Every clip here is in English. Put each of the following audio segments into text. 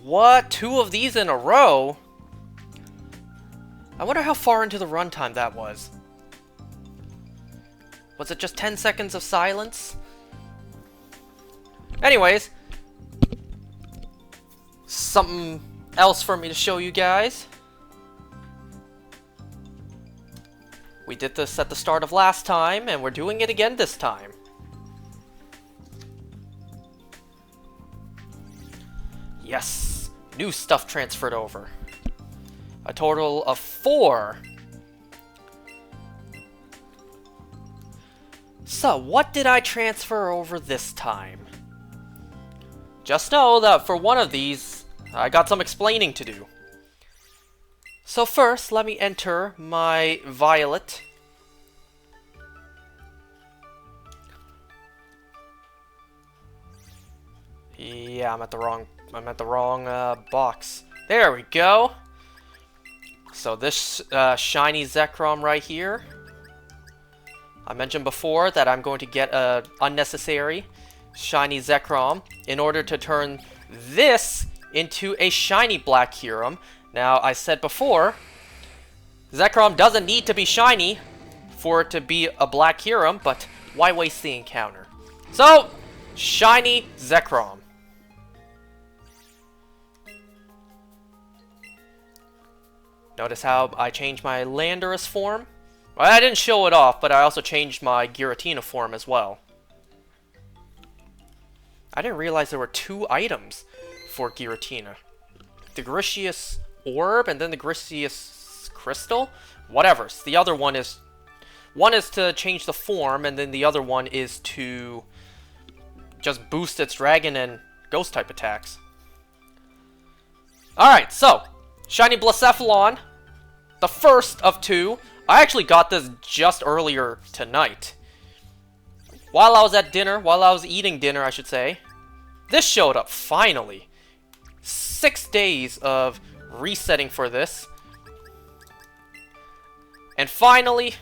What? 2 of these in a row? I wonder how far into the runtime that was. Was it just 10 seconds of silence? Anyways, something else for me to show you guys. We did this at the start of last time, and we're doing it again this time. Yes, new stuff transferred over. A total of 4. So, what did I transfer over this time? Just know that for one of these, I got some explaining to do. So first, let me enter my Violet. Yeah, I'm at the wrong box. There we go. So this shiny Zekrom right here. I mentioned before that I'm going to get a unnecessary shiny Zekrom in order to turn this into a shiny Black Kyurem. Now, I said before, Zekrom doesn't need to be shiny for it to be a Black Kyurem, but why waste the encounter? So, shiny Zekrom. Notice how I changed my Landorus form? Well, I didn't show it off, but I also changed my Giratina form as well. I didn't realize there were 2 items for Giratina. The Grisius Orb and then the Grisius Crystal? Whatever. So the other one is to change the form, and then the other one is to just boost its dragon and ghost type attacks. Alright, so shiny Blacephalon, the first of 2. I actually got this just earlier tonight. While I was eating dinner, I should say. This showed up, finally. 6 days of resetting for this. And finally,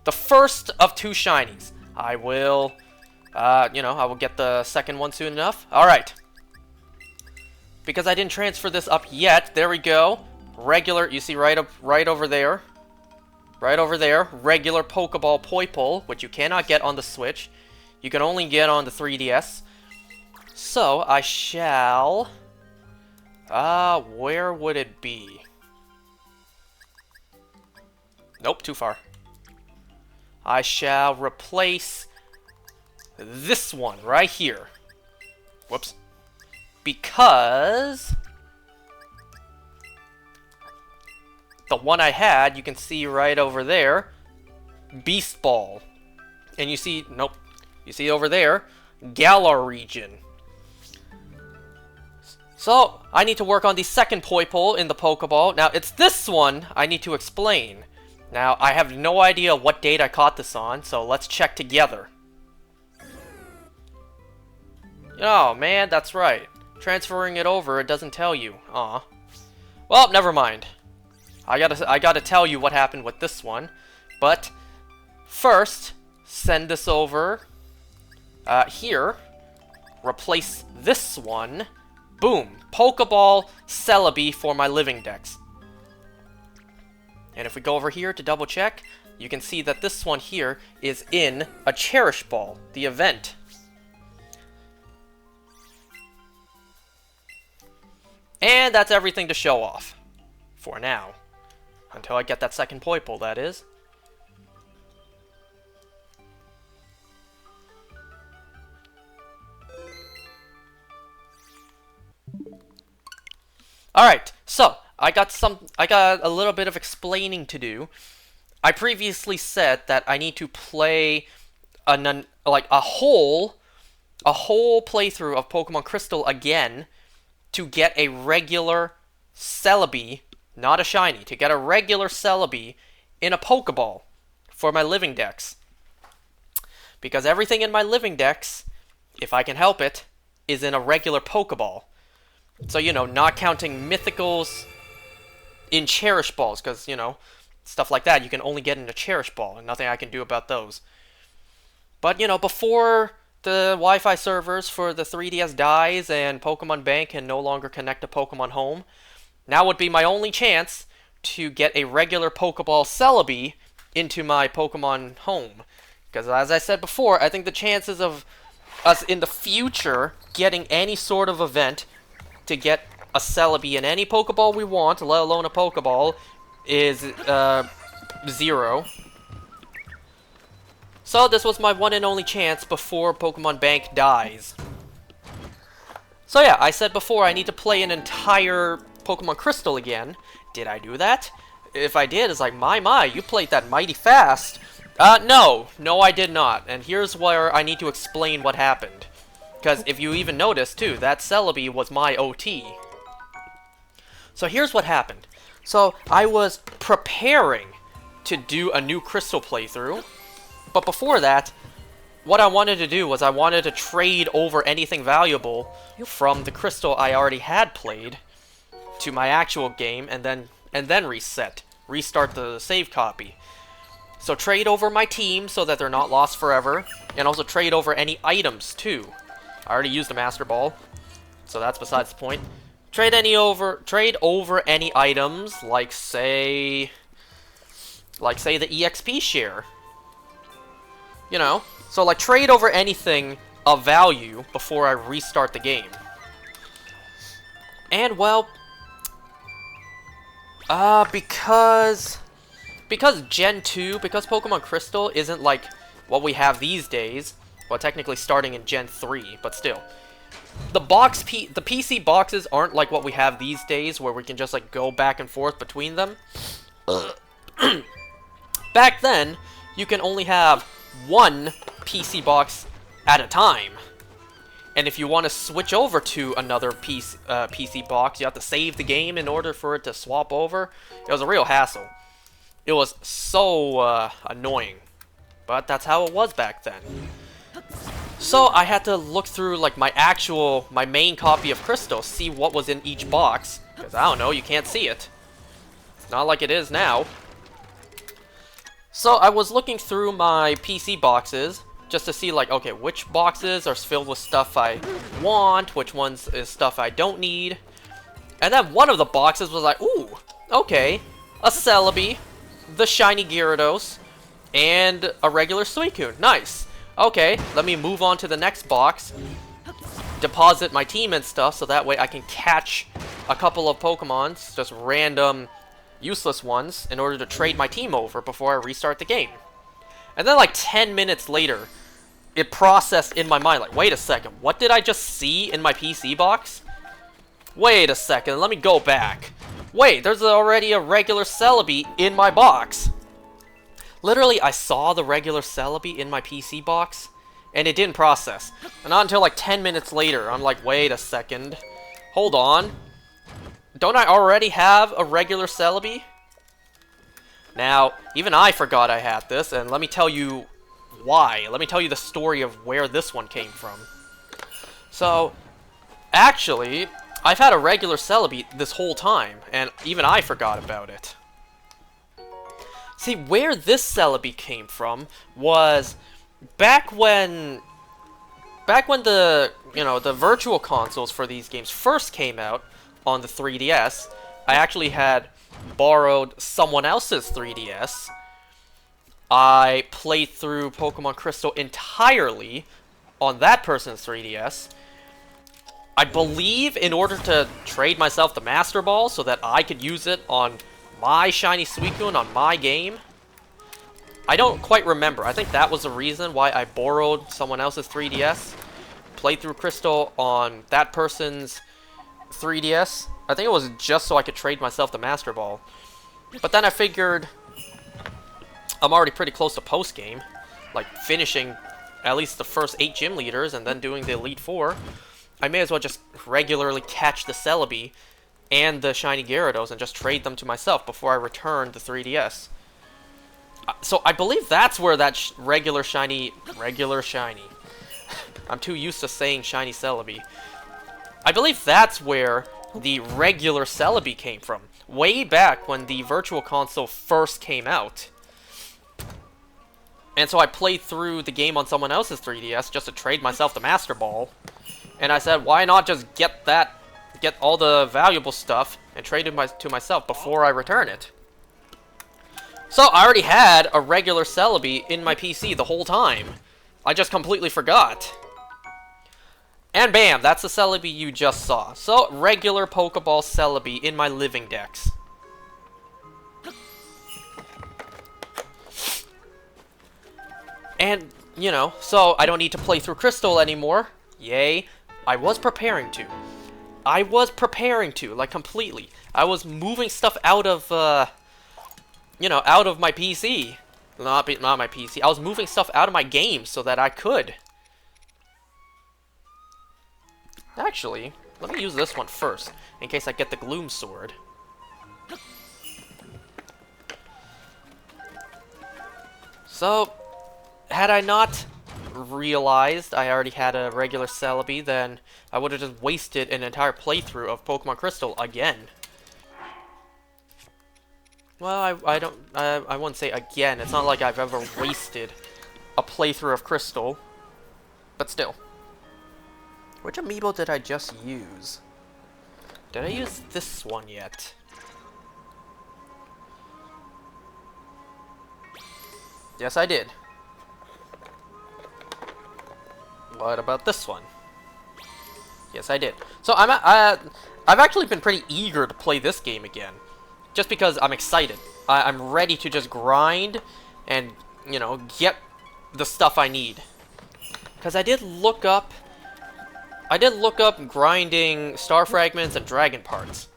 the first of 2 shinies. I will, I will get the second one soon enough. Alright. Because I didn't transfer this up yet, there we go. Regular, you see right over there. Right over there, regular Pokeball Poipole, which you cannot get on the Switch. You can only get on the 3DS. So, I shall... where would it be? Nope, too far. I shall replace this one right here. Whoops. Because... the one I had, you can see right over there, Beast Ball. And you see, nope, you see over there, Galar region. So, I need to work on the second Poipole in the Pokeball. Now, it's this one I need to explain. Now, I have no idea what date I caught this on, so let's check together. Oh, man, that's right. Transferring it over, it doesn't tell you. Aw. Well, never mind. I gotta tell you what happened with this one. But, first, send this over here. Replace this one. Boom. Pokeball Celebi for my living dex. And if we go over here to double check, you can see that this one here is in a Cherish Ball, the event. And that's everything to show off. For now. Until I get that second Poipole, that is. Alright, so, I got a little bit of explaining to do. I previously said that I need to play a whole playthrough of Pokemon Crystal again to get a regular Celebi, not a shiny, to get a regular Celebi in a Pokeball for my living dex. Because everything in my living dex, if I can help it, is in a regular Pokeball. So, you know, not counting Mythicals in Cherish Balls, because, you know, stuff like that you can only get in a Cherish Ball, and nothing I can do about those. But, you know, before the Wi-Fi servers for the 3DS dies and Pokemon Bank can no longer connect to Pokemon Home, now would be my only chance to get a regular Pokeball Celebi into my Pokemon Home. Because as I said before, I think the chances of us in the future getting any sort of event to get a Celebi in any Pokeball we want, let alone a Pokeball, is 0. So this was my one and only chance before Pokemon Bank dies. So yeah, I said before I need to play an entire Pokemon Crystal again. Did I do that? If I did, it's like, my, you played that mighty fast. No, I did not. And here's where I need to explain what happened. Because if you even notice, too, that Celebi was my OT. So here's what happened. So I was preparing to do a new Crystal playthrough. But before that, what I wanted to do was I wanted to trade over anything valuable from the Crystal I already had played to my actual game and then restart the save copy. So trade over my team so that they're not lost forever, and also trade over any items too. I already used the Master Ball, so that's besides the point. Trade over any items like say the EXP share. You know, so like trade over anything of value before I restart the game. And well, because Gen 2, because Pokemon Crystal isn't like what we have these days, well technically starting in Gen 3, but still. The PC boxes aren't like what we have these days where we can just like go back and forth between them. Back then, you can only have one PC box at a time. And if you want to switch over to another PC box, you have to save the game in order for it to swap over. It was a real hassle. It was so annoying. But that's how it was back then. So I had to look through like my main copy of Crystal, see what was in each box. Because I don't know, you can't see it. It's not like it is now. So I was looking through my PC boxes just to see like, okay, which boxes are filled with stuff I want, which ones is stuff I don't need. And then one of the boxes was like, ooh, okay, a Celebi, the shiny Gyarados, and a regular Suicune. Nice. Okay, let me move on to the next box, deposit my team and stuff, so that way I can catch a couple of Pokemons, just random useless ones, in order to trade my team over before I restart the game. And then like 10 minutes later, it processed in my mind, like, wait a second, what did I just see in my PC box? Wait a second, let me go back. Wait, there's already a regular Celebi in my box. Literally, I saw the regular Celebi in my PC box, and it didn't process. And not until like 10 minutes later, I'm like, wait a second. Hold on. Don't I already have a regular Celebi? Now, even I forgot I had this, and let me tell you why. Let me tell you the story of where this one came from. So, actually, I've had a regular Celebi this whole time, and even I forgot about it. See, where this Celebi came from was back when the, the virtual consoles for these games first came out on the 3DS, I actually had borrowed someone else's 3DS. I played through Pokemon Crystal entirely on that person's 3DS. I believe in order to trade myself the Master Ball so that I could use it on my shiny Suicune on my game. I don't quite remember. I think that was the reason why I borrowed someone else's 3DS. Played through Crystal on that person's 3DS. I think it was just so I could trade myself the Master Ball. But then I figured I'm already pretty close to post-game. Like, finishing at least the first 8 gym leaders and then doing the Elite Four. I may as well just regularly catch the Celebi and the shiny Gyarados and just trade them to myself before I return the 3DS. So I believe that's where that regular shiny... I'm too used to saying shiny Celebi. I believe that's where the regular Celebi came from. Way back when the Virtual Console first came out. And so I played through the game on someone else's 3DS just to trade myself the Master Ball. And I said, why not just get all the valuable stuff and trade it to myself before I return it? So I already had a regular Celebi in my PC the whole time. I just completely forgot. And bam, that's the Celebi you just saw. So, regular Pokeball Celebi in my living decks. And, you know, so I don't need to play through Crystal anymore. Yay. I was preparing to. Like, completely. I was moving stuff out of, you know, out of my PC. Not my PC. I was moving stuff out of my game so that I could. Actually, let me use this one first, in case I get the Gloom Sword. So, had I not realized I already had a regular Celebi, then I would have just wasted an entire playthrough of Pokemon Crystal again. Well, I wouldn't say again. It's not like I've ever wasted a playthrough of Crystal, but still. Which amiibo did I just use? Did I use this one yet? Yes, I did. What about this one? Yes, I did. So I've actually been pretty eager to play this game again, just because I'm excited. I'm ready to just grind and, you know, get the stuff I need. Because I did look up grinding Star Fragments and Dragon Parts.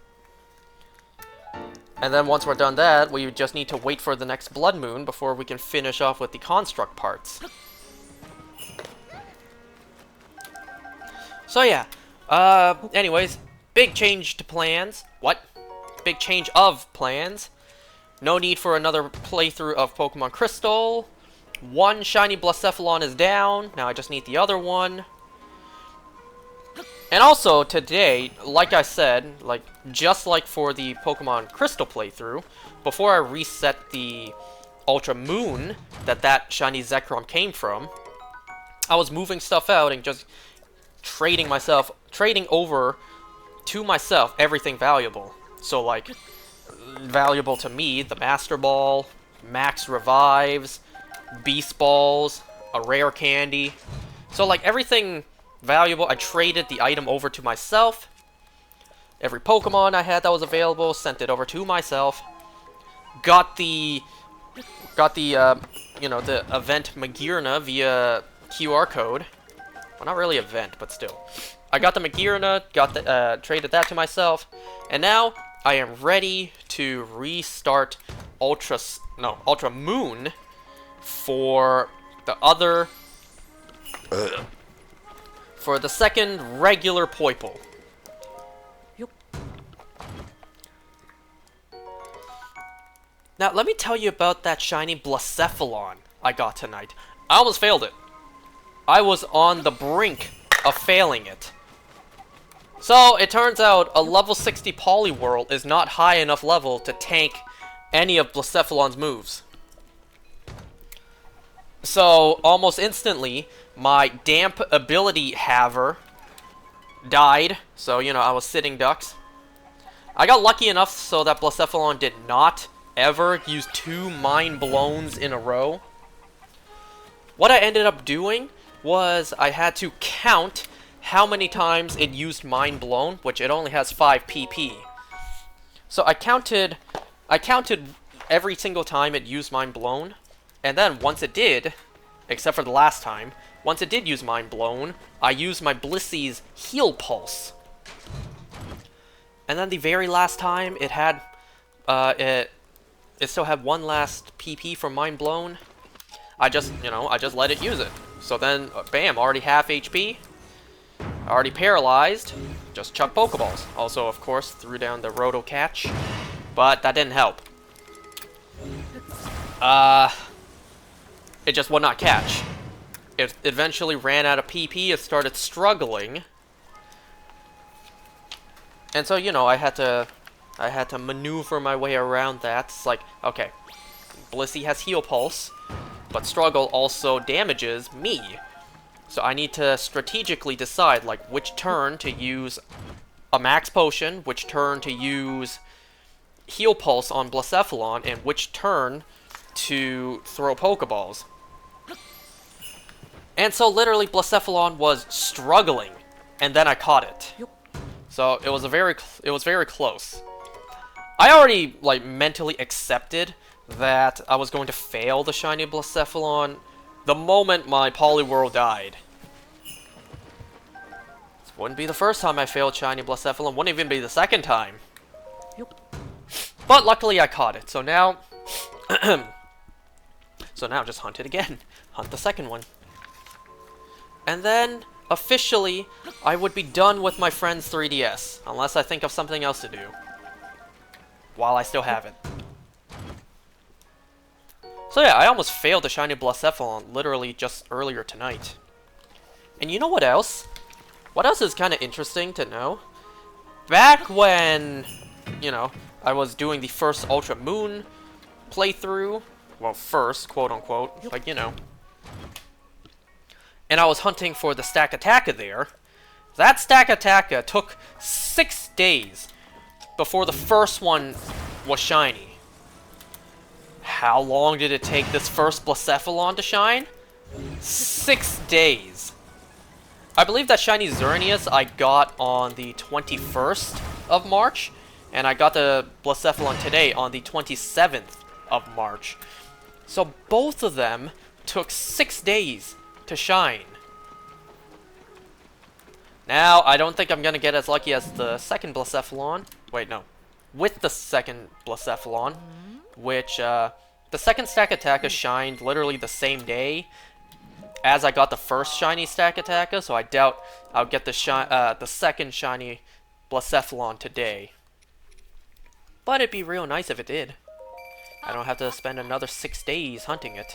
And then once we're done that, we just need to wait for the next Blood Moon before we can finish off with the Construct parts. So yeah, anyways, big change to plans. What? Big change of plans. No need for another playthrough of Pokemon Crystal. One shiny Blacephalon is down. Now I just need the other one. And also, today, like I said, just like for the Pokemon Crystal playthrough, before I reset the Ultra Moon that shiny Zekrom came from, I was moving stuff out and just trading over to myself everything valuable. So, like, valuable to me, the Master Ball, Max Revives, Beast Balls, a rare candy. So, like, everything valuable, I traded the item over to myself. Every Pokemon I had that was available, sent it over to myself. Got the you know, the event Magearna via QR code. Well, not really event, but still. I got the Magearna, traded that to myself, and now I am ready to restart Ultra Moon for the other for the second regular Poipole. Yep. Now, let me tell you about that shiny Blacephalon I got tonight. I almost failed it. I was on the brink of failing it. So, it turns out a level 60 Poliwhirl is not high enough level to tank any of Blacephalon's moves. So, almost instantly, my Damp ability Haver died. So, you know, I was sitting ducks. I got lucky enough so that Blacephalon did not ever use 2 Mind Blowns in a row. What I ended up doing was I had to count how many times it used Mind Blown, which it only has 5 PP. So I counted every single time it used Mind Blown, and then once it did, except for the last time, once it did use Mind Blown, I used my Blissey's Heal Pulse. And then the very last time it had, it still had 1 last PP from Mind Blown. I just let it use it. So then, bam, already half HP. Already paralyzed. Just chuck Pokeballs. Also, of course, threw down the Roto Catch. But that didn't help. It just would not catch. It eventually ran out of PP. It started struggling. And so, you know, I had to maneuver my way around that. It's like, okay, Blissey has Heal Pulse. but struggle also damages me. So I need to strategically decide like which turn to use a max potion, which turn to use heal pulse on Blacephalon, and which turn to throw Pokeballs. And so literally Blacephalon was struggling, and then I caught it. So it was very close. I already like mentally accepted that I was going to fail the shiny Blacephalon the moment my Poliwhirl died. This wouldn't be the first time I failed shiny Blacephalon, wouldn't even be the second time. But luckily I caught it, so now just hunt it again. Hunt the second one. And then officially I would be done with my friend's 3DS, unless I think of something else to do while I still have it. So yeah, I almost failed the shiny Blacephalon literally just earlier tonight. And you know what else? What else is kind of interesting to know? Back when, you know, I was doing the first Ultra Moon playthrough, well, first, quote-unquote, like, you know, and I was hunting for the Stakataka there, that Stakataka took 6 days before the first one was shiny. How long did it take this first Blacephalon to shine? 6 days. I believe that shiny Xerneas I got on the 21st of March, and I got the Blacephalon today on the 27th of March. So both of them took 6 days to shine. Now, I don't think I'm gonna get as lucky as the second Blacephalon. Wait, no. With the second Blacephalon, which, the second Stakataka shined literally the same day as I got the first shiny Stakataka, so I doubt I'll get the second shiny Blacephalon today. But it'd be real nice if it did. I don't have to spend another 6 days hunting it.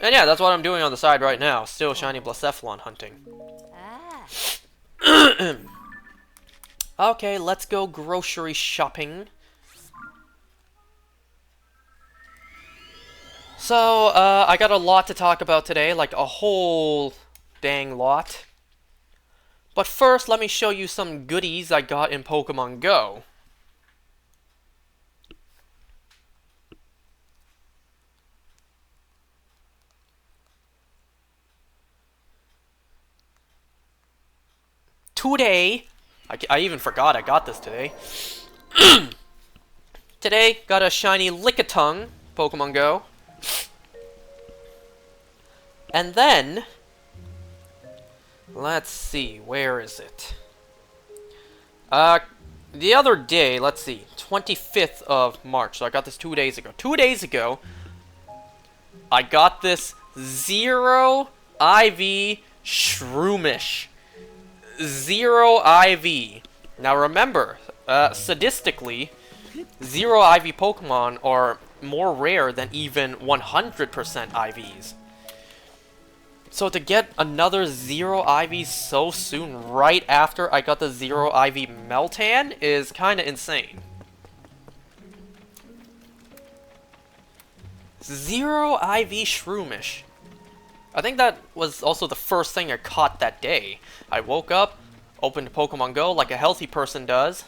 And yeah, that's what I'm doing on the side right now. Still shiny Blacephalon hunting. Okay, let's go grocery shopping. So, I got a lot to talk about today, like a whole dang lot. But first, let me show you some goodies I got in Pokemon Go. Today, I even forgot I got this today. Today, got a shiny Lickitung, Pokemon Go. And then, let's see, where is it? The other day, let's see, 25th of March, so I got this 2 days ago. 2 days ago, I got this Zero IV Shroomish. Zero IV. Now remember, sadistically, Zero IV Pokemon are more rare than even 100% IVs. So to get another Zero IV so soon, right after I got the Zero IV Meltan, is kinda insane. Zero IV Shroomish. I think that was also the first thing I caught that day. I woke up, opened Pokemon Go like a healthy person does,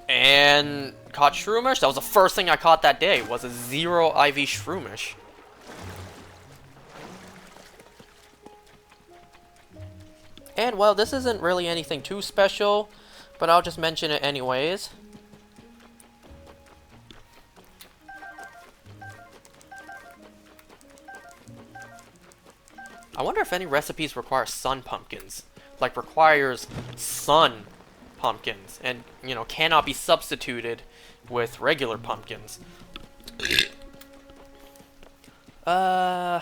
and caught Shroomish. That was the first thing I caught that day, was a Zero IV Shroomish. And, well, this isn't really anything too special, but I'll just mention it anyways. I wonder if any recipes require sun pumpkins. Like, requires sun pumpkins, and, you know, cannot be substituted with regular pumpkins. So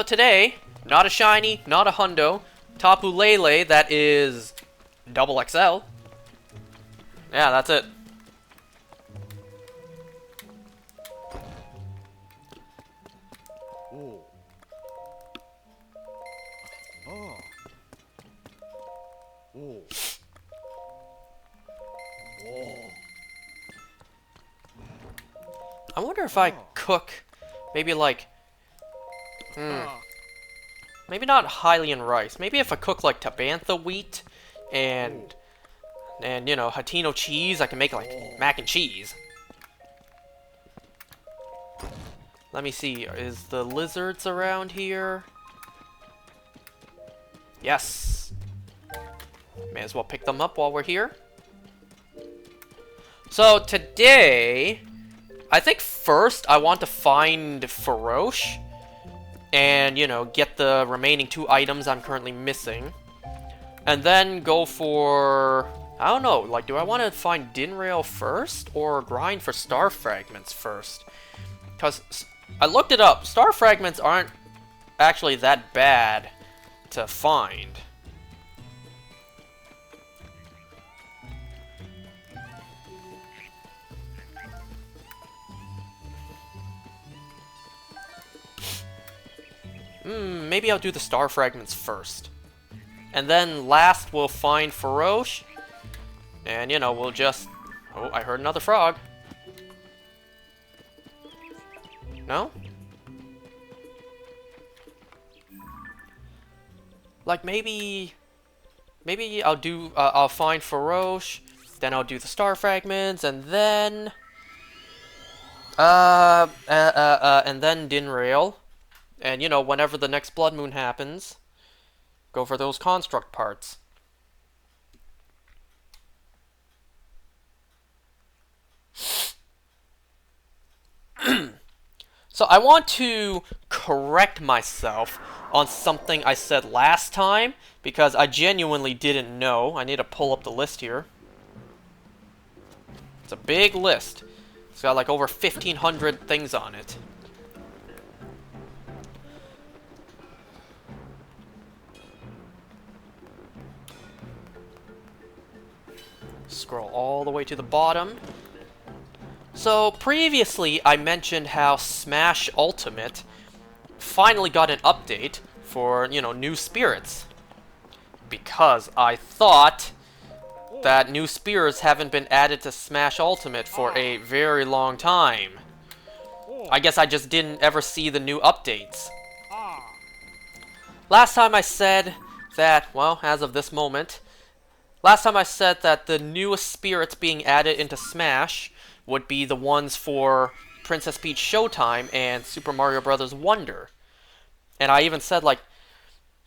today, not a shiny, not a hundo, Tapu Lele that is double XL. Yeah, that's it. I wonder if I cook maybe like maybe not Hylian rice. Maybe if I cook like Tabantha wheat and you know, Hatino cheese, I can make like mac and cheese. Let me see, is the lizards around here? Yes. May as well pick them up while we're here. So today, I think first I want to find Farosh and, you know, get the remaining 2 items I'm currently missing. And then go for, I don't know, like, do I want to find Dinrail first or grind for star fragments first? Because I looked it up, star fragments aren't actually that bad to find. Maybe I'll do the star fragments first. And then last we'll find Farosh. And, you know, we'll just... Oh, I heard another frog. No? Like, maybe I'll do... I'll find Farosh. Then I'll do the star fragments. And then... and then Dinrail. And, you know, whenever the next Blood Moon happens, go for those construct parts. So I want to correct myself on something I said last time, because I genuinely didn't know. I need to pull up the list here. It's a big list. It's got like over 1,500 things on it. Scroll all the way to the bottom. So, previously I mentioned how Smash Ultimate finally got an update for, you know, new spirits. Because I thought that new spirits haven't been added to Smash Ultimate for a very long time. I guess I just didn't ever see the new updates. Last time I said that, well, as of this moment, last time I said that the newest spirits being added into Smash would be the ones for Princess Peach Showtime and Super Mario Bros. Wonder. And I even said, like,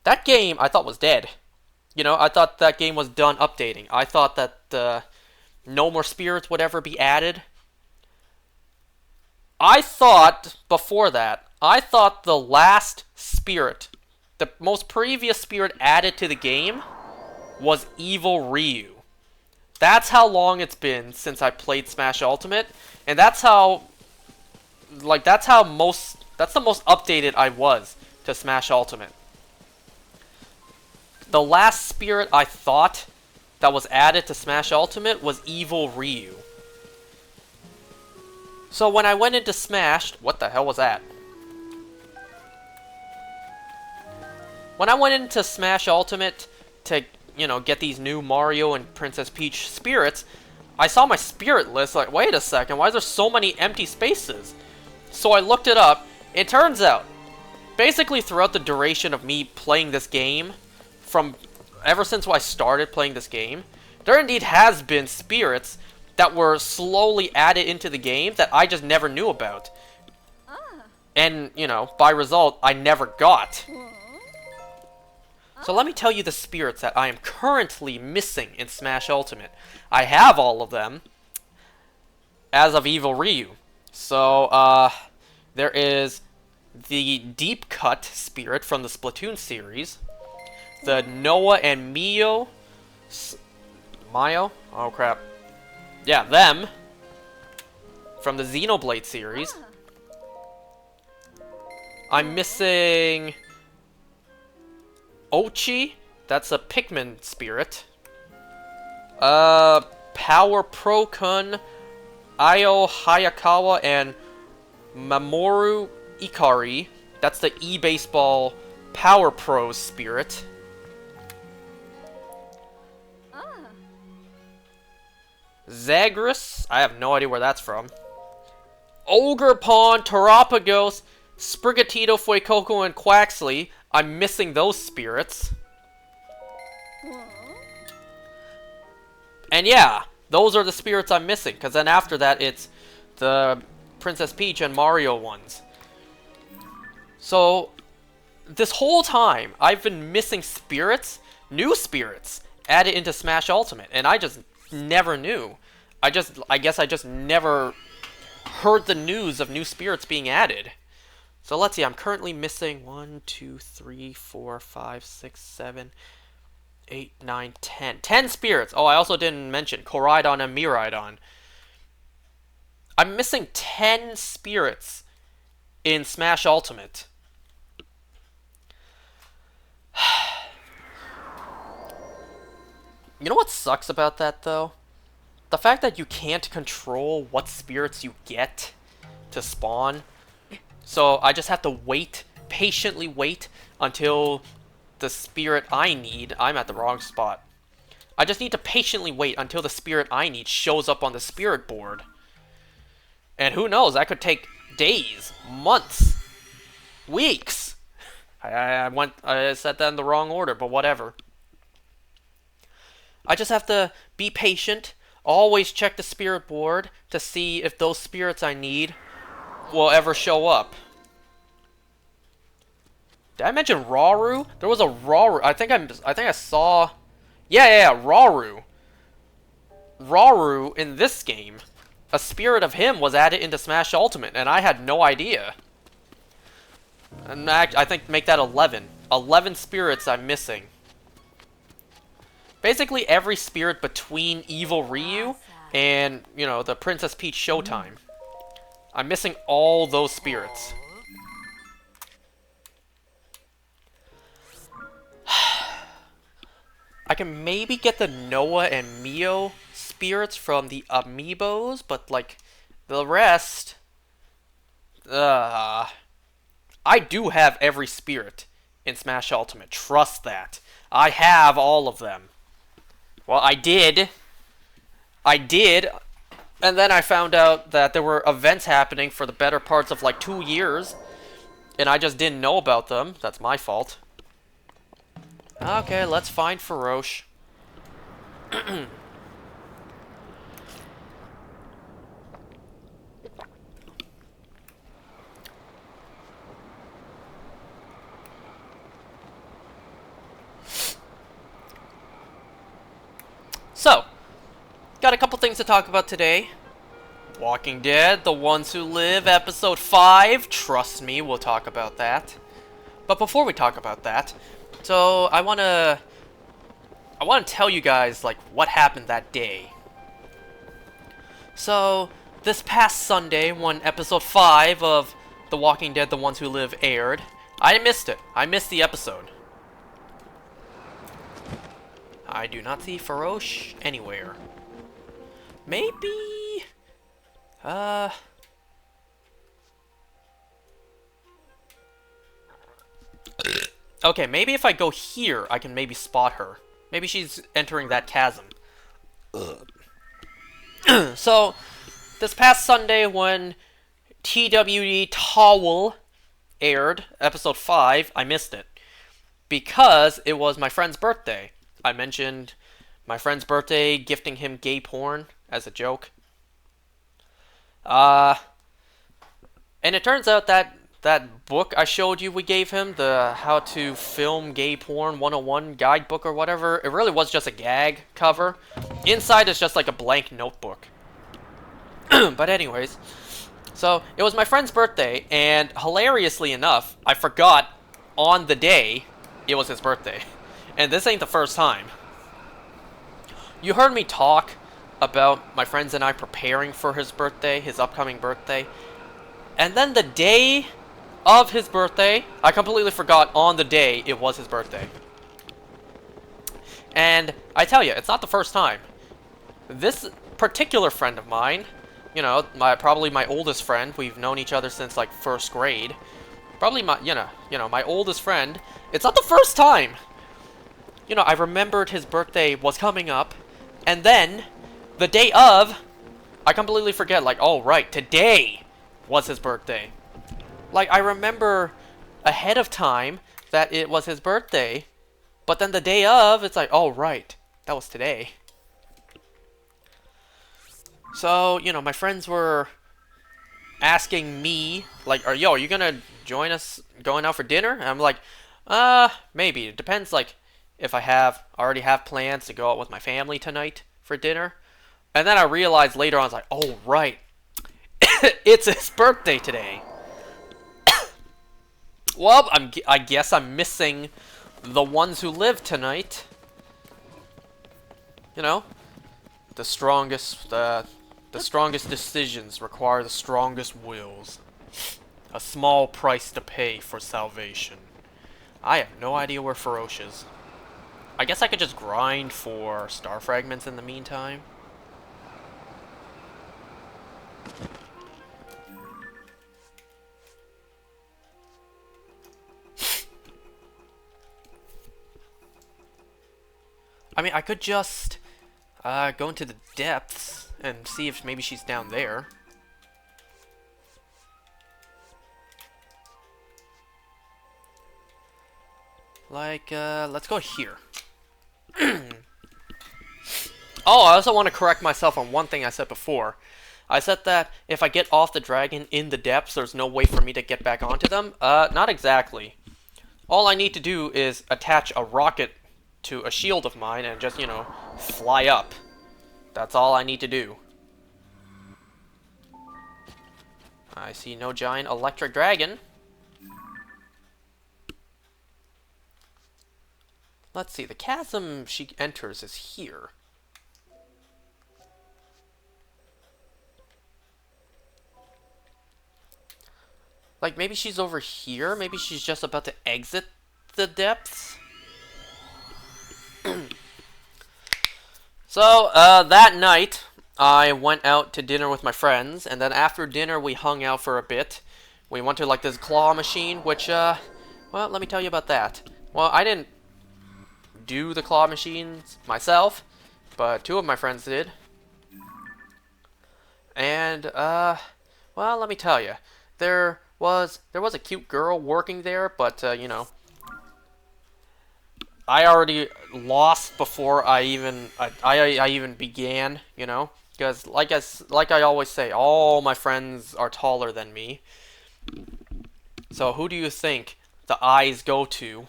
that game I thought was dead. You know, I thought that game was done updating. I thought that no more spirits would ever be added. I thought, before that, I thought the last spirit, the most previous spirit added to the game, was Evil Ryu. That's how long it's been since I played Smash Ultimate, and that's how, like, that's the most updated I was to Smash Ultimate. The last spirit I thought that was added to Smash Ultimate was Evil Ryu. So when I went into Smash, what the hell was that? When I went into Smash Ultimate to, you know, get these new Mario and Princess Peach spirits, I saw my spirit list, like, wait a second, why is there so many empty spaces? So I looked it up. It turns out, basically throughout the duration of me playing this game, from ever since I started playing this game, there indeed has been spirits that were slowly added into the game that I just never knew about. And, you know, by result, I never got. So let me tell you the spirits that I am currently missing in Smash Ultimate. I have all of them as of Evil Ryu. So, there is the Deep Cut spirit from the Splatoon series, the Noah and Mayo? Oh crap. Yeah, them, from the Xenoblade series. I'm missing Ochi, that's a Pikmin spirit. Power Pro Kun, Io Hayakawa, and Mamoru Ikari. That's the E-Baseball Power Pro spirit. Zagreus, I have no idea where that's from. Ogerpon, Terapagos, Sprigatito, Fuecoco, and Quaxley. I'm missing those spirits. And yeah, those are the spirits I'm missing, because then after that, it's the Princess Peach and Mario ones. So, this whole time, I've been missing spirits, new spirits, added into Smash Ultimate, and I just never knew. I guess I just never heard the news of new spirits being added. So let's see, I'm currently missing 1, 2, 3, 4, 5, 6, 7, 8, 9, 10. 10 spirits! Oh, I also didn't mention Koraidon and Miraidon. I'm missing 10 spirits in Smash Ultimate. You know what sucks about that, though? The fact that you can't control what spirits you get to spawn. So I just have to wait, patiently wait, until the spirit I need... I'm at the wrong spot. I just need to patiently wait until the spirit I need shows up on the spirit board. And who knows, that could take days, months, weeks. I said that in the wrong order, but whatever. I just have to be patient, always check the spirit board to see if those spirits I need will ever show up. Did I mention Rauru? There was a Rauru. I think I saw... Yeah, Rauru. Rauru in this game. A spirit of him was added into Smash Ultimate, and I had no idea. And I think make that 11. 11 spirits I'm missing. Basically every spirit between Evil Ryu and, you know, the Princess Peach Showtime. I'm missing all those spirits. I can maybe get the Noah and Mio spirits from the amiibos, but, like, the rest... I do have every spirit in Smash Ultimate. Trust that. I have all of them. Well, I did. And then I found out that there were events happening for the better parts of, like, 2 years. And I just didn't know about them. That's my fault. Okay, let's find Farosh. So, got a couple things to talk about today. Walking Dead, The Ones Who Live, Episode 5. Trust me, we'll talk about that. But before we talk about that, so I wanna tell you guys, like, what happened that day. So, this past Sunday, when Episode 5 of The Walking Dead, The Ones Who Live aired, I missed it. I missed the episode. I do not see Farosh anywhere. Maybe... Okay, maybe if I go here, I can maybe spot her. Maybe she's entering that chasm. So, this past Sunday when TWD Towel aired, Episode 5, I missed it. Because it was my friend's birthday. I mentioned my friend's birthday, gifting him gay porn as a joke. And it turns out that that book I showed you we gave him, the How to Film Gay Porn 101 guidebook or whatever, it really was just a gag cover. Inside is just like a blank notebook. But anyways, so it was my friend's birthday, and hilariously enough, I forgot on the day it was his birthday. And this ain't the first time. You heard me talk about my friends and I preparing for his birthday, his upcoming birthday. And then the day of his birthday, I completely forgot on the day it was his birthday. And I tell you, it's not the first time. This particular friend of mine, you know, probably my oldest friend, we've known each other since like first grade. Probably my, you know, my oldest friend. It's not the first time. You know, I remembered his birthday was coming up, and then, the day of, I completely forget, like, oh, right, today was his birthday. Like, I remember ahead of time that it was his birthday, but then the day of, it's like, oh, right, that was today. So, you know, my friends were asking me, like, are you gonna join us going out for dinner? And I'm like, maybe. It depends, like, if I already have plans to go out with my family tonight for dinner. And then I realized later on, I was like, oh, right. It's his birthday today. Well, I guess I'm missing the ones who live tonight. You know, the strongest decisions require the strongest wills. A small price to pay for salvation. I have no idea where Feroce is. I guess I could just grind for star fragments in the meantime. I mean, I could just go into the depths and see if maybe she's down there. Like, let's go here. Oh, I also want to correct myself on one thing I said before. I said that if I get off the dragon in the depths, there's no way for me to get back onto them. Not exactly. All I need to do is attach a rocket to a shield of mine and just, you know, fly up. That's all I need to do. I see no giant electric dragon. Let's see, the chasm she enters is here. Like, maybe she's over here? Maybe she's just about to exit the depths? So, that night, I went out to dinner with my friends, and then after dinner, we hung out for a bit. We went to, like, this claw machine, which, well, let me tell you about that. Well, I didn't do the claw machines myself, but two of my friends did. And, well, let me tell you. There was a cute girl working there, but, you know, I already lost before I even began, you know, because like I always say, all my friends are taller than me. So who do you think the eyes go to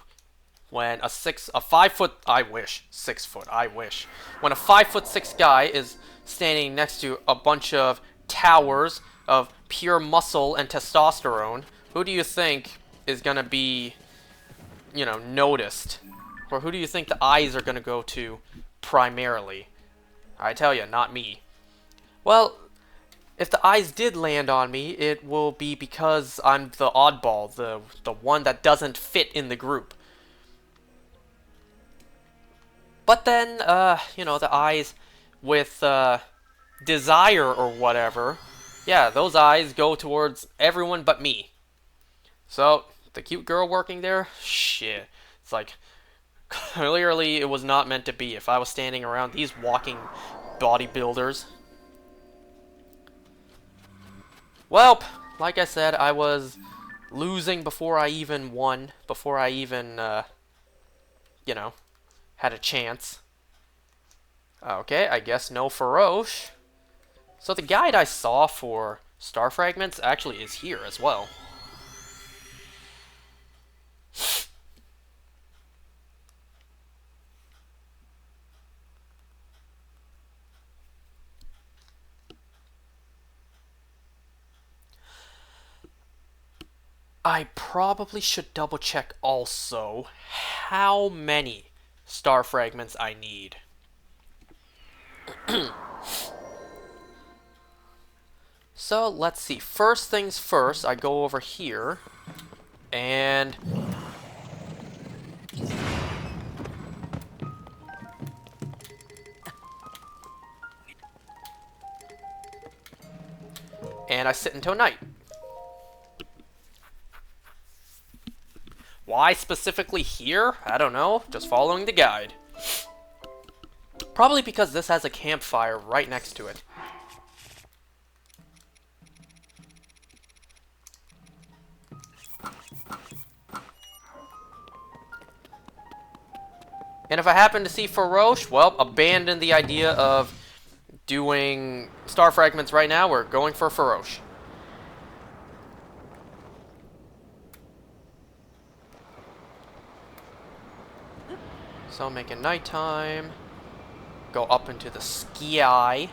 when a 5 foot, I wish, 6 foot, I wish, when a 5'6" guy is standing next to a bunch of towers of pure muscle and testosterone? Who do you think is gonna be, you know, noticed? Or who do you think the eyes are going to go to primarily? I tell you, not me. Well, if the eyes did land on me, it will be because I'm the oddball, the one that doesn't fit in the group. But then, you know, the eyes with desire or whatever, yeah, those eyes go towards everyone but me. So, the cute girl working there, shit. It's like, clearly, it was not meant to be if I was standing around these walking bodybuilders. Well, like I said, I was losing before I even won, before I even, you know, had a chance. Okay, I guess no Feroce. So the guide I saw for star fragments actually is here as well. I probably should double check also how many star fragments I need. So let's see. First things first, I go over here and I sit until night. Why specifically here? I don't know. Just following the guide. Probably because this has a campfire right next to it. And if I happen to see Faroche, well, abandon the idea of doing star fragments right now. We're going for Faroche. So make it nighttime. Go up into the sky.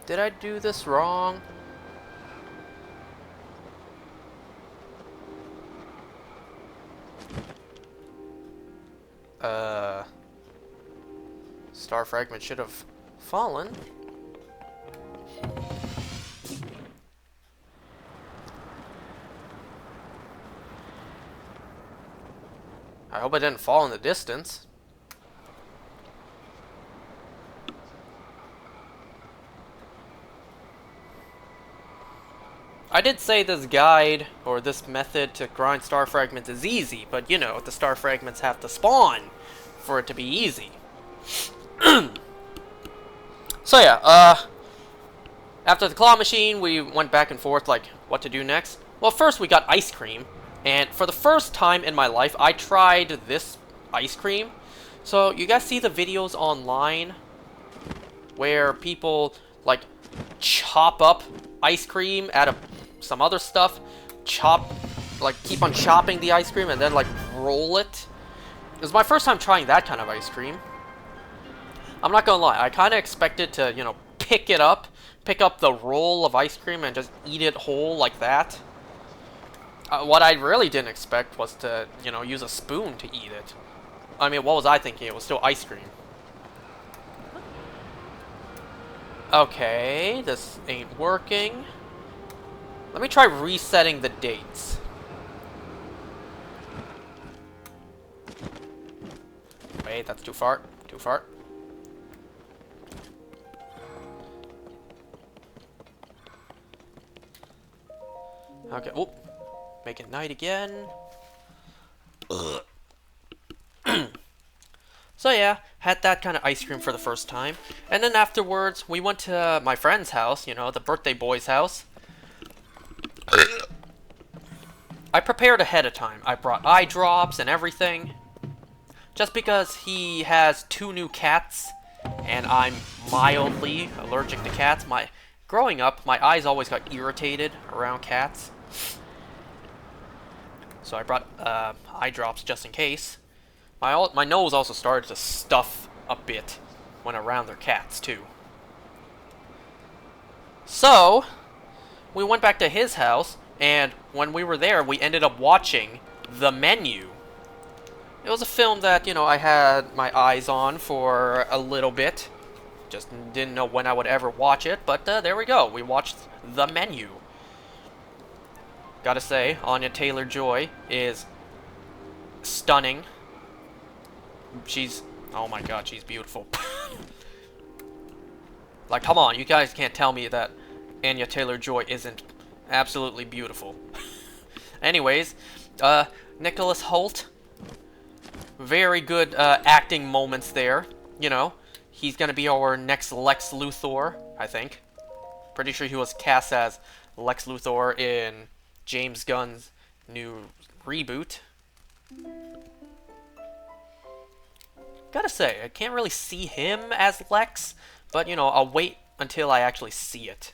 Did I do this wrong? Star fragment should have fallen. I hope it didn't fall in the distance. I did say this guide, or this method to grind star fragments is easy, but you know, the star fragments have to spawn for it to be easy. So yeah, after the claw machine, we went back and forth like what to do next. Well, first we got ice cream, and for the first time in my life, I tried this ice cream. So you guys see the videos online where people like chop up ice cream out of some other stuff, keep on chopping the ice cream and then like roll it. It was my first time trying that kind of ice cream. I'm not gonna lie, I kind of expected to, you know, pick up the roll of ice cream and just eat it whole like that. What I really didn't expect was to, you know, use a spoon to eat it. I mean, what was I thinking? It was still ice cream. Okay, this ain't working. Let me try resetting the dates. Wait, that's too far. Too far. Okay, oh. Make it night again. So yeah, had that kind of ice cream for the first time. And then afterwards, we went to my friend's house, you know, the birthday boy's house. I prepared ahead of time. I brought eye drops and everything. Just because he has 2 new cats, and I'm mildly allergic to cats. Growing up, my eyes always got irritated around cats. So I brought eye drops just in case. My nose also started to stuff a bit when around their cats, too. So, we went back to his house, and when we were there, we ended up watching The Menu. It was a film that, you know, I had my eyes on for a little bit. Just didn't know when I would ever watch it, but there we go. We watched The Menu. Gotta say, Anya Taylor-Joy is stunning. Oh my god, she's beautiful. Like, come on, you guys can't tell me that Anya Taylor-Joy isn't absolutely beautiful. Anyways, Nicholas Hoult, very good acting moments there. You know, he's gonna be our next Lex Luthor, I think. Pretty sure he was cast as Lex Luthor in James Gunn's new reboot. Gotta say, I can't really see him as Lex, but, you know, I'll wait until I actually see it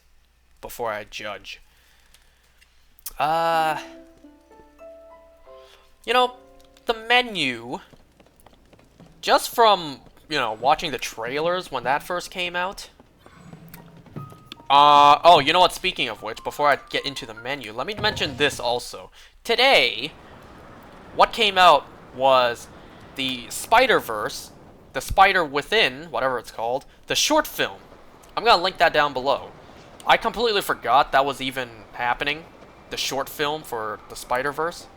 before I judge. You know, The Menu, just from, you know, watching the trailers when that first came out. Oh, you know what, speaking of which, before I get into The Menu, let me mention this also. Today, what came out was the Spider-Verse, the Spider-Within, whatever it's called, the short film. I'm gonna link that down below. I completely forgot that was even happening, the short film for the Spider-Verse.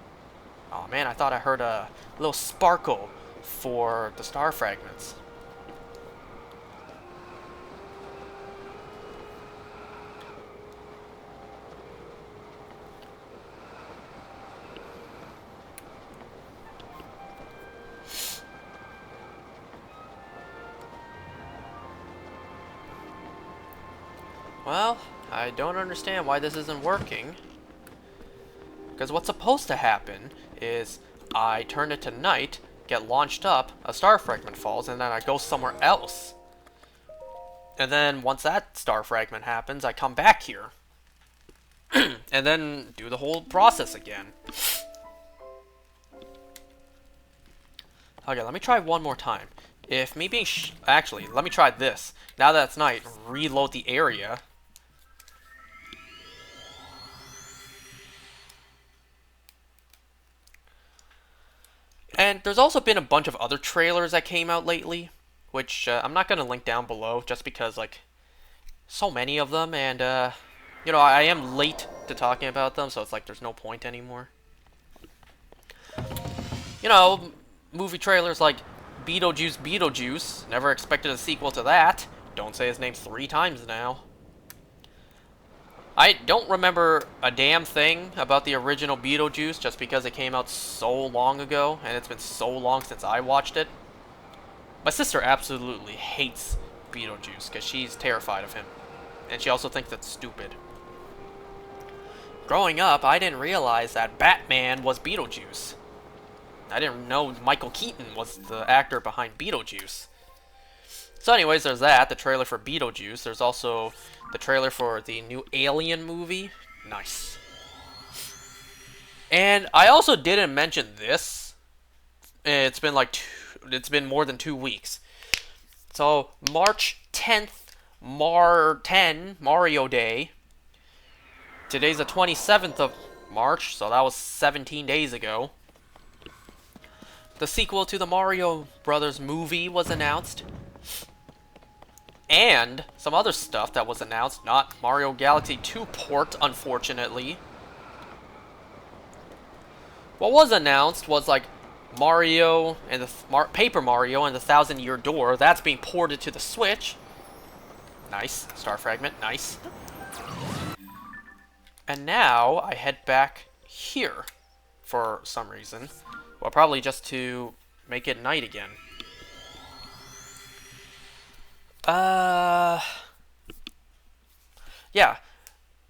Oh man, I thought I heard a little sparkle for the star fragments. Well, I don't understand why this isn't working. Because what's supposed to happen is I turn it to night, get launched up, a star fragment falls, and then I go somewhere else. And then once that star fragment happens, I come back here. And then do the whole process again. Okay, let me try one more time. If me being actually, let me try this. Now that it's night, reload the area. And there's also been a bunch of other trailers that came out lately, which I'm not going to link down below just because, like, so many of them, and, you know, I am late to talking about them, so it's like there's no point anymore. You know, movie trailers like Beetlejuice, Beetlejuice. Never expected a sequel to that. Don't say his name 3 times now. I don't remember a damn thing about the original Beetlejuice just because it came out so long ago, and it's been so long since I watched it. My sister absolutely hates Beetlejuice because she's terrified of him. And she also thinks it's stupid. Growing up, I didn't realize that Batman was Beetlejuice. I didn't know Michael Keaton was the actor behind Beetlejuice. So anyways, there's that, the trailer for Beetlejuice. There's also the trailer for the new Alien movie. Nice. And I also didn't mention this. It's been like it's been more than 2 weeks. So March 10th, Mario Day. Today's the 27th of March, so that was 17 days ago. The sequel to the Mario Brothers movie was announced. And some other stuff that was announced, not Mario Galaxy 2 port, unfortunately. What was announced was like Mario and the Paper Mario and the Thousand Year Door. That's being ported to the Switch. Nice. Star Fragment. Nice. And now I head back here for some reason. Well, probably just to make it night again. Yeah.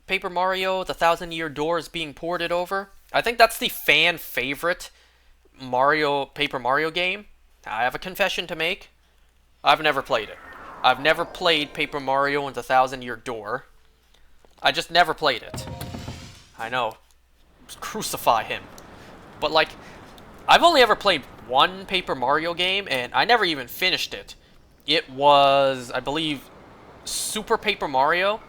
Paper Mario, the Thousand Year Door is being ported over. I think that's the fan favorite Paper Mario game. I have a confession to make. I've never played it. I've never played Paper Mario and the Thousand Year Door. I just never played it. I know. Crucify him. But like, I've only ever played one Paper Mario game, and I never even finished it. It was, I believe, Super Paper Mario.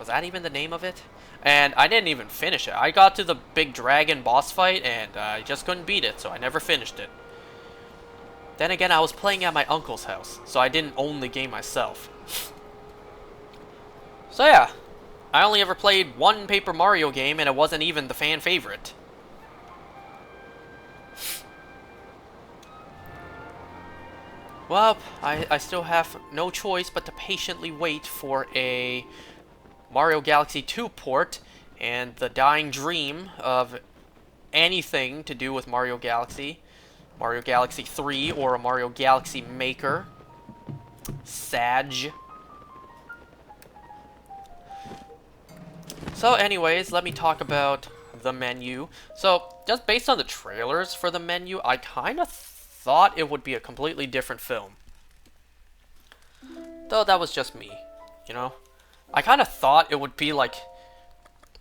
Was that even the name of it? And I didn't even finish it. I got to the big dragon boss fight, and I just couldn't beat it, so I never finished it. Then again, I was playing at my uncle's house, so I didn't own the game myself. So yeah, I only ever played one Paper Mario game, and it wasn't even the fan favorite. Well, I still have no choice but to patiently wait for a Mario Galaxy 2 port, and the dying dream of anything to do with Mario Galaxy 3, or a Mario Galaxy Maker. Sag. So anyways, let me talk about the menu. So, just based on the trailers for the menu, I kind of thought it would be a completely different film. Though that was just me, you know? I kind of thought it would be like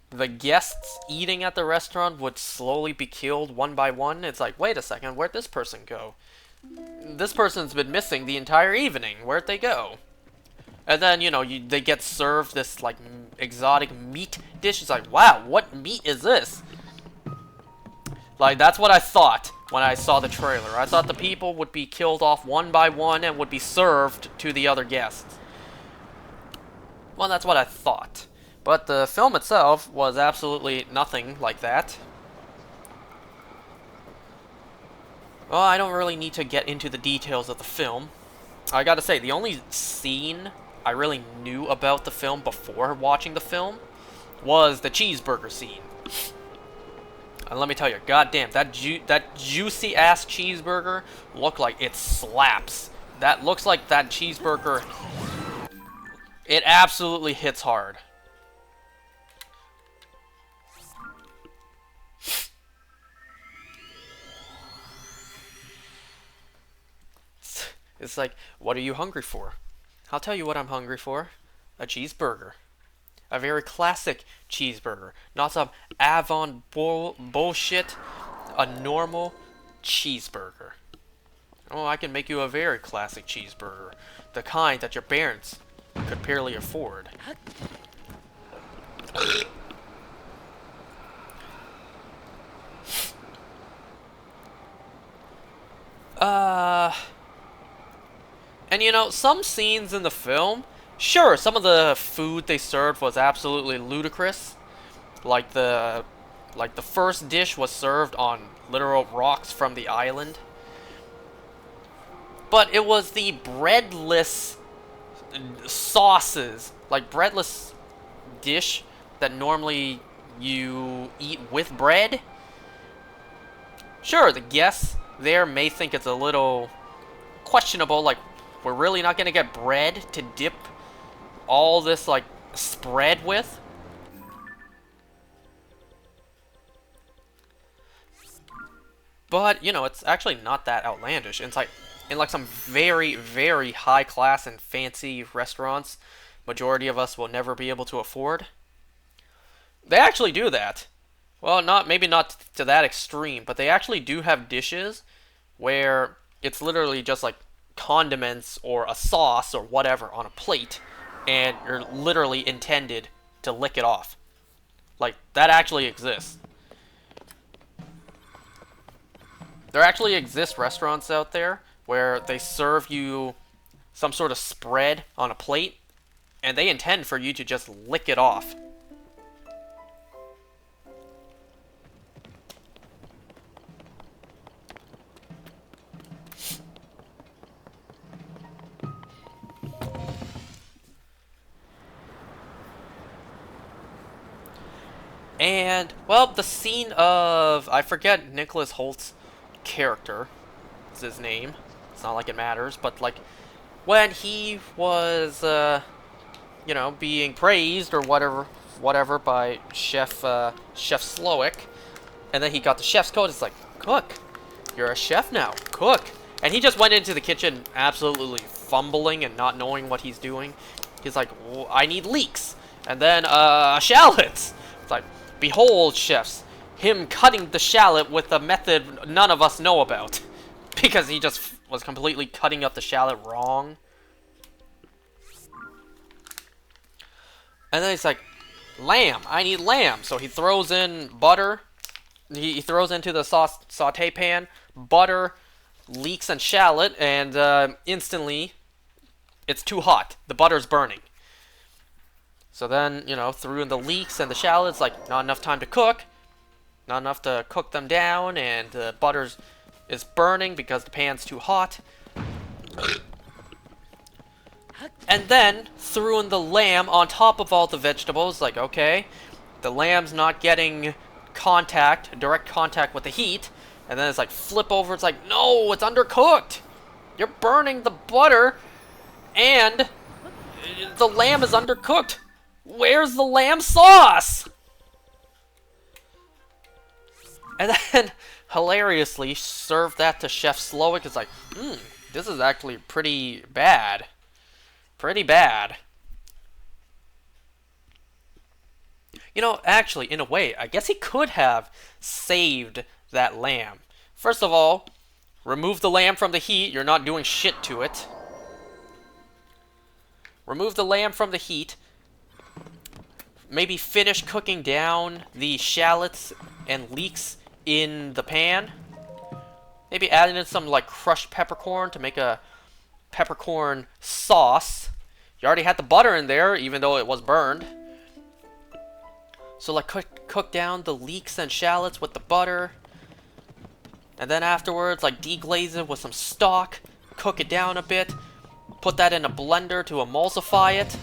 the guests eating at the restaurant would slowly be killed one by one. It's like, wait a second, where'd this person go? This person's been missing the entire evening. Where'd they go? And then, you know, they get served this, like, exotic meat dish. It's like, wow, what meat is this? Like, that's what I thought when I saw the trailer. I thought the people would be killed off one by one and would be served to the other guests. Well, that's what I thought. But the film itself was absolutely nothing like that. Well, I don't really need to get into the details of the film. I gotta say, the only scene I really knew about the film before watching the film was the cheeseburger scene. And let me tell you, goddamn, that juicy-ass cheeseburger looked like it slaps. That looks like that cheeseburger... It absolutely hits hard. It's like, what are you hungry for? I'll tell you what I'm hungry for. A cheeseburger. A very classic cheeseburger. Not some Avon bullshit. A normal cheeseburger. Oh, I can make you a very classic cheeseburger. The kind that your parents could barely afford. And you know, some scenes in the film, sure, some of the food they served was absolutely ludicrous. Like the first dish was served on literal rocks from the island. But it was the breadless sauces, like breadless dish that normally you eat with bread. Sure, the guests there may think it's a little questionable, like, we're really not gonna get bread to dip all this, like, spread with? But, you know, it's actually not that outlandish. It's like, in like some very, very high class and fancy restaurants, majority of us will never be able to afford. They actually do that. Well, maybe not to that extreme, but they actually do have dishes where it's literally just like condiments or a sauce or whatever on a plate, and you're literally intended to lick it off. Like, that actually exists. There actually exist restaurants out there where they serve you some sort of spread on a plate, and they intend for you to just lick it off. And, well, the scene of, I forget Nicholas Holt's character, is his name, it's not like it matters, but like, when he was, you know, being praised or whatever by Chef Slowik, and then he got the chef's coat, it's like, cook, you're a chef now, cook. And he just went into the kitchen absolutely fumbling and not knowing what he's doing. He's like, well, I need leeks, and then, shallots. It's like, behold, chefs, him cutting the shallot with a method none of us know about. Because he just was completely cutting up the shallot wrong. And then he's like, lamb, I need lamb. So he throws in butter. He throws into the saute pan butter, leeks, and shallot. And instantly, it's too hot. The butter's burning. So then, you know, threw in the leeks and the shallots, like, not enough time to cook. Not enough to cook them down, and the butter is burning because the pan's too hot. And then threw in the lamb on top of all the vegetables, like, okay, the lamb's not getting direct contact with the heat. And then it's like, flip over, it's like, no, it's undercooked. You're burning the butter, and the lamb is undercooked. Where's the lamb sauce? And then, hilariously, served that to Chef Slowik. It's like, this is actually pretty bad. Pretty bad. You know, actually, in a way, I guess he could have saved that lamb. First of all, remove the lamb from the heat. You're not doing shit to it. Remove the lamb from the heat. Maybe finish cooking down the shallots and leeks in the pan. Maybe add in some like crushed peppercorn to make a peppercorn sauce. You already had the butter in there, even though it was burned. So like cook down the leeks and shallots with the butter. And then afterwards, like deglaze it with some stock. Cook it down a bit. Put that in a blender to emulsify it.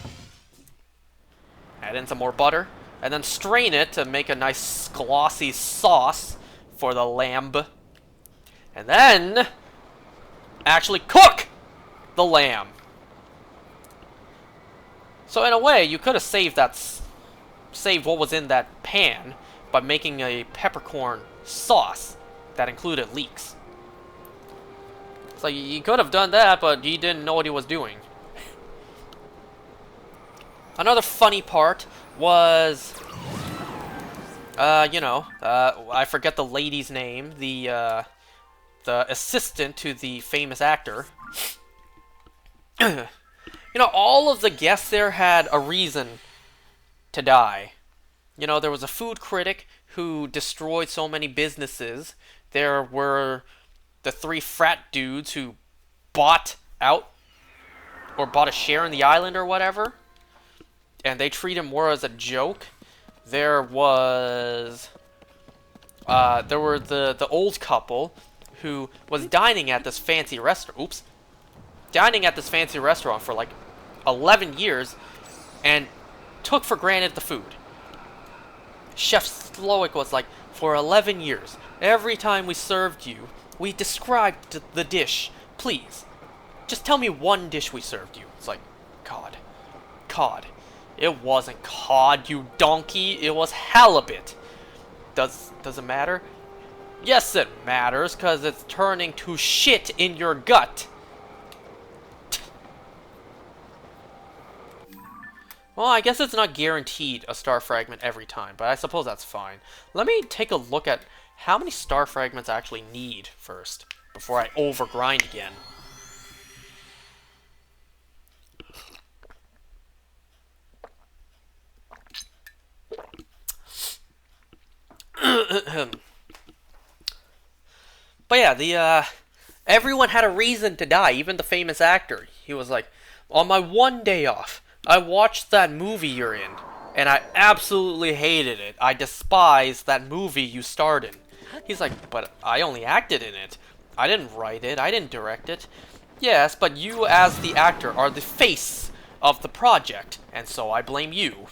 Add in some more butter. And then strain it to make a nice glossy sauce for the lamb. And then actually cook the lamb. So in a way, you could have saved what was in that pan by making a peppercorn sauce that included leeks. So you could have done that, but he didn't know what he was doing. Another funny part was, I forget the lady's name, the assistant to the famous actor. All of the guests there had a reason to die. There was a food critic who destroyed so many businesses. There were the 3 frat dudes who bought out or bought a share in the island or whatever, and they treat him more as a joke. There were the old couple who was dining at this fancy restaurant. Dining at this fancy restaurant for like 11 years and took for granted the food. Chef Slowick was like, for 11 years, every time we served you, we described the dish. Please, just tell me one dish we served you. It's like, cod. Cod. It wasn't cod, you donkey. It was halibut. Does it matter? Yes, it matters, because it's turning to shit in your gut. Well, I guess it's not guaranteed a star fragment every time, but I suppose that's fine. Let me take a look at how many star fragments I actually need first, before I overgrind again. But yeah, everyone had a reason to die, even the famous actor. He was like, on my one day off, I watched that movie you're in, and I absolutely hated it. I despise that movie you starred in. He's like, but I only acted in it. I didn't write it. I didn't direct it. Yes, but you as the actor are the face of the project, and so I blame you.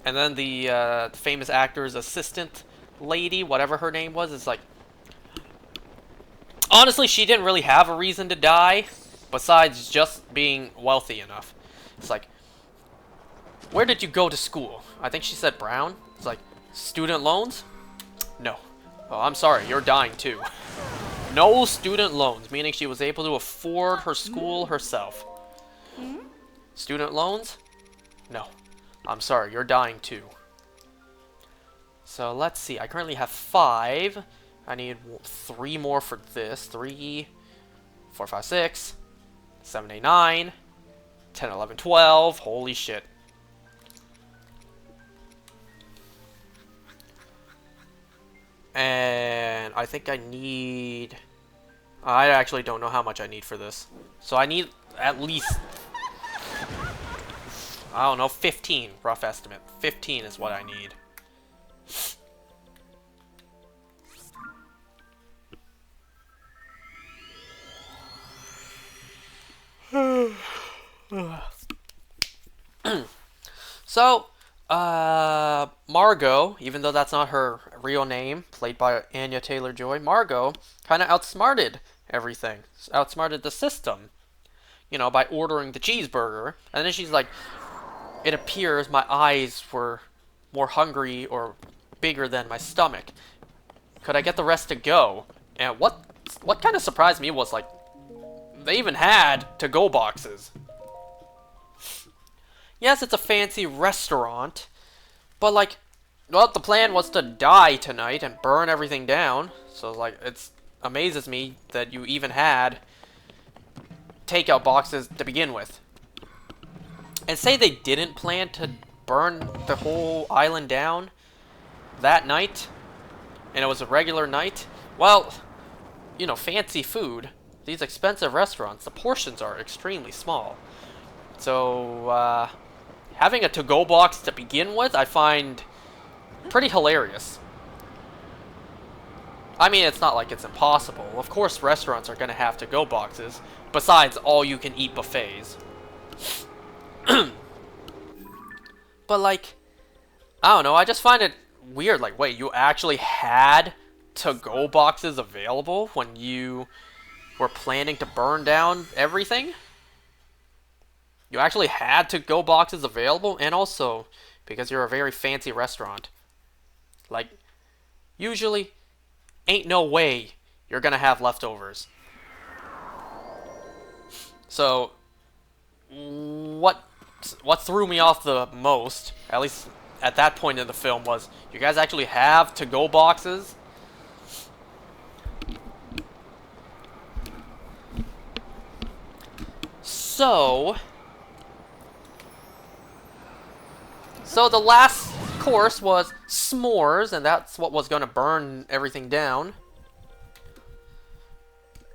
And then the famous actor's assistant lady, whatever her name was, is like, honestly, she didn't really have a reason to die, besides just being wealthy enough. It's like, where did you go to school? I think she said Brown. It's like, student loans? No. Oh, I'm sorry, you're dying too. No student loans, meaning she was able to afford her school herself. Student loans? No. I'm sorry, you're dying too. So let's see, I currently have 5. I need 3 more for this. 3, 4, 5, 6, 7, 8, 9, 10, 11, 12. Holy shit. And I think I need... I actually don't know how much I need for this. So I need at least... I don't know, 15, rough estimate. 15 is what I need. So, Margot, even though that's not her real name, played by Anya Taylor-Joy, Margot kind of outsmarted everything. Outsmarted the system, by ordering the cheeseburger. And then she's like, it appears my eyes were more hungry or bigger than my stomach. Could I get the rest to go? And what kind of surprised me was, like, they even had to-go boxes. Yes, it's a fancy restaurant, but, like, well, the plan was to die tonight and burn everything down. So, like, it amazes me that you even had takeout boxes to begin with. And say they didn't plan to burn the whole island down that night, and it was a regular night. Well, fancy food. These expensive restaurants, the portions are extremely small. So, having a to-go box to begin with, I find pretty hilarious. I mean, it's not like it's impossible. Of course, restaurants are going to have to-go boxes, besides all-you-can-eat buffets. But, like, I don't know, I just find it weird. Like, wait, you actually had to-go boxes available when you were planning to burn down everything? you actually had to-go boxes available, and also because you're a very fancy restaurant. Like, usually, ain't no way you're gonna have leftovers. So, what threw me off the most, at least at that point in the film, was you guys actually have to-go boxes? So the last course was s'mores, and that's what was going to burn everything down.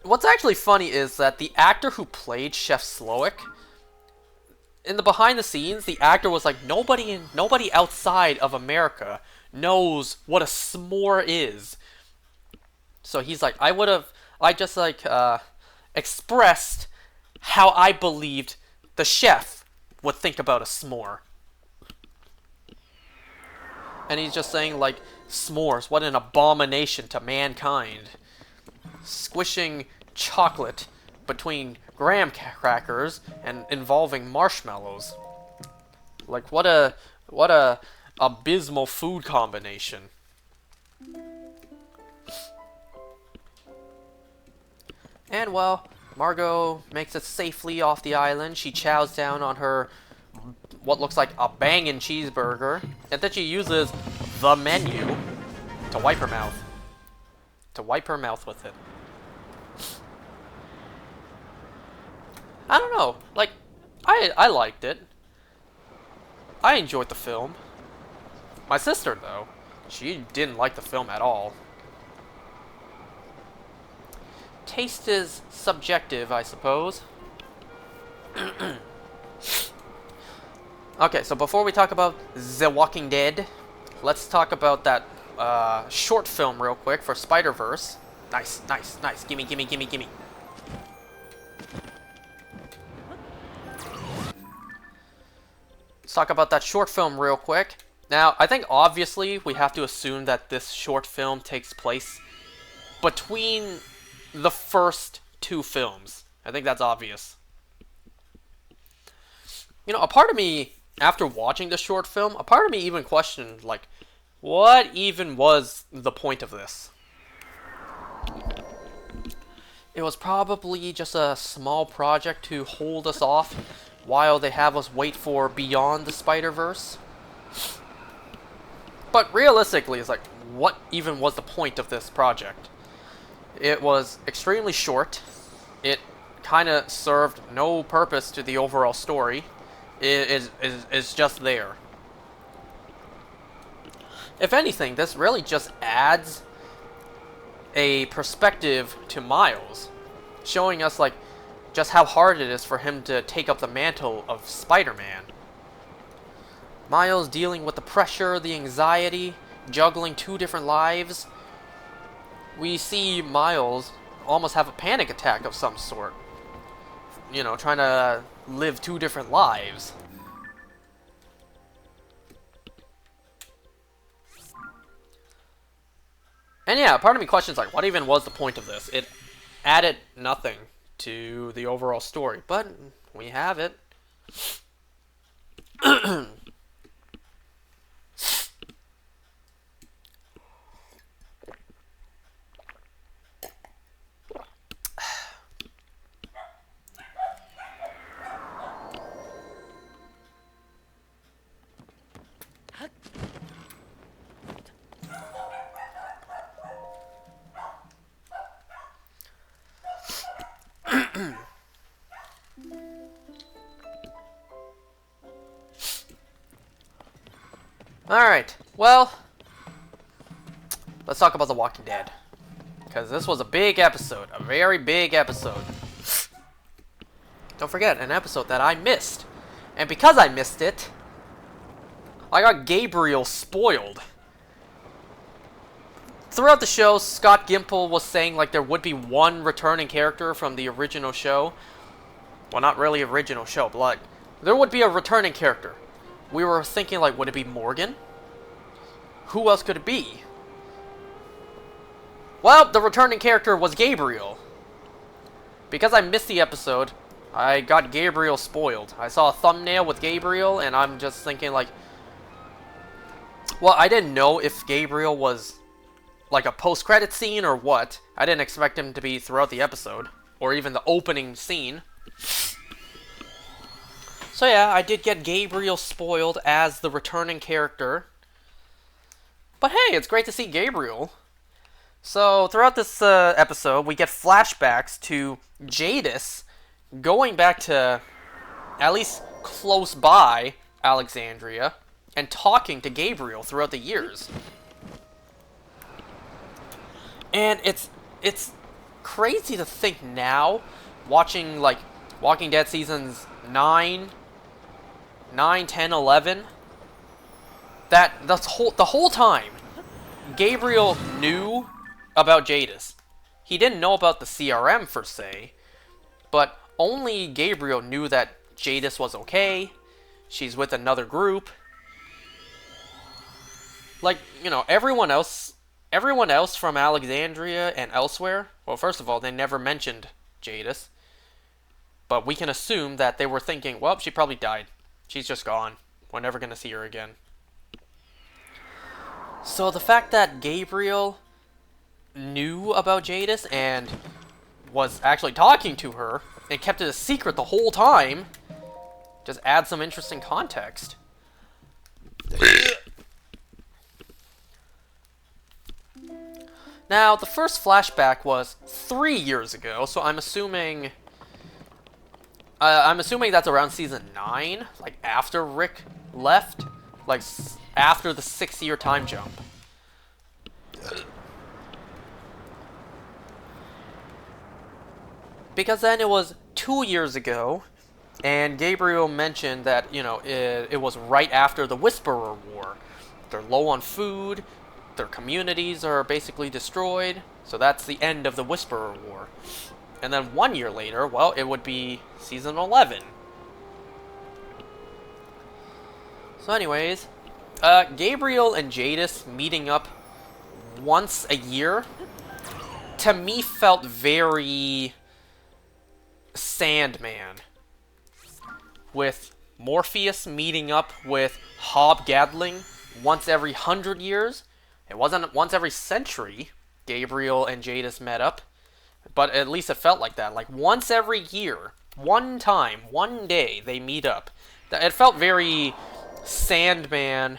What's actually funny is that the actor who played Chef Slowik, in the behind the scenes, the actor was like, nobody outside of America knows what a s'more is. So he's like, I just like expressed how I believed the chef would think about a s'more. And he's just saying, like, s'mores, what an abomination to mankind. Squishing chocolate between graham crackers and involving marshmallows. Like, what a abysmal food combination. And, well, Margot makes it safely off the island. She chows down on her what looks like a bangin' cheeseburger, and then she uses the menu to wipe her mouth. To wipe her mouth with it. I don't know. Like, I liked it. I enjoyed the film. My sister, though, she didn't like the film at all. Taste is subjective, I suppose. Okay, so before we talk about The Walking Dead, let's talk about that short film real quick for Spider-Verse. Nice, nice, nice. Gimme, gimme, gimme, gimme. Let's talk about that short film real quick. Now, I think obviously we have to assume that this short film takes place between the first two films. I think that's obvious. You know, a part of me, after watching the short film, a part of me even questioned, like, what even was the point of this? It was probably just a small project to hold us off while they have us wait for Beyond the Spider-Verse. But realistically, it's like, what even was the point of this project? It was extremely short. It kind of served no purpose to the overall story. It is just there. If anything, this really just adds a perspective to Miles, showing us like just how hard it is for him to take up the mantle of Spider-Man. Miles dealing with the pressure, the anxiety, juggling two different lives. We see Miles almost have a panic attack of some sort. You know, trying to live two different lives. And yeah, part of me questions, like, what even was the point of this? It added nothing to the overall story, but we have it. Alright, well, let's talk about The Walking Dead. Because this was a big episode, a very big episode. Don't forget, an episode that I missed. And because I missed it, I got Gabriel spoiled. Throughout the show, Scott Gimple was saying like there would be one returning character from the original show. Well, not really original show, but like, there would be a returning character. We were thinking, like, would it be Morgan? Who else could it be? Well, the returning character was Gabriel. Because I missed the episode, I got Gabriel spoiled. I saw a thumbnail with Gabriel, and I'm just thinking, like... Well, I didn't know if Gabriel was, like, a post-credit scene or what. I didn't expect him to be throughout the episode, or even the opening scene. So yeah, I did get Gabriel spoiled as the returning character. But hey, it's great to see Gabriel. So, throughout this episode, we get flashbacks to Jadis going back to, at least close by, Alexandria, and talking to Gabriel throughout the years. And it's crazy to think now, watching, like, Walking Dead seasons 9, 10, 11, that the whole time, Gabriel knew about Jadis. He didn't know about the CRM, per se, but only Gabriel knew that Jadis was okay, she's with another group. Like, you know, everyone else from Alexandria and elsewhere, well, first of all, they never mentioned Jadis, but we can assume that they were thinking, well, she probably died. She's just gone. We're never going to see her again. So the fact that Gabriel knew about Jadis and was actually talking to her and kept it a secret the whole time just adds some interesting context. Now, the first flashback was 3 years ago, so I'm assuming that's around season 9, like after Rick left, like after the 6-year time jump. Because then it was 2 years ago, and Gabriel mentioned that, you know, it was right after the Whisperer War. They're low on food, their communities are basically destroyed, so that's the end of the Whisperer War. And then 1 year later, well, it would be season 11. So anyways, Gabriel and Jadis meeting up once a year, to me felt very Sandman. With Morpheus meeting up with Hob Gadling once every 100 years. It wasn't once every century Gabriel and Jadis met up, but at least it felt like that. Like once every year, one time, one day, they meet up. It felt very Sandman,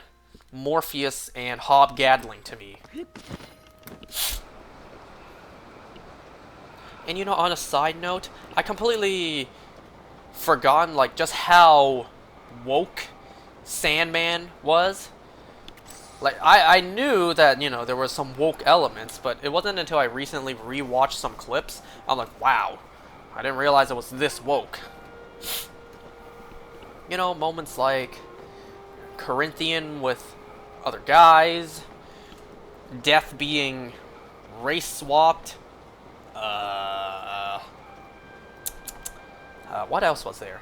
Morpheus, and Hob Gadling to me. And you know, on a side note, I completely forgotten like just how woke Sandman was. Like I knew that, you know, there were some woke elements, but it wasn't until I recently rewatched some clips I'm like, wow, I didn't realize it was this woke. You know, moments like Corinthian with other guys, Death being race swapped. What else was there?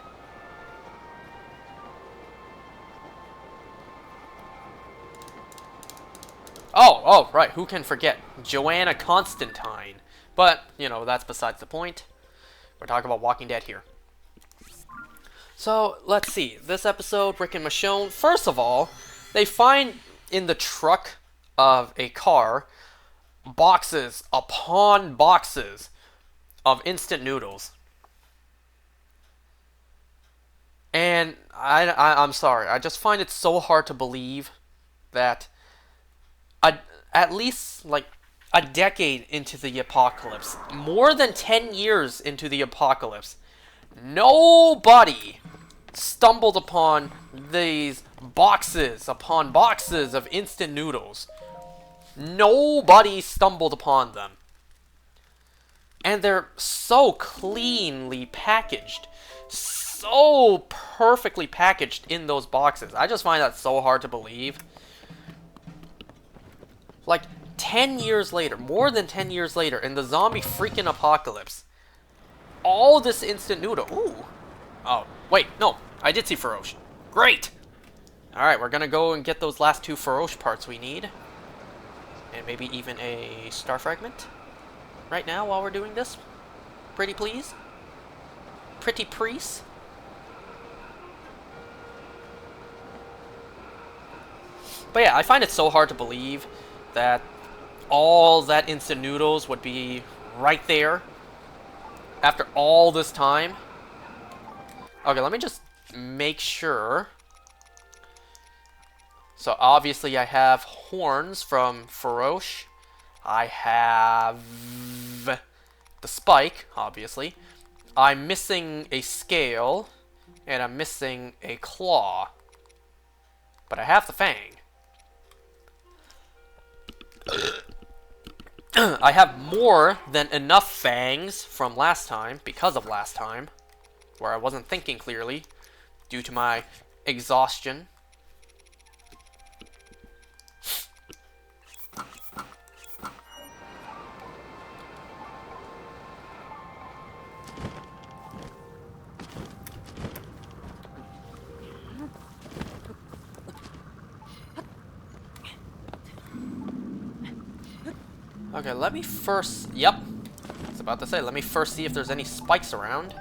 Oh, right, who can forget? Joanna Constantine. But, you know, that's besides the point. We're talking about Walking Dead here. So, let's see. This episode, Rick and Michonne, first of all, they find in the trunk of a car boxes upon boxes of instant noodles. And I'm sorry, I just find it so hard to believe that at least like a decade into the apocalypse, more than 10 years into the apocalypse, nobody stumbled upon these boxes upon boxes of instant noodles. Nobody stumbled upon them. And they're so cleanly packaged. So perfectly packaged in those boxes. I just find that so hard to believe. Like, 10 years later, more than 10 years later, in the zombie freaking apocalypse, all this instant noodle. Ooh. Oh, wait, no. I did see Feroce. Great! Alright, we're gonna go and get those last 2 Feroce parts we need. And maybe even a star fragment right now while we're doing this. Pretty please. pretty priest. But yeah, I find it so hard to believe that all that instant noodles would be right there after all this time. Okay, let me just make sure. So obviously I have horns from Ferosh. I have the spike, obviously. I'm missing a scale, and I'm missing a claw. But I have the fang. I have more than enough fangs from last time, because of last time, where I wasn't thinking clearly, due to my exhaustion. Okay, let me first... Yep. I was about to say, let me first see if there's any spikes around.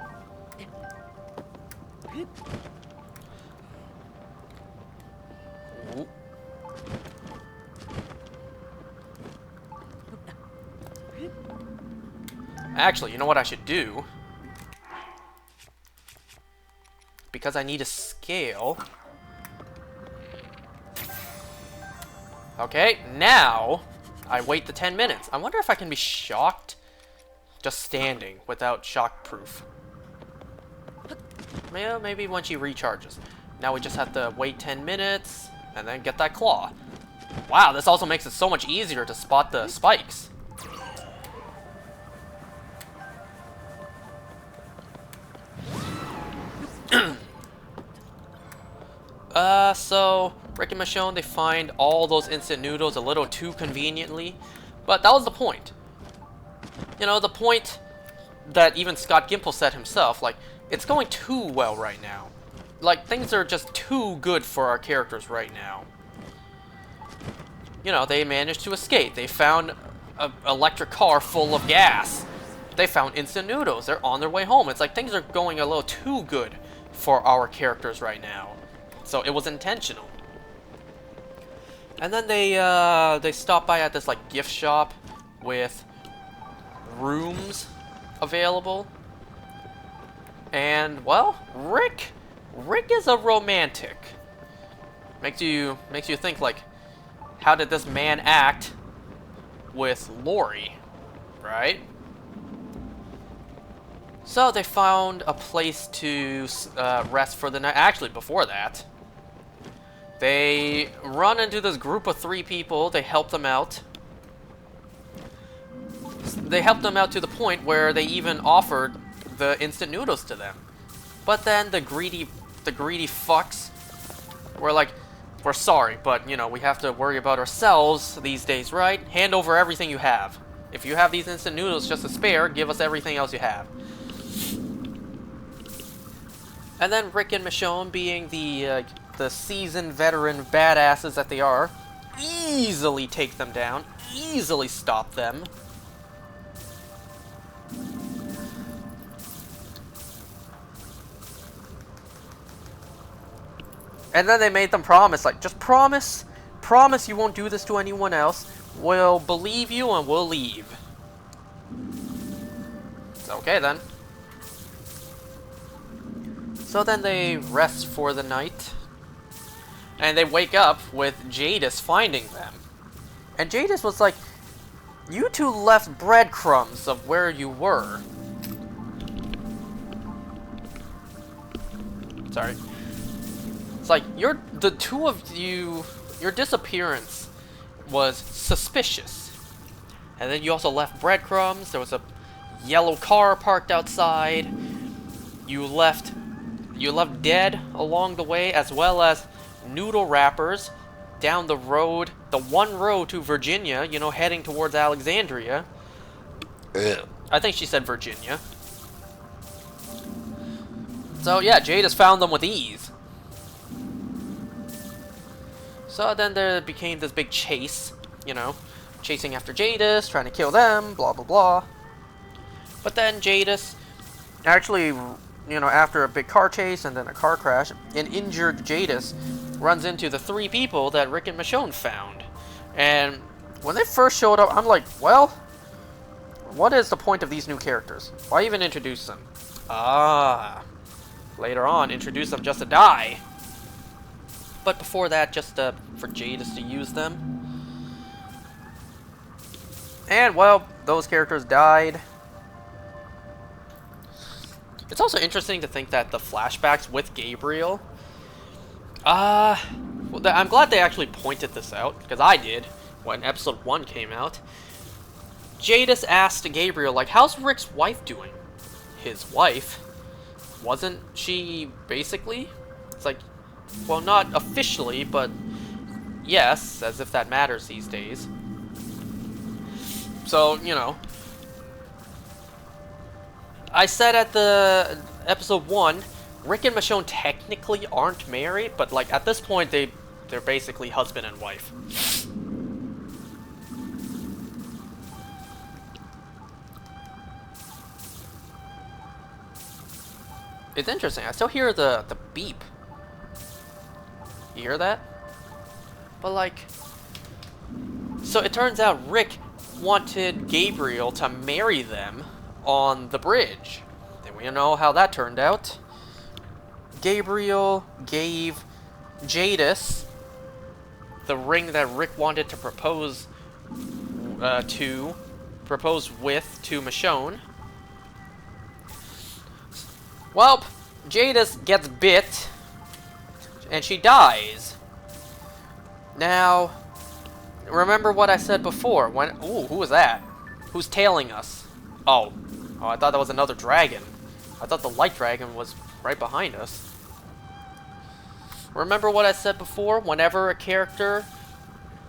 Ooh. Actually, you know what I should do? Because I need a scale. Okay, now I wait the 10 minutes. I wonder if I can be shocked just standing without shock proof. Well, maybe when she recharges. Now we just have to wait 10 minutes and then get that claw. Wow, this also makes it so much easier to spot the spikes. So Rick and Michonne, they find all those instant noodles a little too conveniently, but that was the point. You know, the point that even Scott Gimple said himself, like, it's going too well right now. Like, things are just too good for our characters right now. You know, they managed to escape. They found an electric car full of gas. They found instant noodles. They're on their way home. It's like things are going a little too good for our characters right now. So it was intentional. And then they stopped by at this like gift shop with rooms available. And well, Rick is a romantic. Makes you think like, how did this man act with Lori, right? So they found a place to rest for the night. Actually, before that, they run into this group of 3 people. They help them out. They helped them out to the point where they even offered the instant noodles to them. But then the greedy fucks were like, we're sorry, but, you know, we have to worry about ourselves these days, right? Hand over everything you have. If you have these instant noodles just to spare, give us everything else you have. And then Rick and Michonne, being the seasoned veteran badasses that they are, easily take them down, easily stop them. And then they made them promise, like, just promise you won't do this to anyone else. We'll believe you and we'll leave. It's okay then. So then they rest for the night. And they wake up with Jadis finding them. And Jadis was like, you two left breadcrumbs of where you were. Sorry. It's like, the two of you, your disappearance was suspicious. And then you also left breadcrumbs. There was a yellow car parked outside. You left dead along the way, as well as noodle wrappers down the road, the one road to Virginia, you know, heading towards Alexandria. I think she said Virginia. So yeah, Jadis found them with ease. So then there became this big chase, you know, chasing after Jadis, trying to kill them, blah blah blah. But then Jadis actually after a big car chase and then a car crash, an injured Jadis runs into the three people that Rick and Michonne found. And when they first showed up, I'm like, well, what is the point of these new characters? Why even introduce them? Later on, introduce them just to die. But before that, just for Jadis to use them. And, well, those characters died. It's also interesting to think that the flashbacks with Gabriel... well, I'm glad they actually pointed this out, because I did, when episode 1 came out. Jadis asked Gabriel, like, how's Rick's wife doing? His wife? Wasn't she, basically? It's like, well, not officially, but yes, as if that matters these days. So, I said at the episode 1, Rick and Michonne technically aren't married, but like at this point they're basically husband and wife. It's interesting. I still hear the beep. You hear that? But like, so it turns out Rick wanted Gabriel to marry them on the bridge. And we know how that turned out. Gabriel gave Jadis the ring that Rick wanted to propose with to Michonne. Well, Jadis gets bit and she dies. Now, remember what I said before when who was that? Who's tailing us? Oh, I thought that was another dragon. I thought the light dragon was right behind us. Remember what I said before? Whenever a character,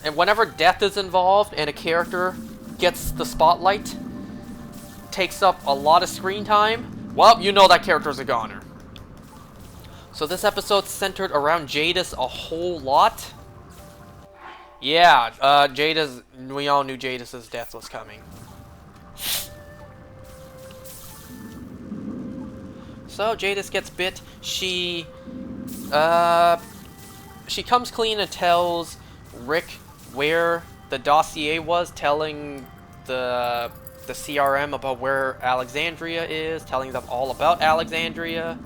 and whenever death is involved and a character gets the spotlight, takes up a lot of screen time, well, you know that character's a goner. So this episode's centered around Jadis a whole lot. Yeah, Jadis, we all knew Jadis' death was coming. So Jadis gets bit. She comes clean and tells Rick where the dossier was, telling the CRM about where Alexandria is, telling them all about Alexandria.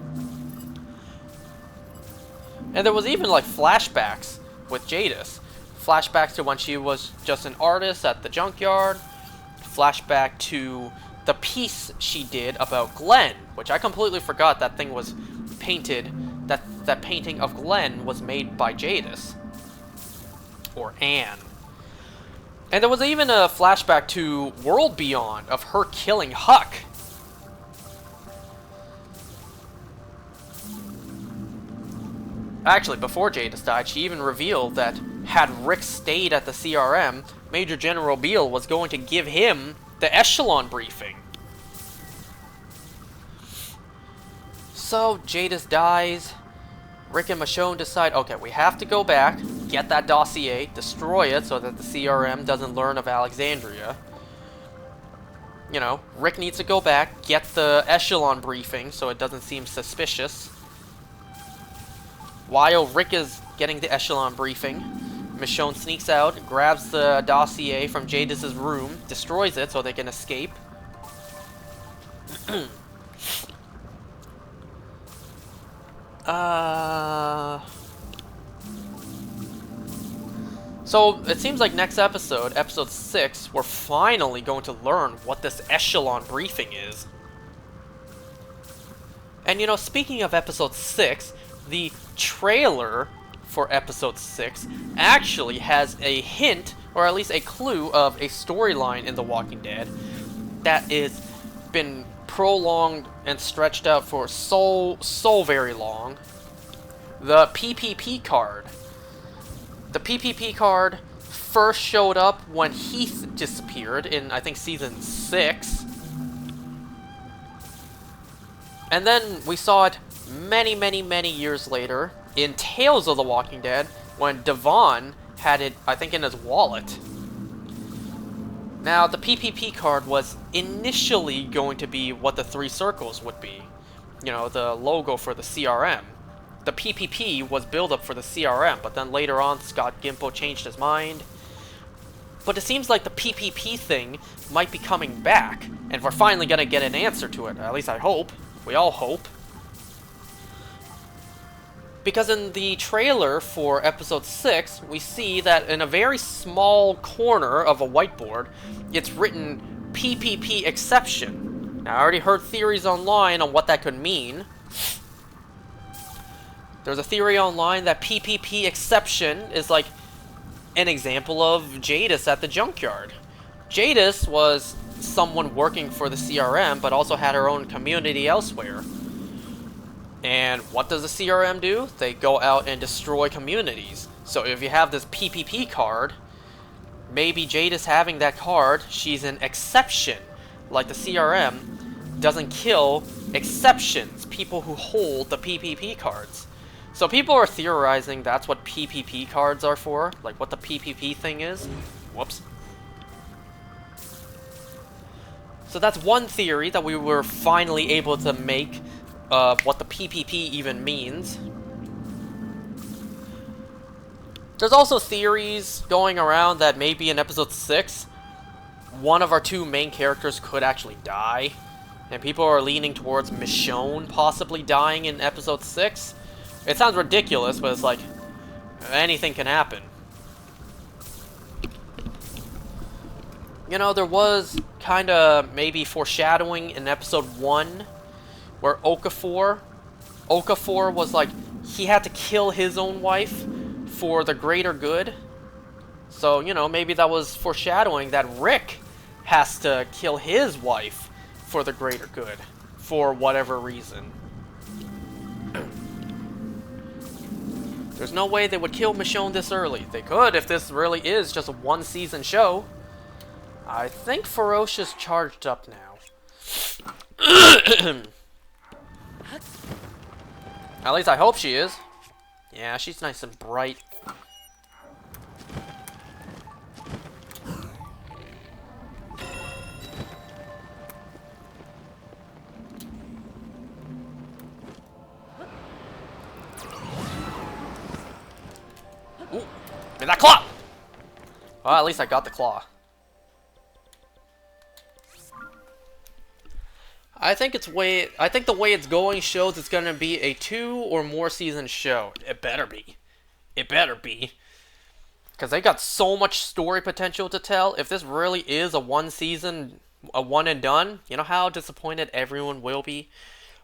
And there was even like flashbacks with Jadis. Flashbacks to when she was just an artist at the junkyard. Flashback to the piece she did about Glenn, which I completely forgot that thing was painted. That painting of Glenn was made by Jadis. Or Anne. And there was even a flashback to World Beyond of her killing Huck. Actually, before Jadis died, she even revealed that had Rick stayed at the CRM, Major General Beale was going to give him the Echelon briefing. So, Jadis dies. Rick and Michonne decide, okay, we have to go back, get that dossier, destroy it so that the CRM doesn't learn of Alexandria. Rick needs to go back, get the Echelon briefing so it doesn't seem suspicious. While Rick is getting the Echelon briefing, Michonne sneaks out, grabs the dossier from Jadis' room, destroys it so they can escape. So, it seems like next episode, episode 6, we're finally going to learn what this Echelon briefing is. And speaking of episode 6, the trailer for episode 6 actually has a hint, or at least a clue, of a storyline in The Walking Dead that is been prolonged and stretched out for so very long. The PPP card. The PPP card first showed up when Heath disappeared in, I think, season 6. And then we saw it many years later in Tales of the Walking Dead when Devon had it, I think, in his wallet. Now, the PPP card was initially going to be what the 3 circles would be. you know, the logo for the CRM. The PPP was built up for the CRM, but then later on Scott Gimple changed his mind. But it seems like the PPP thing might be coming back, and we're finally gonna get an answer to it. At least I hope. We all hope. Because in the trailer for episode 6, we see that in a very small corner of a whiteboard, it's written PPP exception. Now, I already heard theories online on what that could mean. There's a theory online that PPP exception is like an example of Jadis at the junkyard. Jadis was someone working for the CRM, but also had her own community elsewhere. And what does the CRM do? They go out and destroy communities. So if you have this PPP card, maybe Jadis having that card, she's an exception. Like the CRM doesn't kill exceptions, people who hold the PPP cards. So people are theorizing that's what PPP cards are for, like what the PPP thing is. Whoops. So that's one theory that we were finally able to make what the PPP even means. There's also theories going around that maybe in episode 6, one of our two main characters could actually die. And people are leaning towards Michonne possibly dying in episode 6. It sounds ridiculous, but it's like, anything can happen. You know, there was kind of maybe foreshadowing in episode 1, where Okafor was like, he had to kill his own wife for the greater good. So, you know, maybe that was foreshadowing that Rick has to kill his wife for the greater good, for whatever reason. There's no way they would kill Michonne this early. They could if this really is just a one-season show. I think Ferocious charged up now. At least I hope she is. Yeah, she's nice and bright. Ooh, and that claw! Well, at least I got the claw. I think the way it's going shows it's gonna be a 2 or more season show. It better be. It better be. Because they got so much story potential to tell. If this really is a one and done, you know how disappointed everyone will be?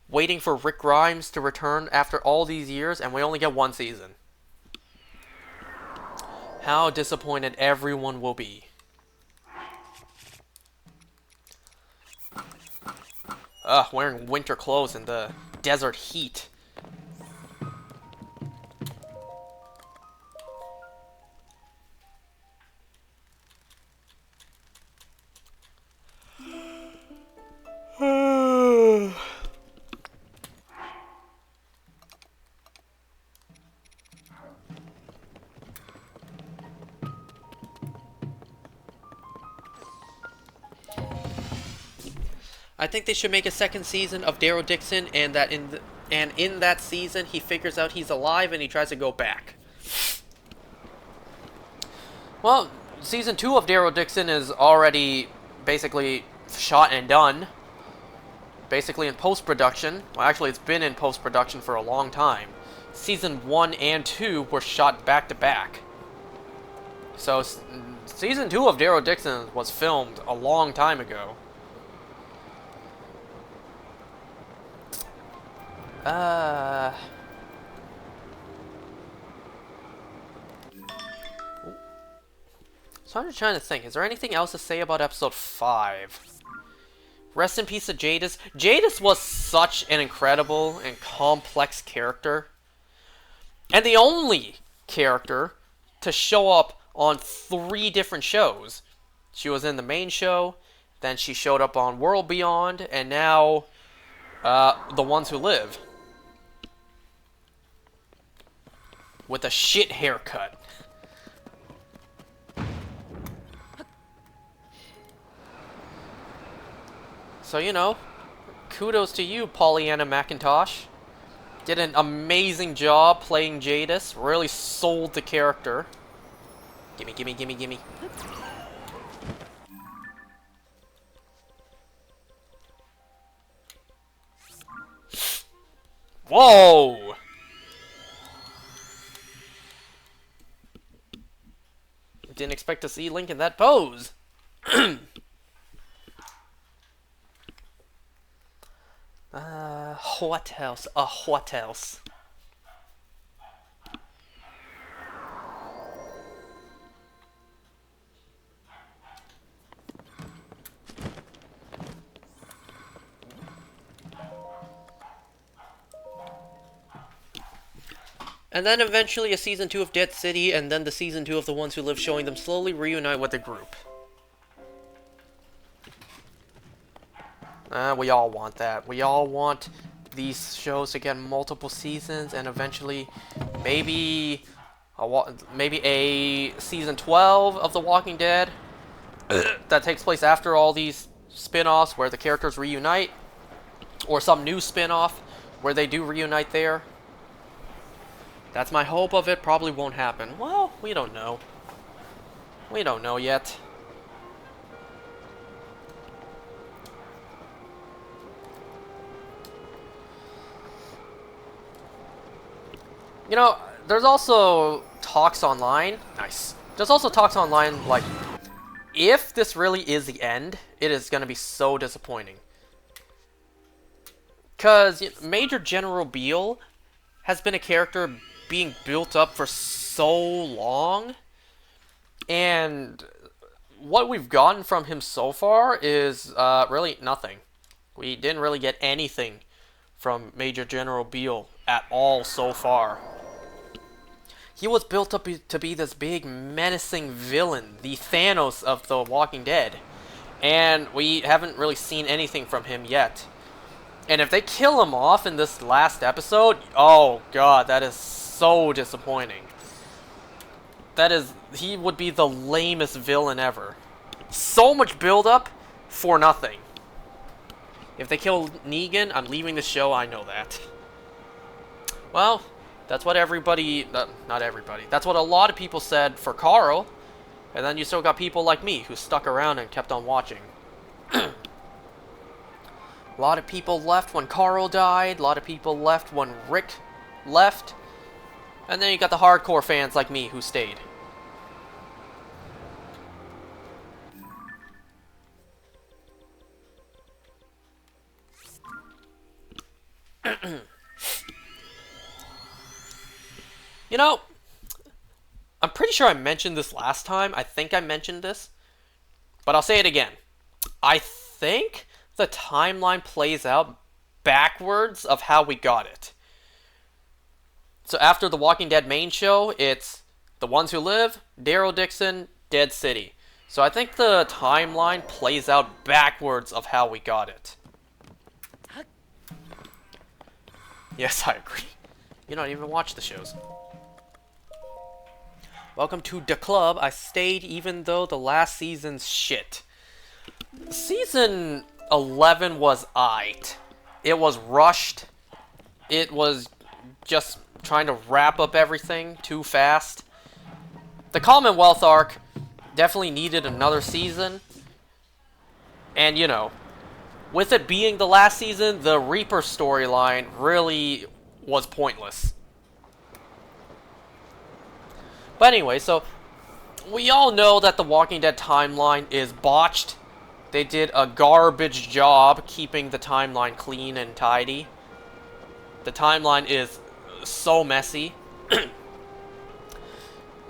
Waiting for Rick Grimes to return after all these years, and we only get one season. How disappointed everyone will be. Ugh, wearing winter clothes in the desert heat. I think they should make a second season of Daryl Dixon, and that in that season he figures out he's alive and he tries to go back. Well, season 2 of Daryl Dixon is already basically shot and done. Basically in post-production. Well, actually it's been in post-production for a long time. Season 1 and 2 were shot back to back. So season 2 of Daryl Dixon was filmed a long time ago. So I'm just trying to think, is there anything else to say about episode 5? Rest in peace to Jadis. Jadis was such an incredible and complex character. And the only character to show up on 3 different shows. She was in the main show, then she showed up on World Beyond, and now The Ones Who Live. With a shit haircut. So, you know, kudos to you, Pollyanna McIntosh. Did an amazing job playing Jadis. Really sold the character. Gimme, gimme, gimme, gimme. Whoa! Didn't expect to see Link in that pose. What else? What else? And then eventually a Season 2 of Dead City, and then the Season 2 of The Ones Who Live, showing them slowly reunite with the group. We all want that. We all want these shows to get multiple seasons, and eventually maybe a Season 12 of The Walking Dead that takes place after all these spin-offs where the characters reunite, or some new spin-off where they do reunite there. That's my hope of it. Probably won't happen. Well, we don't know. We don't know yet. You know, there's also talks online. Nice. There's also talks online, like, if this really is the end, it is going to be so disappointing. Because Major General Beale has been a character being built up for so long, and what we've gotten from him so far is really nothing. We didn't really get anything from Major General Beale at all so far. He was built up to be this big menacing villain, the Thanos of The Walking Dead, and we haven't really seen anything from him yet. And if they kill him off in this last episode, oh god, that is so disappointing. He would be the lamest villain ever. So much build-up for nothing. If they kill Negan, I'm leaving the show, I know that. Well, that's what everybody, not everybody, that's what a lot of people said for Carl, and then you still got people like me who stuck around and kept on watching. A lot of people left when Carl died, a lot of people left when Rick left, and then you got the hardcore fans like me who stayed. You know, I'm pretty sure I mentioned this last time. I think I mentioned this, but I'll say it again. I think the timeline plays out backwards of how we got it. So after the Walking Dead main show, it's The Ones Who Live, Daryl Dixon, Dead City. So I think the timeline plays out backwards of how we got it. Yes, I agree. You don't even watch the shows. Welcome to the club. I stayed even though the last season's shit. Season 11 was aight. It was rushed. It was just trying to wrap up everything too fast. The Commonwealth arc definitely needed another season. And, you know, with it being the last season, the Reaper storyline really was pointless. But anyway, so we all know that the Walking Dead timeline is botched. They did a garbage job keeping the timeline clean and tidy. The timeline is so messy.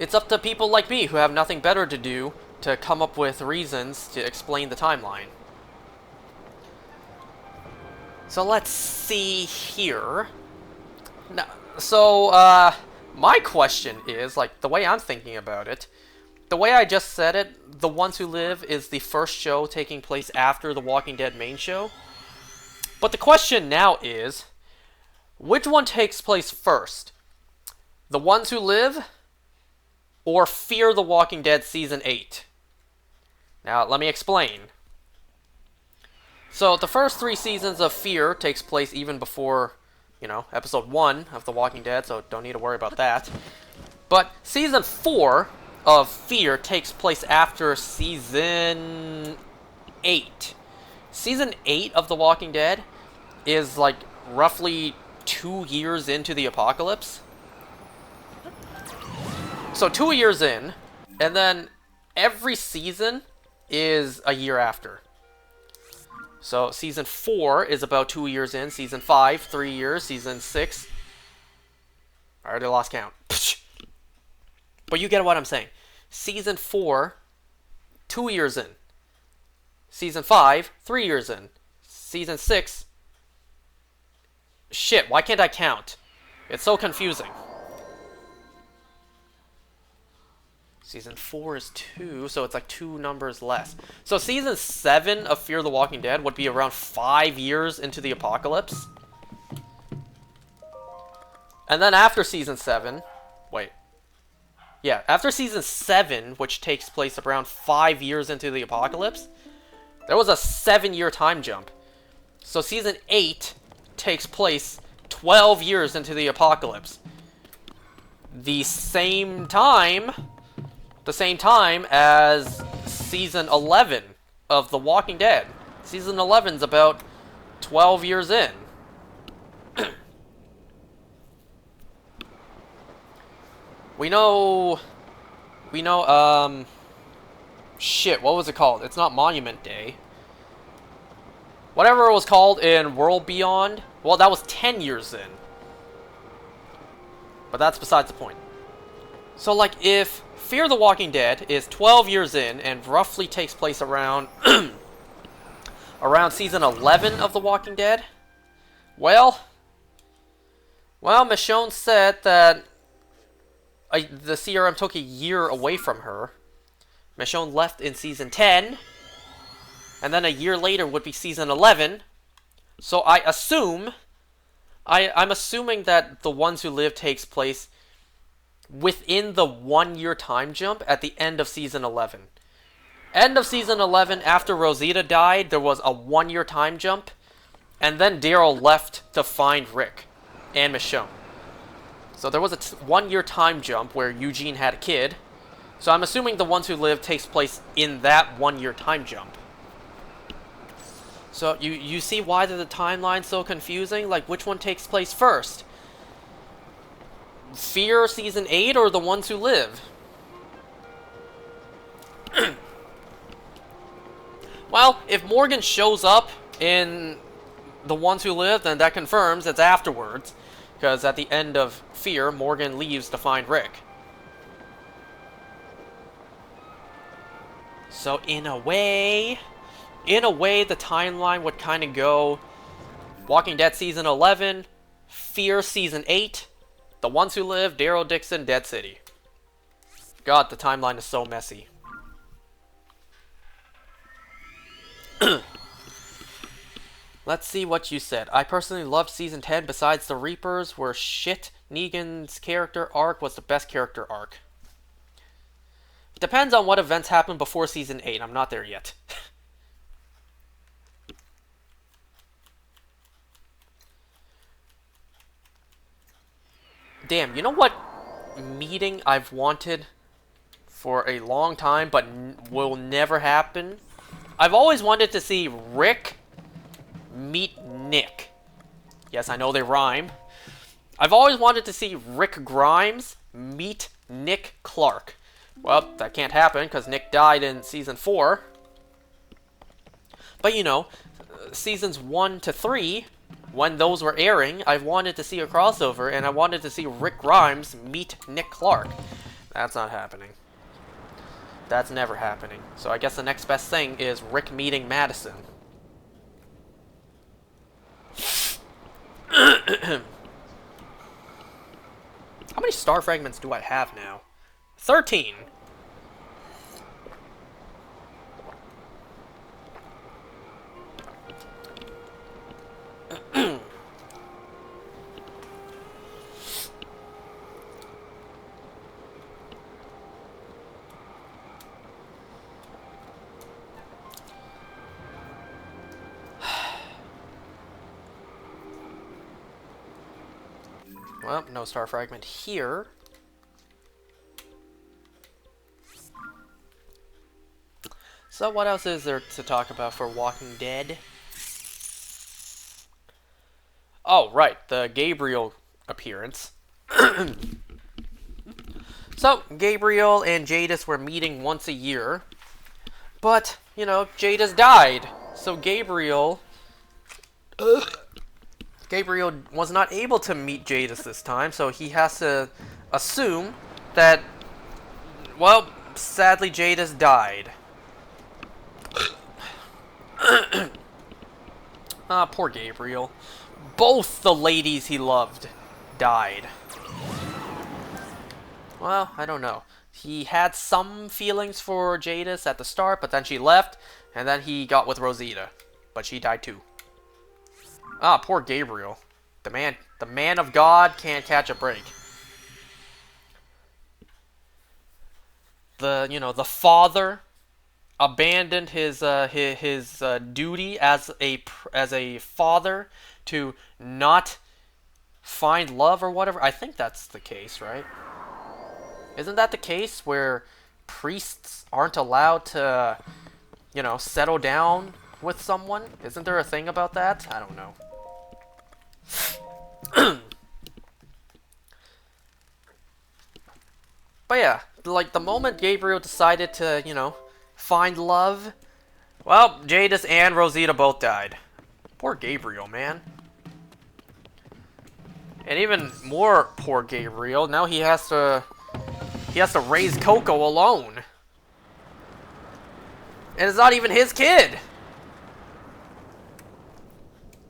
It's up to people like me who have nothing better to do to come up with reasons to explain the timeline. So let's see here. Now, so, my question is, like, the way I'm thinking about it, the way I just said it, The Ones Who Live is the first show taking place after the Walking Dead main show. But the question now is, which one takes place first? The Ones Who Live or Fear the Walking Dead Season 8? Now, let me explain. So the first 3 seasons of Fear takes place even before, episode 1 of The Walking Dead, so don't need to worry about that. But season 4 of Fear takes place after season 8. Season 8 of The Walking Dead is like roughly 2 years into the apocalypse. So 2 years in, and then every season is a year after. So season 4 is about 2 years in, season 5, 3 years, season 6... I already lost count. But you get what I'm saying. Season 4, 2 years in. Season 5, 3 years in. Season 6... Shit, why can't I count? It's so confusing. Season 4 is 2, so it's like 2 numbers less. So season 7 of Fear the Walking Dead would be around 5 years into the apocalypse. And then after season 7... Wait. Yeah, after season 7, which takes place around 5 years into the apocalypse, there was a 7-year time jump. So season 8 takes place 12 years into the apocalypse. The same time as season 11 of The Walking Dead. Season 11's about 12 years in. We know, shit, what was it called? It's not Monument Day. Whatever it was called in World Beyond, well, that was 10 years in. But that's besides the point. So, like, if Fear the Walking Dead is 12 years in and roughly takes place around around season 11 of The Walking Dead, well, Michonne said that the CRM took a year away from her. Michonne left in season 10, and then a year later would be season 11. So I'm assuming that The Ones Who Live takes place within the 1-year time jump at the end of season 11. End of season 11, after Rosita died, there was a 1-year time jump, and then Daryl left to find Rick and Michonne. So there was a 1-year time jump where Eugene had a kid. So I'm assuming The Ones Who Live takes place in that 1-year time jump. So you see why the timeline's so confusing? Like, which one takes place first? Fear season 8 or The Ones Who Live? Well, if Morgan shows up in The Ones Who Live, then that confirms it's afterwards. Because at the end of Fear, Morgan leaves to find Rick. So in a way, the timeline would kind of go Walking Dead season 11, Fear season 8, The Ones Who Live, Daryl Dixon, Dead City. God, the timeline is so messy. Let's see what you said. I personally loved season 10 besides the Reapers were shit. Negan's character arc was the best character arc. Depends on what events happen before season 8. I'm not there yet. Damn, you know what meeting I've wanted for a long time but will never happen? I've always wanted to see Rick meet Nick. Yes, I know they rhyme. I've always wanted to see Rick Grimes meet Nick Clark. Well, that can't happen because Nick died in season 4. But seasons 1 to 3, when those were airing, I wanted to see a crossover, and I wanted to see Rick Grimes meet Nick Clark. That's not happening. That's never happening. So I guess the next best thing is Rick meeting Madison. How many star fragments do I have now? 13. Well, no star fragment here. So what else is there to talk about for Walking Dead? Oh, right, the Gabriel appearance. So, Gabriel and Jadis were meeting once a year. But, you know, Jadis died. So Gabriel was not able to meet Jadis this time, so he has to assume that, well, sadly Jadis died. Ah, poor Gabriel. Both the ladies he loved died. Well, I don't know. He had some feelings for Jadis at the start, but then she left, and then he got with Rosita. But she died too. Ah, poor Gabriel. The man of God can't catch a break. The father abandoned his duty as a father to not find love or whatever. I think that's the case, right? Isn't that the case where priests aren't allowed to, settle down with someone? Isn't there a thing about that? I don't know. But yeah, like the moment Gabriel decided to, find love, well, Jadis and Rosita both died. Poor Gabriel, man. And even more poor Gabriel, now he has to raise Coco alone. And it's not even his kid.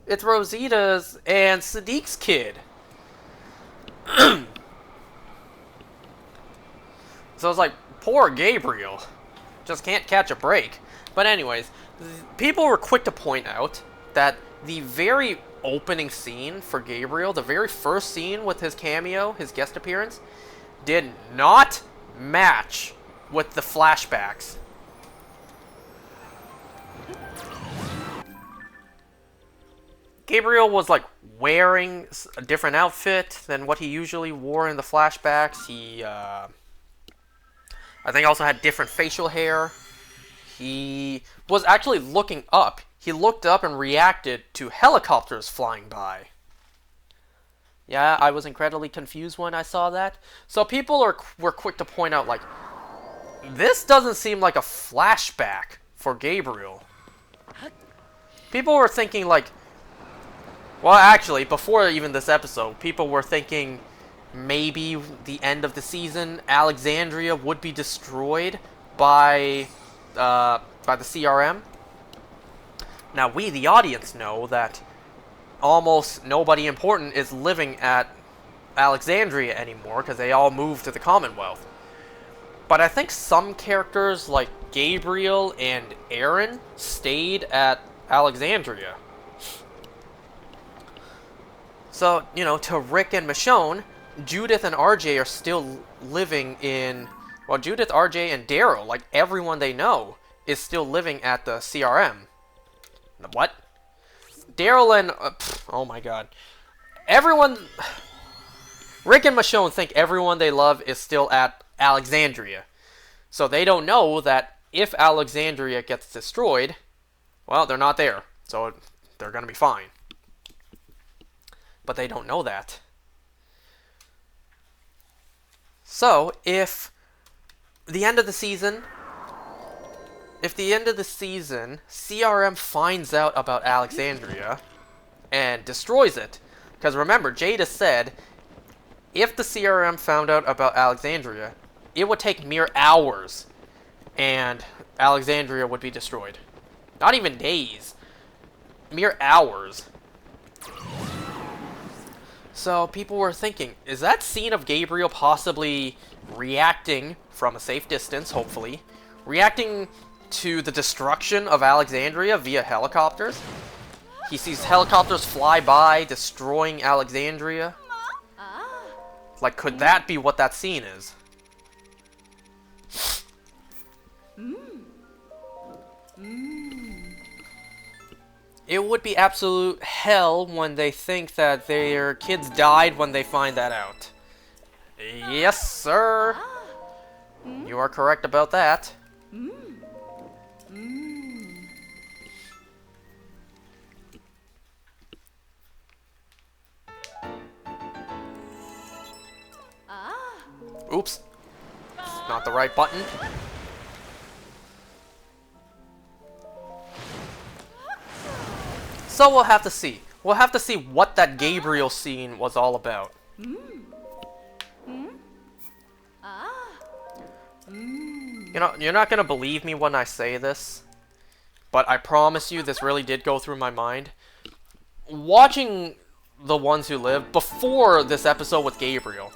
It's Rosita's and Sadiq's kid. So it's like, poor Gabriel. Just can't catch a break. But anyways, people were quick to point out that the very opening scene for Gabriel, the very first scene with his cameo, his guest appearance, did not match with the flashbacks. Gabriel was like wearing a different outfit than what he usually wore in the flashbacks. He, I think also had different facial hair. He was actually looking up. He looked up and reacted to helicopters flying by. Yeah, I was incredibly confused when I saw that. So people were quick to point out, like, this doesn't seem like a flashback for Gabriel. People were thinking, like, well, actually, before even this episode, people were thinking maybe the end of the season, Alexandria would be destroyed by the CRM. Now, we, the audience, know that almost nobody important is living at Alexandria anymore because they all moved to the Commonwealth. But I think some characters like Gabriel and Aaron stayed at Alexandria. So, to Rick and Michonne, Judith and RJ are still living in... Well, Judith, RJ, and Daryl, like everyone they know, is still living at the CRM. What? Daryl and... oh my god. Everyone... Rick and Michonne think everyone they love is still at Alexandria. So they don't know that if Alexandria gets destroyed, well, they're not there. So they're gonna be fine. But they don't know that. So, if the end of the season, CRM finds out about Alexandria and destroys it, because remember, Jada said, if the CRM found out about Alexandria, it would take mere hours, and Alexandria would be destroyed. Not even days. Mere hours. So people were thinking, is that scene of Gabriel possibly reacting from a safe distance, hopefully, reacting to the destruction of Alexandria via helicopters? He sees helicopters fly by, destroying Alexandria. Like, could that be what that scene is? It would be absolute hell when they think that their kids died when they find that out. Yes, sir. You are correct about that. Oops. It's not the right button. So we'll have to see. We'll have to see what that Gabriel scene was all about. You know, you're not gonna believe me when I say this, but I promise you this really did go through my mind. Watching The Ones Who Live before this episode with Gabriel,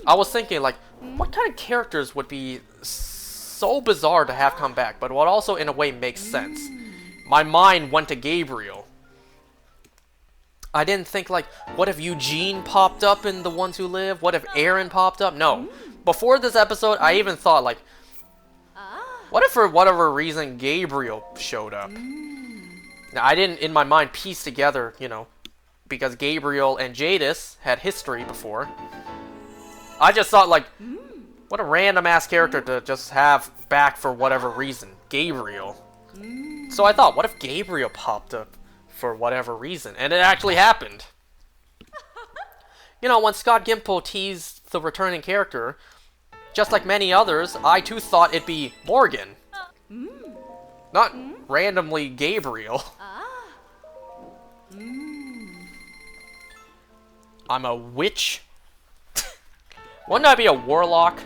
I was thinking, like, what kind of characters would be so bizarre to have come back, but what also in a way makes sense. My mind went to Gabriel. I didn't think, like, what if Eugene popped up in The Ones Who Live? What if Aaron popped up? No. Before this episode, I even thought, like, what if for whatever reason Gabriel showed up? Now, I didn't, in my mind, piece together, you know, because Gabriel and Jadis had history before. I just thought, like, what a random-ass character to just have back for whatever reason. Gabriel. So I thought, what if Gabriel popped up for whatever reason? And it actually happened. You know, when Scott Gimple teased the returning character, just like many others, I too thought it'd be Morgan. Not randomly Gabriel. I'm a witch. Wouldn't I be a warlock?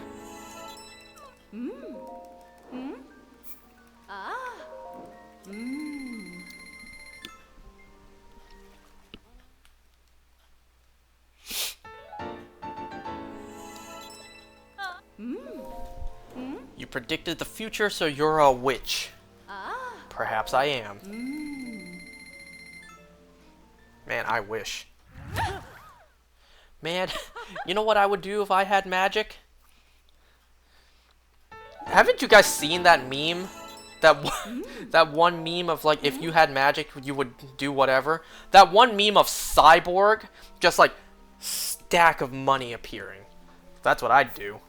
You predicted the future, so you're a witch. Perhaps I am. Man, I wish. Man, you know what I would do if I had magic? Haven't you guys seen that meme? That one meme of, like, if you had magic, you would do whatever? That one meme of Cyborg, just like, stack of money appearing. That's what I'd do.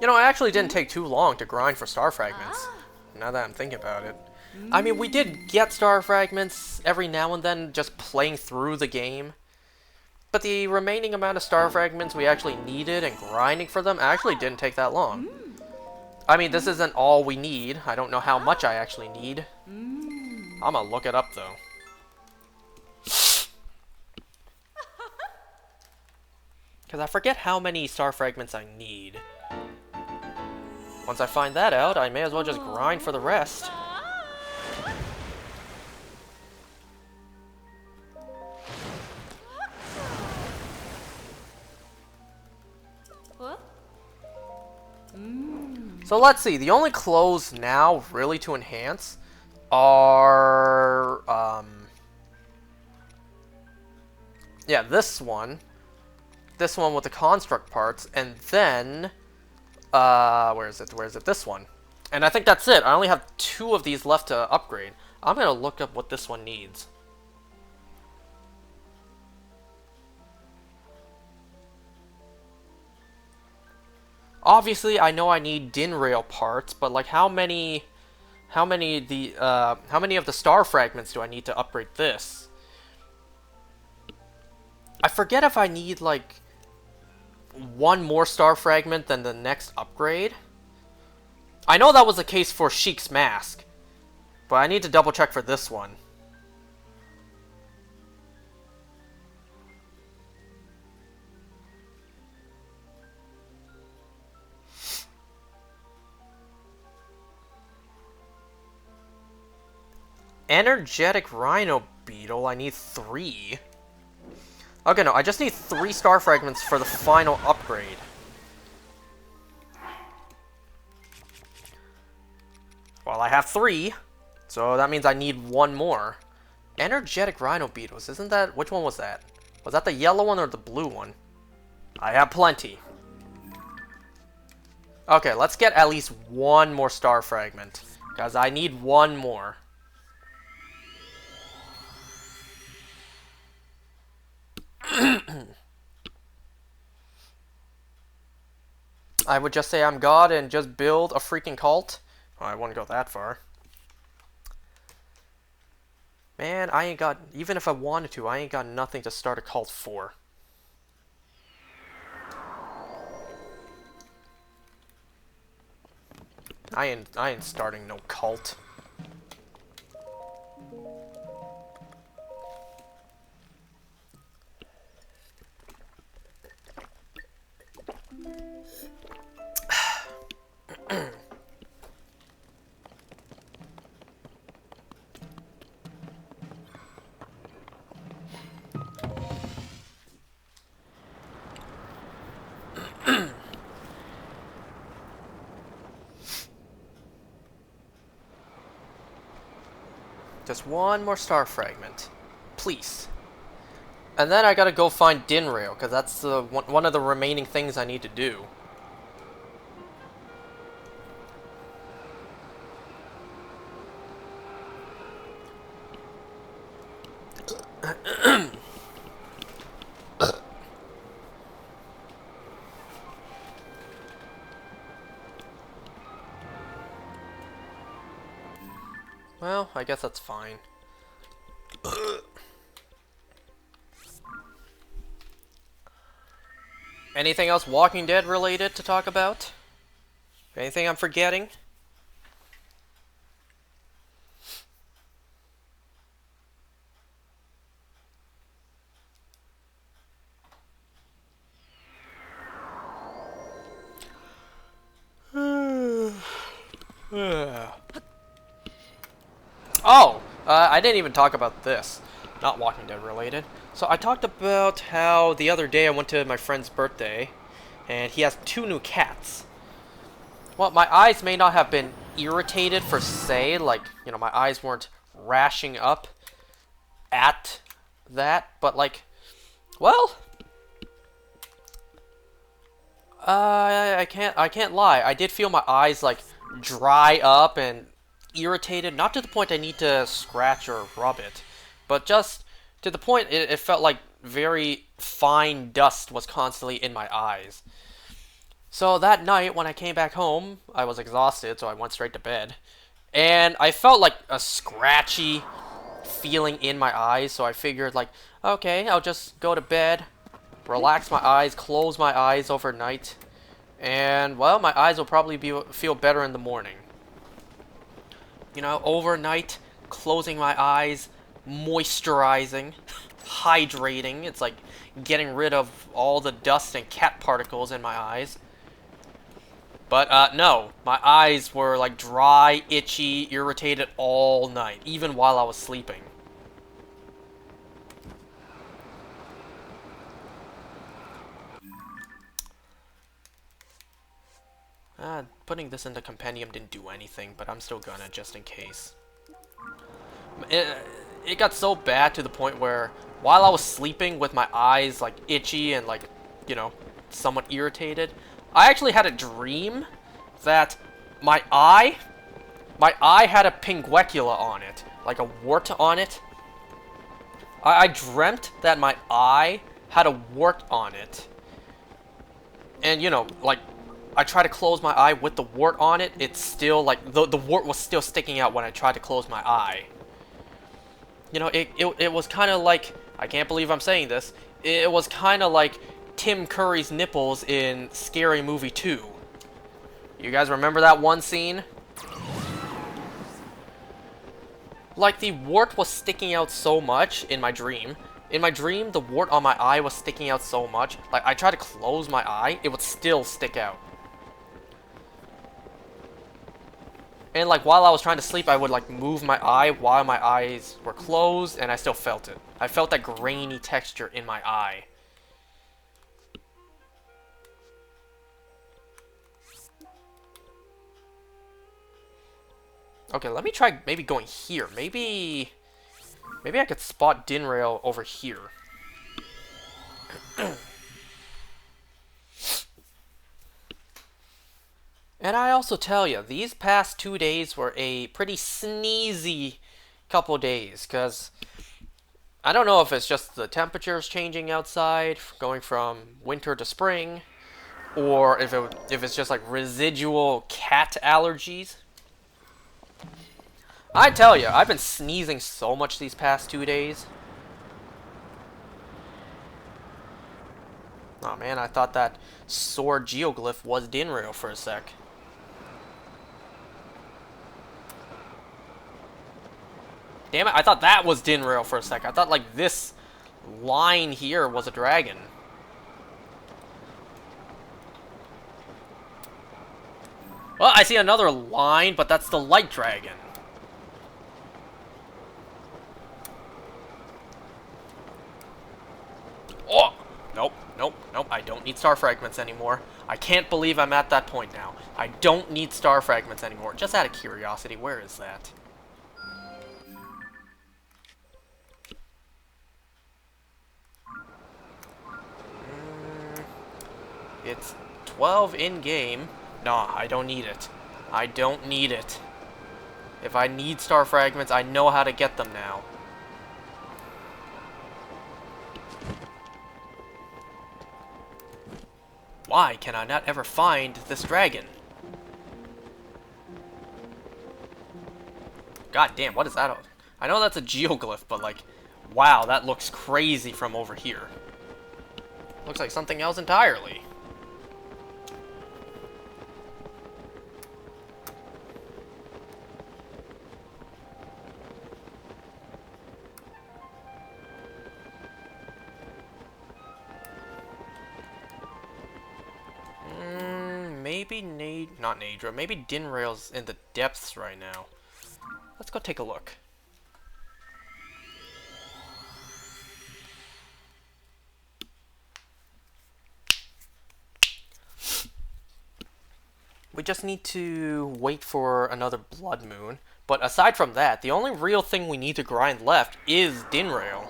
You know, it actually didn't take too long to grind for star fragments, now that I'm thinking about it. I mean, we did get star fragments every now and then just playing through the game, but the remaining amount of star fragments we actually needed and grinding for them actually didn't take that long. I mean, this isn't all we need. I don't know how much I actually need. I'm gonna look it up, though. Because I forget how many star fragments I need. Once I find that out, I may as well just grind for the rest. So let's see, the only clothes now really to enhance are, yeah, this one with the construct parts, and then, where is it, this one. And I think that's it, I only have 2 of these left to upgrade. I'm gonna look up what this one needs. Obviously, I know I need DIN rail parts, but like how many of the star fragments do I need to upgrade this? I forget if I need like 1 more star fragment than the next upgrade. I know that was the case for Sheik's mask, but I need to double check for this one. Energetic Rhino Beetle, I need 3. Okay, no, I just need 3 star fragments for the final upgrade. Well, I have 3, so that means I need 1 more. Energetic Rhino Beetles, isn't that... which one was that? Was that the yellow one or the blue one? I have plenty. Okay, let's get at least one more star fragment. Because I need one more. I would just say I'm God and just build a freaking cult. Well, I wouldn't go that far. Man, I ain't got... Even if I wanted to, I ain't got nothing to start a cult for. I ain't starting no cult. Just one more star fragment. Please. And then I gotta go find Dinrail, because that's one of the remaining things I need to do. Well, I guess that's fine. Anything else Walking Dead related to talk about? Anything I'm forgetting? Oh! I didn't even talk about this. Not Walking Dead related. So I talked about how the other day I went to my friend's birthday, and he has 2 new cats. Well, my eyes may not have been irritated per se, like, you know, my eyes weren't rashing up at that, but like, well, I can't lie. I did feel my eyes like dry up and irritated, not to the point I need to scratch or rub it, but just to the point it felt like very fine dust was constantly in my eyes. So that night when I came back home, I was exhausted, so I went straight to bed, and I felt like a scratchy feeling in my eyes, so I figured like, okay, I'll just go to bed, relax my eyes, close my eyes overnight, and well, my eyes will probably feel better in the morning. You know, overnight, closing my eyes, moisturizing, hydrating. It's like getting rid of all the dust and cat particles in my eyes. But no, my eyes were like dry, itchy, irritated all night, even while I was sleeping. Putting this in the compendium didn't do anything, but I'm still gonna, just in case. It got so bad to the point where, while I was sleeping with my eyes, like, itchy and, like, you know, somewhat irritated, I actually had a dream that my eye had a pinguecula on it, like a wart on it. I dreamt that my eye had a wart on it. And, you know, like, I tried to close my eye with the wart on it, it's still, like, the wart was still sticking out when I tried to close my eye. You know, it was kind of like, I can't believe I'm saying this, it was kind of like Tim Curry's nipples in Scary Movie 2. You guys remember that one scene? Like, the wart was sticking out so much in my dream. In my dream, the wart on my eye was sticking out so much, like, I tried to close my eye, it would still stick out. And, like, while I was trying to sleep, I would, like, move my eye while my eyes were closed, and I still felt it. I felt that grainy texture in my eye. Okay, let me try maybe going here. Maybe I could spot Dinrail over here. And I also tell you, these past 2 days were a pretty sneezy couple days, because I don't know if it's just the temperatures changing outside, going from winter to spring, or if it's just like residual cat allergies. I tell you, I've been sneezing so much these past 2 days. Oh man, I thought that sword geoglyph was Dinrail for a sec. Damn it, I thought that was Dinrail for a sec. I thought like this line here was a dragon. Well, I see another line, but that's the light dragon. Oh! Nope, nope, nope. I don't need star fragments anymore. I can't believe I'm at that point now. I don't need star fragments anymore. Just out of curiosity, where is that? It's 12 in-game. Nah, I don't need it. I don't need it. If I need star fragments, I know how to get them now. Why can I not ever find this dragon? God damn, what is that? I know that's a geoglyph, but like, wow, that looks crazy from over here. Looks like something else entirely. Maybe not Nadra, maybe Dinrail's in the depths right now. Let's go take a look. We just need to wait for another blood moon. But aside from that, the only real thing we need to grind left is Dinrail.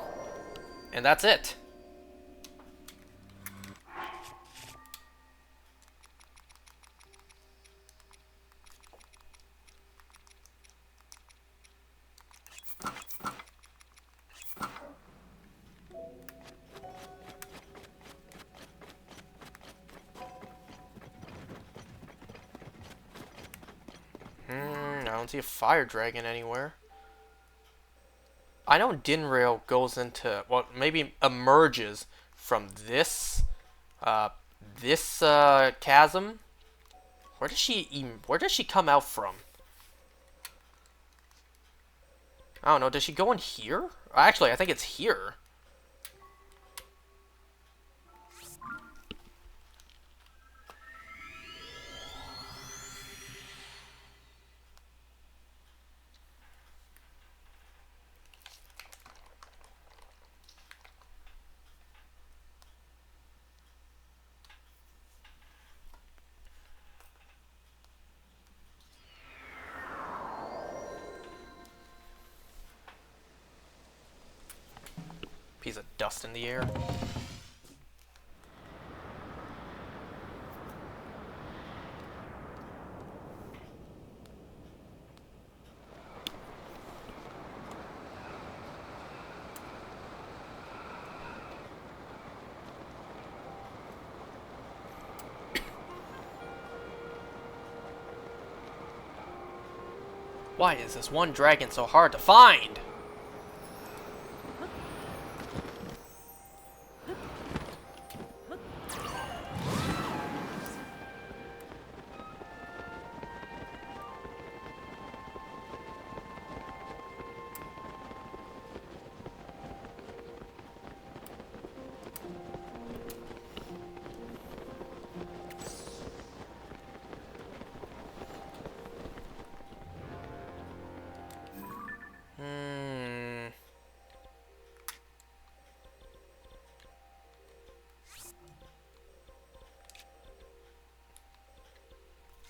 And that's it. I don't see a fire dragon anywhere. I know Dinrail goes into, well, maybe emerges from this chasm. Where does she come out from? I don't know. Does she go in here? Actually, I think it's here. Piece of dust in the air. Why is this one dragon so hard to find?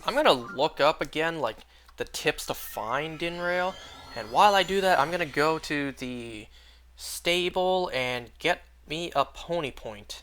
I'm gonna look up again, like, the tips to find Dinrail, and while I do that, I'm gonna go to the stable and get me a pony point.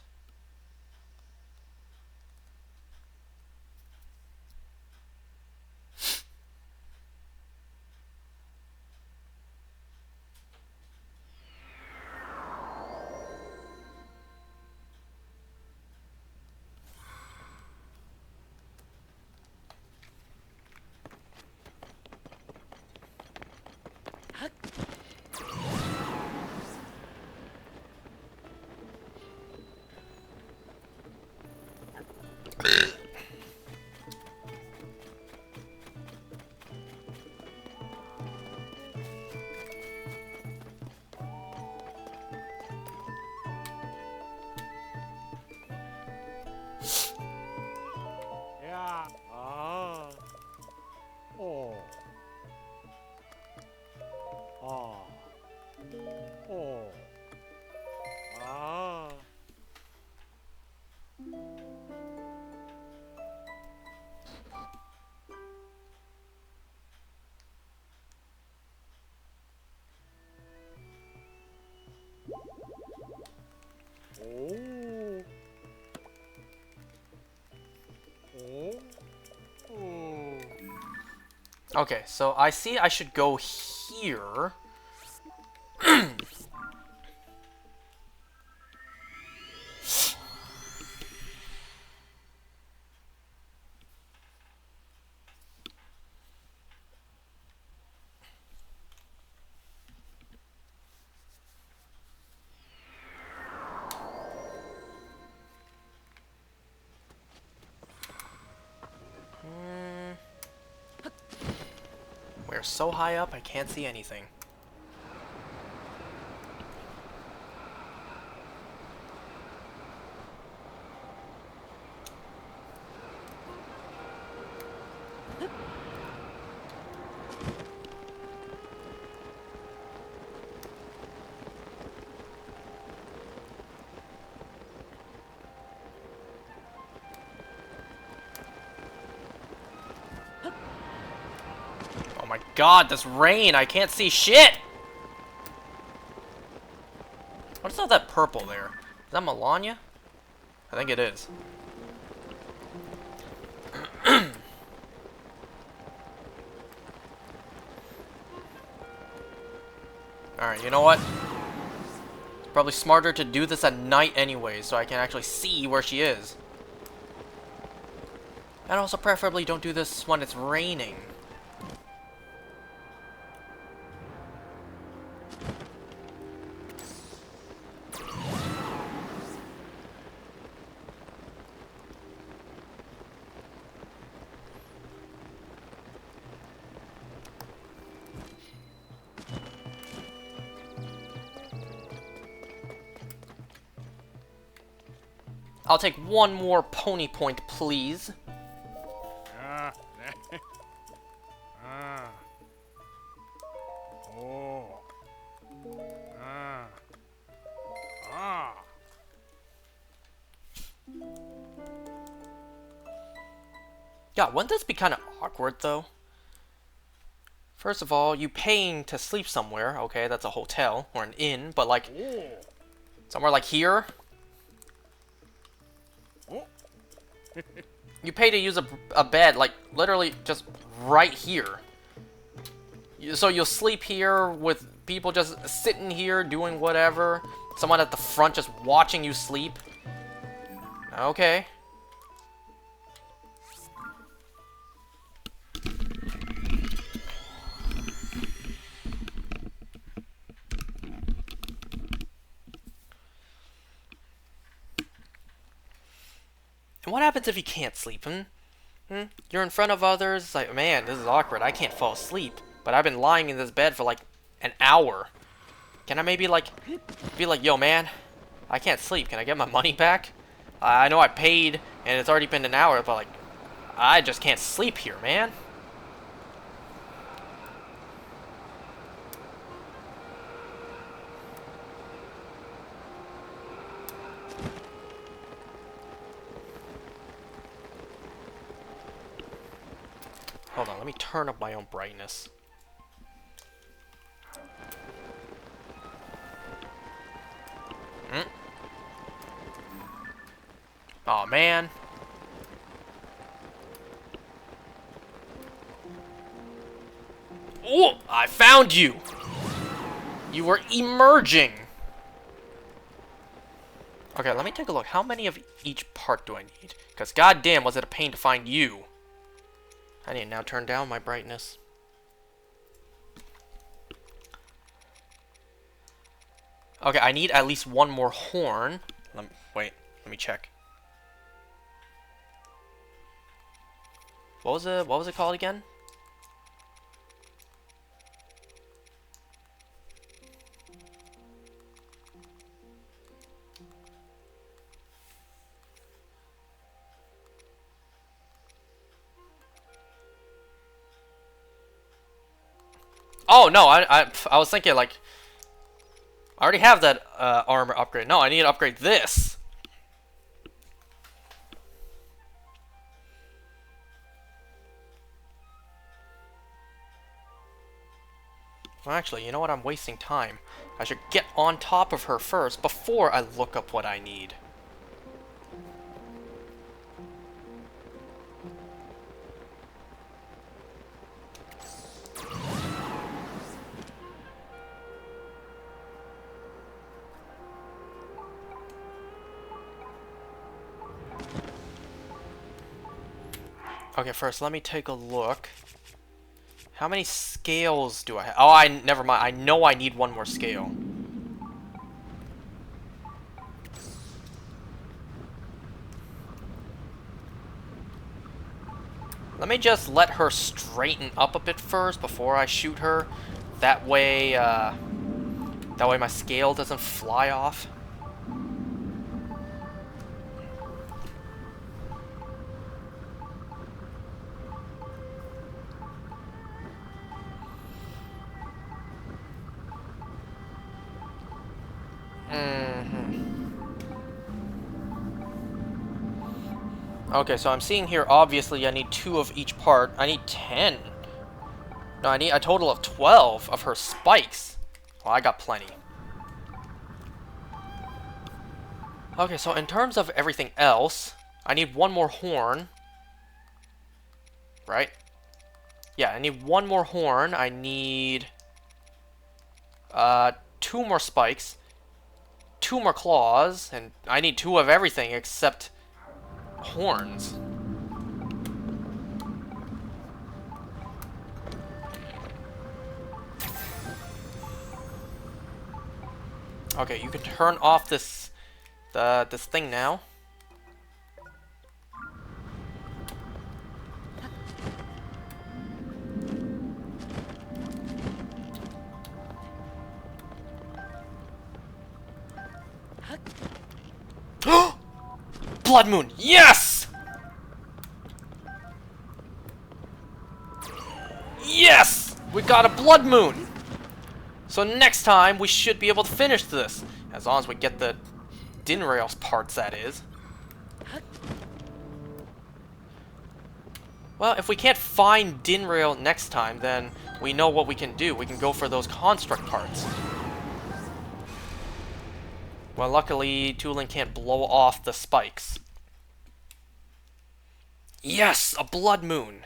Yeah. Oh. Oh. Oh. Ah. Oh. Oh. Oh. Okay, so I see I should go here. We're so high up, I can't see anything. Oh my god, this rain! I can't see shit! What's all that purple there? Is that Melania? I think it is. Alright, you know what? Probably smarter to do this at night anyway, so I can actually see where she is. And also preferably don't do this when it's raining. I'll take one more pony point, please. Ah. Ah. Oh. Ah. Ah. Yeah, wouldn't this be kind of awkward, though? First of all, you paying to sleep somewhere. Okay, that's a hotel or an inn, but like Oh. somewhere like here, Oh. you pay to use a bed, like literally just right here. So you'll sleep here with people just sitting here doing whatever. Someone at the front just watching you sleep. Okay. And what happens if you can't sleep? You're in front of others. It's like, man, this is awkward. I can't fall asleep. But I've been lying in this bed for like an hour. Can I maybe like be like, yo, man, I can't sleep. Can I get my money back? I know I paid and it's already been an hour, but like, I just can't sleep here, man. Hold on, let me turn up my own brightness. Aw, man. Oh, I found you! You were emerging! Okay, let me take a look. How many of each part do I need? Because goddamn, was it a pain to find you. I need to now turn down my brightness. Okay, I need at least one more horn. Wait, let me check. What was it called again? Oh no, I was thinking like I already have that armor upgrade. No, I need to upgrade this. Well, actually, you know what? I'm wasting time. I should get on top of her first before I look up what I need. Okay, first let me take a look. How many scales do I have? Oh, never mind. I know I need one more scale. Let me just let her straighten up a bit first before I shoot her. That way my scale doesn't fly off. Okay, so I'm seeing here, obviously, I need 2 of each part. I need 10. No, I need a total of 12 of her spikes. Well, I got plenty. Okay, so in terms of everything else, I need one more horn. Right? Yeah, I need one more horn. I need 2 more spikes, 2 more claws, and I need 2 of everything except horns. Okay, you can turn off this thing now. Blood Moon! Yes! Yes! We got a Blood Moon! So next time, we should be able to finish this. As long as we get the Dinrail's parts, that is. Well, if we can't find Dinrail next time, then we know what we can do. We can go for those construct parts. Well, luckily, Tulin can't blow off the spikes. Yes! A Blood Moon!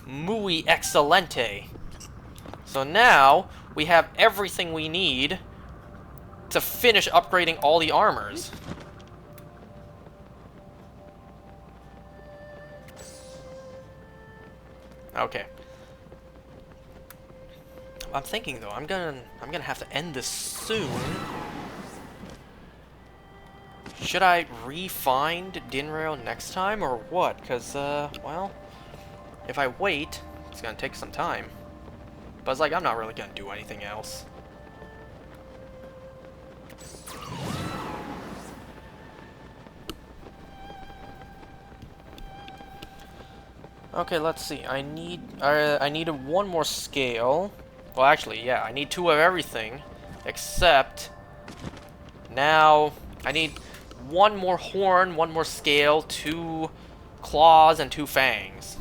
Muy excelente! So now, we have everything we need to finish upgrading all the armors. Okay. I'm thinking though, I'm gonna have to end this soon. Should I re-find Dinrail next time or what? Cause well, if I wait, it's gonna take some time. But it's like I'm not really gonna do anything else. Okay, let's see. I needed one more scale. Well, actually, yeah, I need 2 of everything, except now I need one more horn, one more scale, 2 claws, and 2 fangs.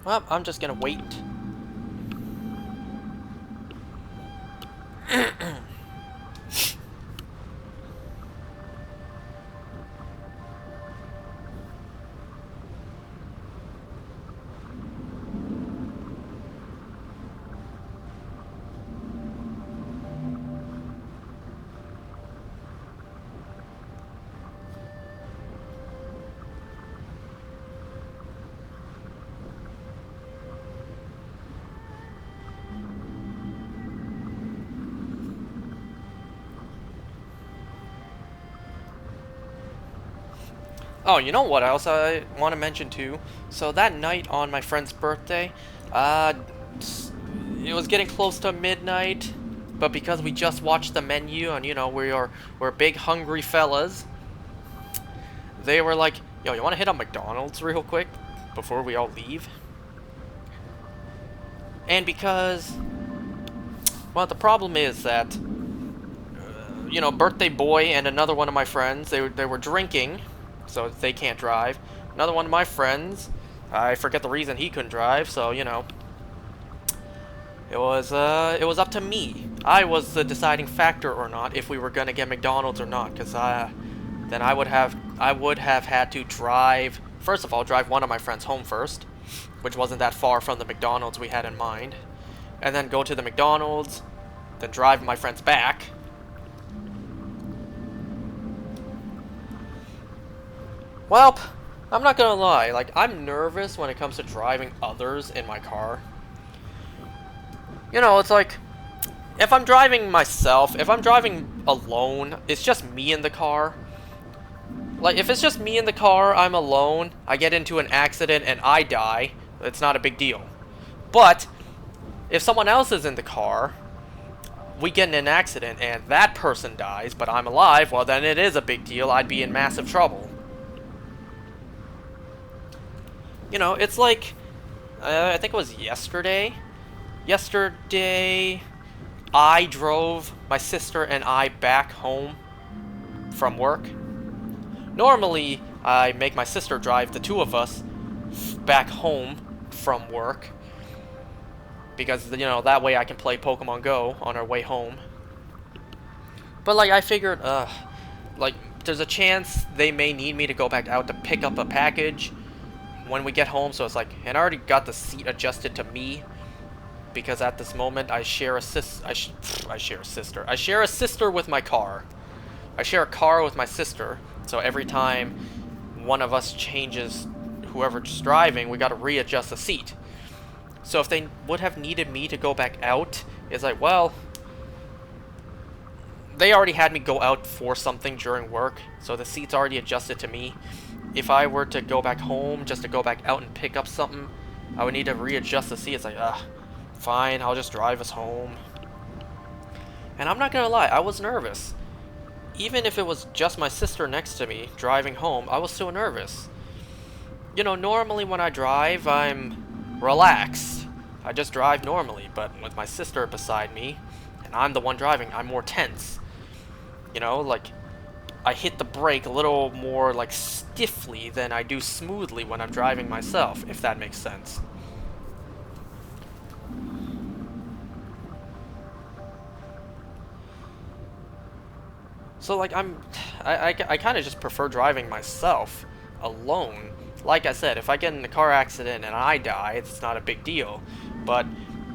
Well, I'm just gonna wait. Oh, you know what else I want to mention too? So that night on my friend's birthday, it was getting close to midnight, but because we just watched the menu and we're big hungry fellas, they were like, "Yo, you want to hit up McDonald's real quick before we all leave?" And because, well, the problem is that, birthday boy and another one of my friends, they were drinking. So they can't drive. Another one of my friends, I forget the reason he couldn't drive, so it was up to me. I was the deciding factor or not if we were gonna get McDonald's or not, because then I would have had to drive. First of all, drive one of my friends home first, which wasn't that far from the McDonald's we had in mind, and then go to the McDonald's, then drive my friends back. Well, I'm not gonna lie, like, I'm nervous when it comes to driving others in my car. It's like, if I'm driving myself, if I'm driving alone, it's just me in the car. Like, if it's just me in the car, I'm alone, I get into an accident and I die, it's not a big deal. But, if someone else is in the car, we get in an accident and that person dies, but I'm alive, well then it is a big deal, I'd be in massive trouble. It's like, I think it was yesterday. Yesterday, I drove my sister and I back home from work. Normally, I make my sister drive the two of us back home from work. Because, that way I can play Pokemon Go on our way home. But, like, I figured, there's a chance they may need me to go back out to pick up a package when we get home, so it's like, and I already got the seat adjusted to me, because at this moment I share a sister with my car. I share a car with my sister, so every time one of us changes whoever's driving, we gotta readjust the seat. So if they would have needed me to go back out, it's like, well, they already had me go out for something during work, so the seat's already adjusted to me. If I were to go back home just to go back out and pick up something, I would need to readjust the seat. It's like, fine, I'll just drive us home. And I'm not gonna lie, I was nervous. Even if it was just my sister next to me driving home, I was still nervous. Normally when I drive, I'm relaxed. I just drive normally, but with my sister beside me, and I'm the one driving, I'm more tense. Like, I hit the brake a little more, like, stiffly than I do smoothly when I'm driving myself, if that makes sense. So, like, I kind of just prefer driving myself alone. Like I said, if I get in a car accident and I die, it's not a big deal. But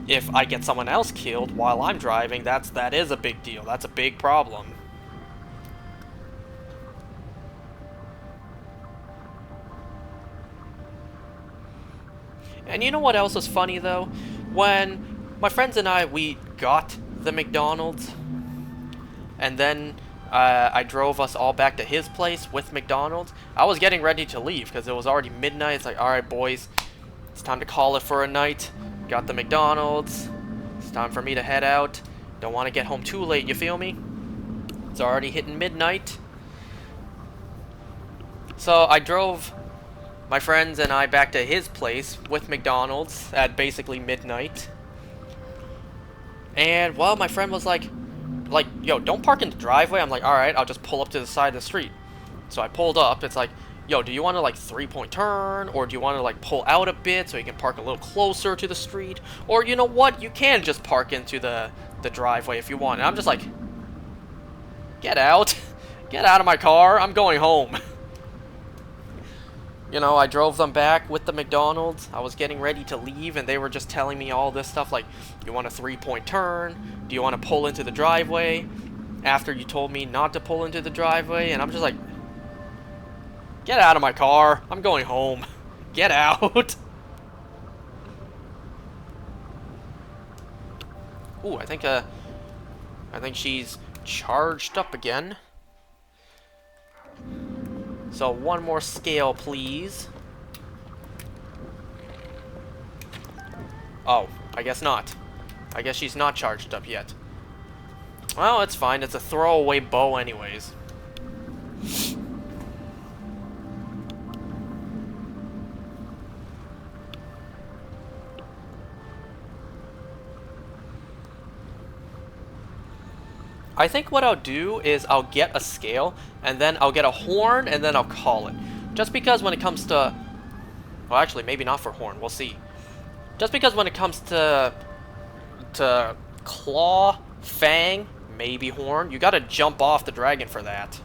if I get someone else killed while I'm driving, that is a big deal. That's a big problem. And you know what else was funny, though? When my friends and we got the McDonald's, and then I drove us all back to his place with McDonald's, I was getting ready to leave, because it was already midnight. It's like, alright, boys, it's time to call it for a night. Got the McDonald's. It's time for me to head out. Don't want to get home too late, you feel me? It's already hitting midnight. So I drove my friends and I back to his place with McDonald's at basically midnight. And, well, my friend was like, yo, don't park in the driveway. I'm like, alright, I'll just pull up to the side of the street. So I pulled up. It's like, yo, do you want to like 3-point turn, or do you want to like pull out a bit so you can park a little closer to the street, or you know what, you can just park into the driveway if you want. And I'm just like, get out, get out of my car, I'm going home. You know, I drove them back with the McDonald's. I was getting ready to leave, and they were just telling me all this stuff like, you want a 3-point turn? Do you want to pull into the driveway? After you told me not to pull into the driveway, and I'm just like, get out of my car. I'm going home. Get out. Ooh, I think she's charged up again. So one more scale, please. Oh, I guess not. I guess she's not charged up yet. Well, it's fine. It's a throwaway bow anyways. I think what I'll do is I'll get a scale, and then I'll get a horn, and then I'll call it. Just because when it comes to... Well, actually, maybe not for horn. We'll see. Just because when it comes to claw, fang, maybe horn, you gotta jump off the dragon for that.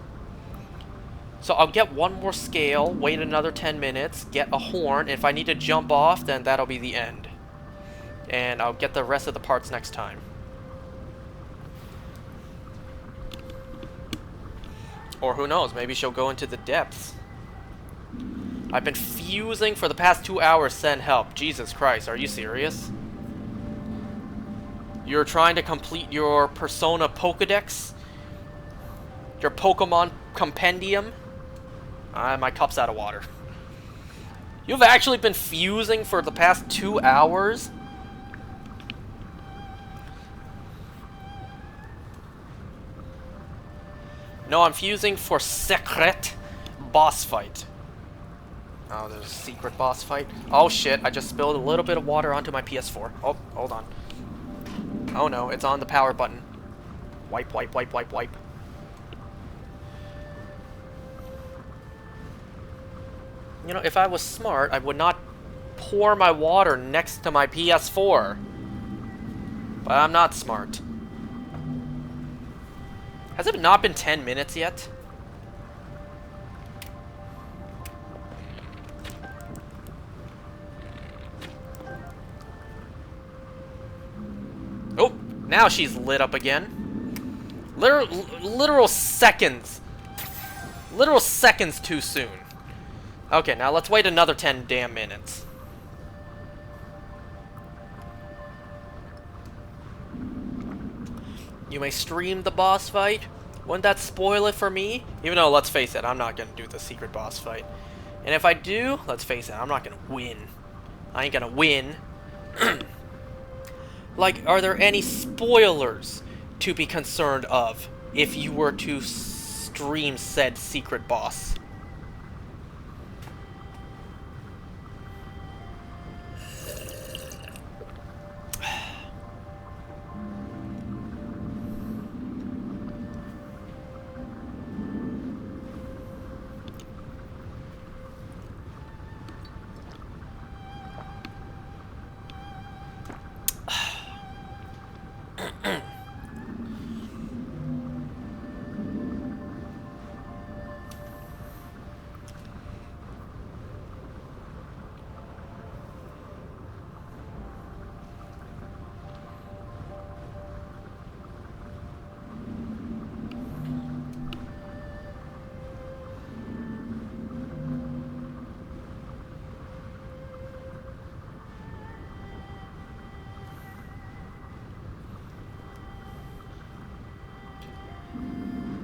So I'll get one more scale, wait another 10 minutes, get a horn, and if I need to jump off, then that'll be the end. And I'll get the rest of the parts next time. Or who knows, maybe she'll go into the depths. I've been fusing for the past 2 hours, send help. Jesus Christ, are you serious? You're trying to complete your Persona Pokedex? Your Pokemon Compendium? My cup's out of water. You've actually been fusing for the past 2 hours? No, I'm fusing for Secret boss fight. Oh, there's a secret boss fight. Oh shit, I just spilled a little bit of water onto my PS4. Oh, hold on. Oh no, it's on the power button. Wipe, wipe, wipe, wipe, wipe. You know, if I was smart, I would not pour my water next to my PS4. But I'm not smart. Has it not been 10 minutes yet? Oh, now she's lit up again. Literal seconds. Literal seconds too soon. Okay, now let's wait another 10 damn minutes. You may stream the boss fight. Wouldn't that spoil it for me? Even though, let's face it, I'm not gonna do the secret boss fight. And if I do, let's face it, I'm not gonna win. I ain't gonna win. Like, are there any spoilers to be concerned of if you were to stream said secret boss?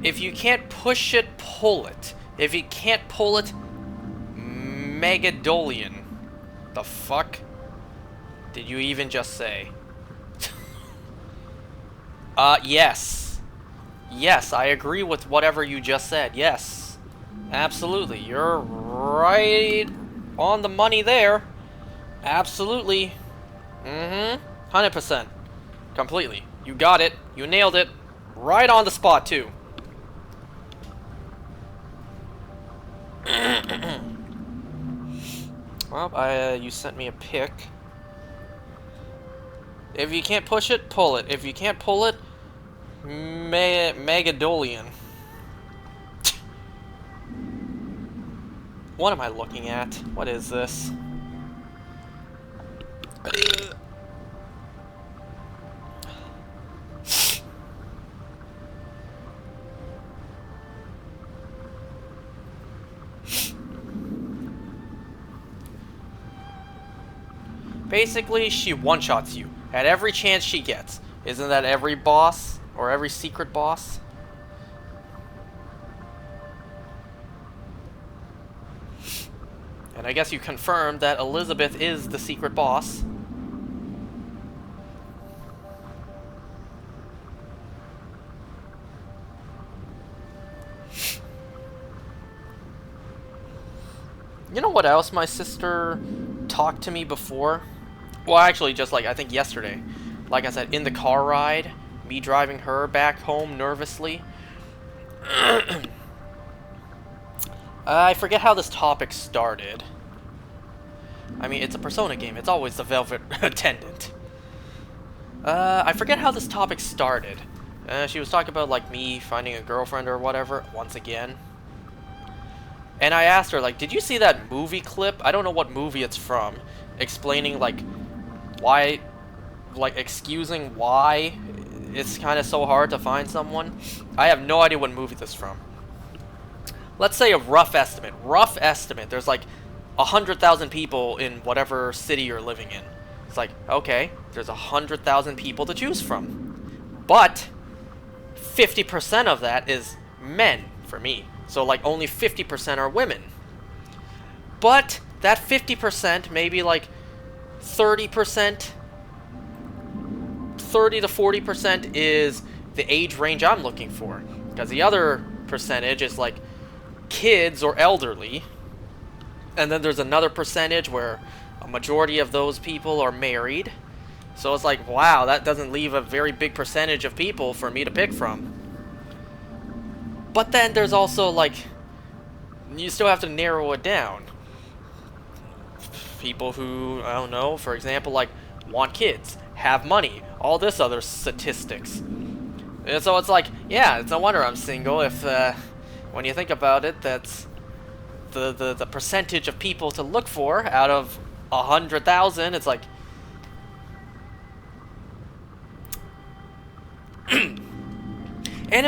If you can't push it, pull it. If you can't pull it, Megadolian. The fuck did you even just say? Yes. Yes, I agree with whatever you just said. Yes. Absolutely. You're right on the money there. Absolutely. 100%. Completely. You got it. You nailed it. Right on the spot, too. Well, you sent me a pic. If you can't push it, pull it. If you can't pull it, Megadolian. What am I looking at? What is this? Basically, she one-shots you at every chance she gets. Isn't that every boss? Or every secret boss? And I guess you confirmed that Elizabeth is the secret boss. You know what else my sister talked to me before? Well, actually, just like, I think yesterday. Like I said, in the car ride, me driving her back home nervously. I forget how this topic started. I mean, it's a Persona game. It's always the Velvet Attendant. I forget how this topic started. She was talking about, like, me finding a girlfriend or whatever, once again. And I asked her, like, did you see that movie clip? I don't know what movie it's from. Explaining, like, why... Like, excusing why it's kind of so hard to find someone. I have no idea what movie this is from. Let's say a rough estimate. Rough estimate. There's, like, 100,000 people in whatever city you're living in. It's like, okay, there's 100,000 people to choose from. But 50% of that is men, for me. So, like, only 50% are women. But that 50%, maybe, like, 30%, 30 to 40% is the age range I'm looking for. Because the other percentage is, like, kids or elderly. And then there's another percentage where a majority of those people are married. So it's like, wow, that doesn't leave a very big percentage of people for me to pick from. But then there's also, like, you still have to narrow it down. People who, I don't know, for example, like, want kids, have money, all this other statistics. And so it's like, yeah, it's no wonder I'm single if, when you think about it, that's the percentage of people to look for out of 100,000, it's like... And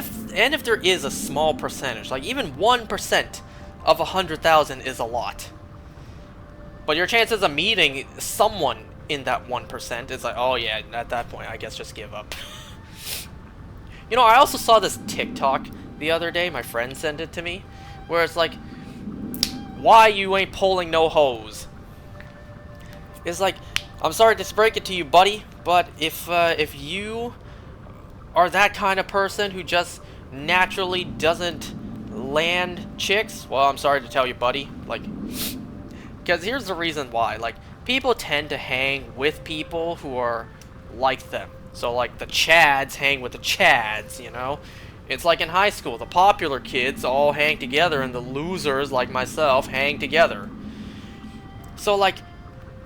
if there is a small percentage, like even 1% of 100,000 is a lot. But your chances of meeting someone in that 1% is like, oh yeah, at that point, I guess just give up. You know, I also saw this TikTok the other day, my friend sent it to me, where it's like, why you ain't pulling no hoes? It's like, I'm sorry to break it to you, buddy, but if you are that kind of person who just naturally doesn't land chicks, well, I'm sorry to tell you, buddy. Like, because here's the reason why. Like, people tend to hang with people who are like them. So, like, the Chads hang with the Chads, you know? It's like in high school. The popular kids all hang together, and the losers, like myself, hang together. So, like,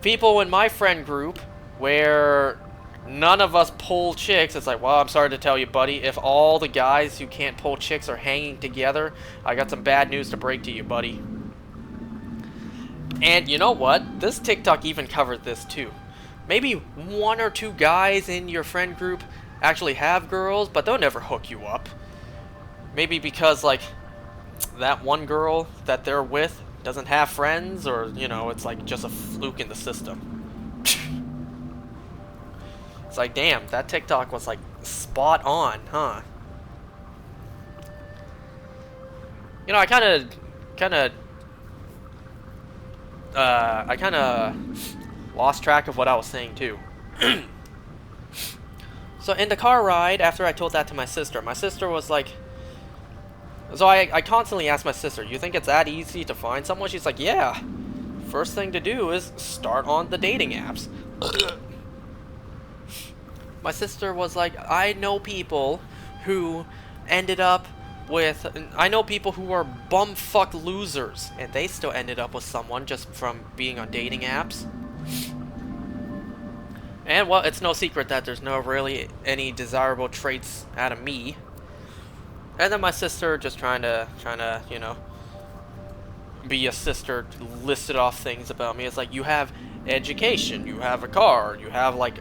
people in my friend group, where none of us pull chicks, it's like, well, I'm sorry to tell you, buddy, if all the guys who can't pull chicks are hanging together, I got some bad news to break to you, buddy. And you know what? This TikTok even covered this too. Maybe 1 or 2 guys in your friend group actually have girls, but they'll never hook you up. Maybe because, like, that one girl that they're with doesn't have friends, or, you know, it's like just a fluke in the system. It's like, damn, that TikTok was, like, spot on, huh? You know, I kind of lost track of what I was saying, too. So, in the car ride, after I told that to my sister was like... So, I constantly asked my sister, you think it's that easy to find someone? She's like, yeah. First thing to do is start on the dating apps. My sister was like, I know people who ended up, with... I know people who are bumfuck losers, and they still ended up with someone just from being on dating apps. And, well, it's no secret that there's no really any desirable traits out of me. And then my sister just trying to, you know, be a sister, listed off things about me. It's like, you have education, you have a car, you have, like,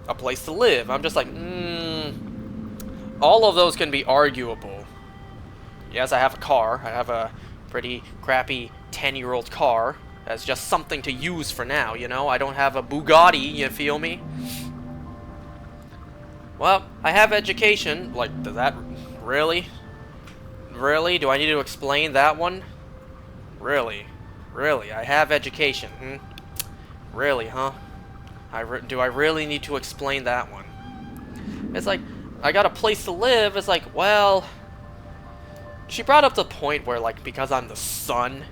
a place to live. I'm just like, all of those can be arguable. Yes, I have a car. I have a pretty crappy 10-year-old car. That's just something to use for now, you know? I don't have a Bugatti, you feel me? Well, I have education. Like, does that... Really? Really? Do I need to explain that one? Really? Really? I have education, Really, huh? Do I really need to explain that one? It's like, I got a place to live. It's like, well... She brought up the point where, like, because I'm the son,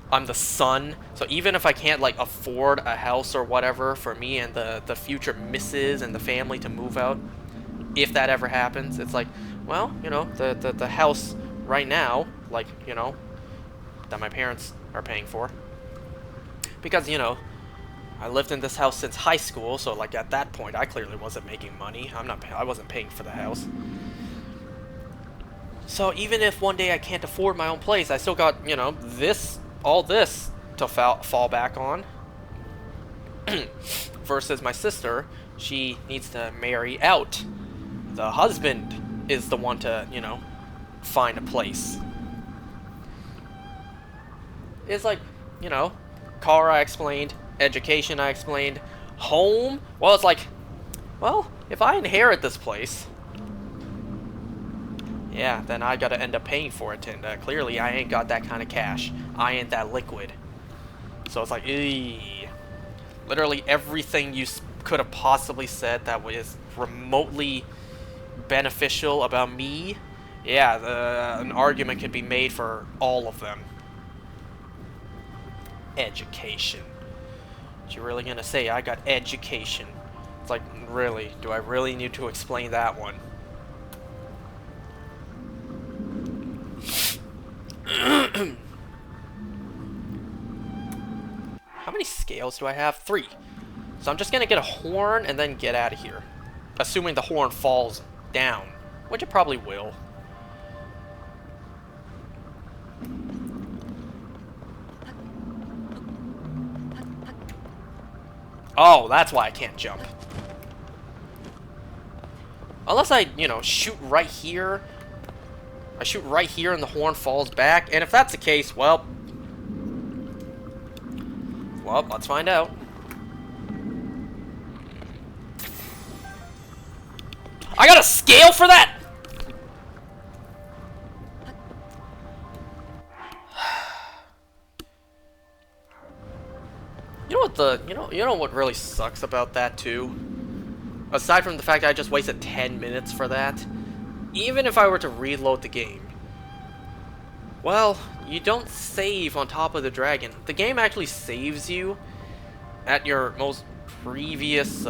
so even if I can't, like, afford a house or whatever for me and the future missus and the family to move out, if that ever happens, it's like, well, you know, the house right now, like, you know, that my parents are paying for. Because, you know, I lived in this house since high school, so, like, at that point, I clearly wasn't making money. I wasn't paying for the house. So even if one day I can't afford my own place, I still got, you know, all this to fall back on. Versus my sister, she needs to marry out. The husband is the one to, you know, find a place. It's like, you know, car I explained, education I explained, home, well, it's like, well, if I inherit this place... Yeah, then I gotta end up paying for it, and clearly I ain't got that kind of cash. I ain't that liquid. So it's like, eee. Literally everything you could have possibly said that was remotely beneficial about me, yeah, an argument could be made for all of them. Education. What you really gonna say? I got education. It's like, really? Do I really need to explain that one? How many scales do I have? 3. So I'm just gonna get a horn and then get out of here. Assuming the horn falls down, which it probably will. Oh, that's why I can't jump. Unless I, you know, shoot right here. I shoot right here and the horn falls back. And if that's the case, well, let's find out. I got a scale for that? You know what you know what really sucks about that too? Aside from the fact that I just wasted 10 minutes for that, even if I were to reload the game, well, you don't save on top of the dragon. The game actually saves you at your most previous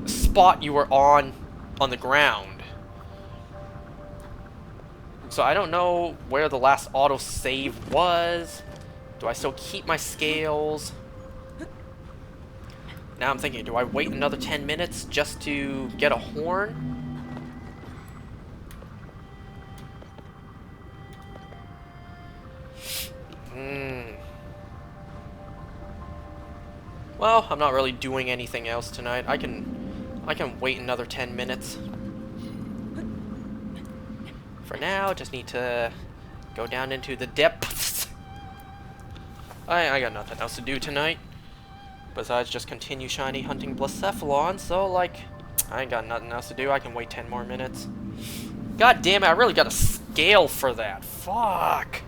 spot you were on the ground. So I don't know where the last autosave was. Do I still keep my scales? Now I'm thinking, do I wait another 10 minutes just to get a horn? Well, I'm not really doing anything else tonight. I can wait another 10 minutes. For now, just need to go down into the depths. I got nothing else to do tonight besides just continue shiny hunting Blacephalon, so, like, I ain't got nothing else to do. I can wait 10 more minutes. God damn it, I really got a scale for that. Fuck.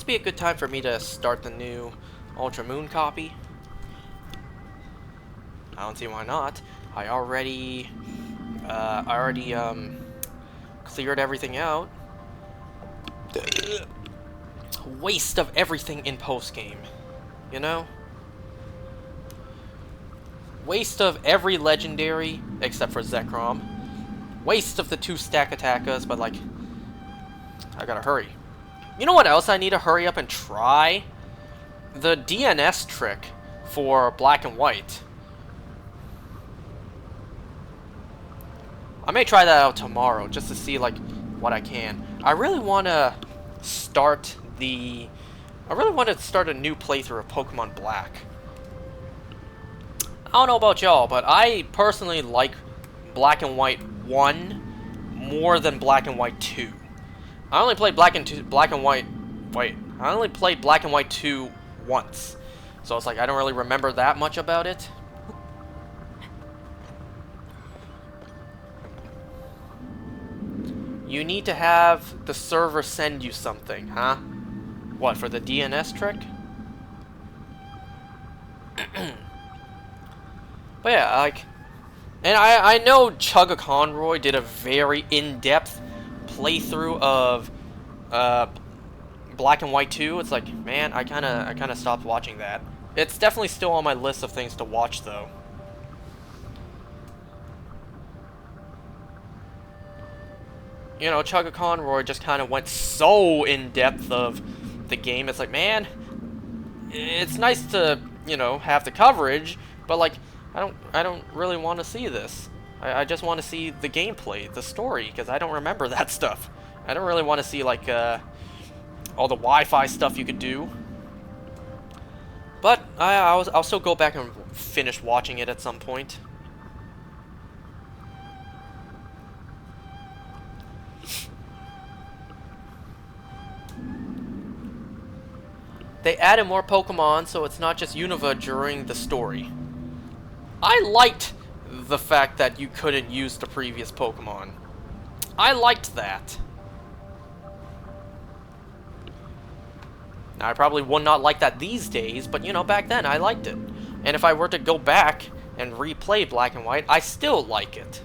this be a good time for me to start the new Ultra Moon copy? I don't see why not. I already cleared everything out. Waste of everything in post-game, you know? Waste of every legendary except for Zekrom. Waste of the 2 stack attackers, but like, I gotta hurry. You know what else I need to hurry up and try? The DNS trick for Black and White. I may try that out tomorrow just to see like what I can. I really want to start a new playthrough of Pokemon Black. I don't know about y'all, but I personally like Black and White 1 more than Black and White 2. I only played Black and White 2 once. So it's like I don't really remember that much about it. You need to have the server send you something, huh? What, for the DNS trick? But yeah, like... And I know Chugga Conroy did a very in-depth playthrough of Black and White 2. It's like, man, I kinda stopped watching that. It's definitely still on my list of things to watch, though. You know, Chugga Conroy just kind of went so in-depth of the game. It's like, man, it's nice to, you know, have the coverage, but like, I don't really want to see this. I just want to see the gameplay, the story, because I don't remember that stuff. I don't really want to see like all the Wi-Fi stuff you could do. But I'll still go back and finish watching it at some point. They added more Pokemon, so it's not just Unova during the story. I liked the fact that you couldn't use the previous Pokemon. I liked that. Now, I probably would not like that these days, but, you know, back then I liked it. And if I were to go back and replay Black and White, I still like it.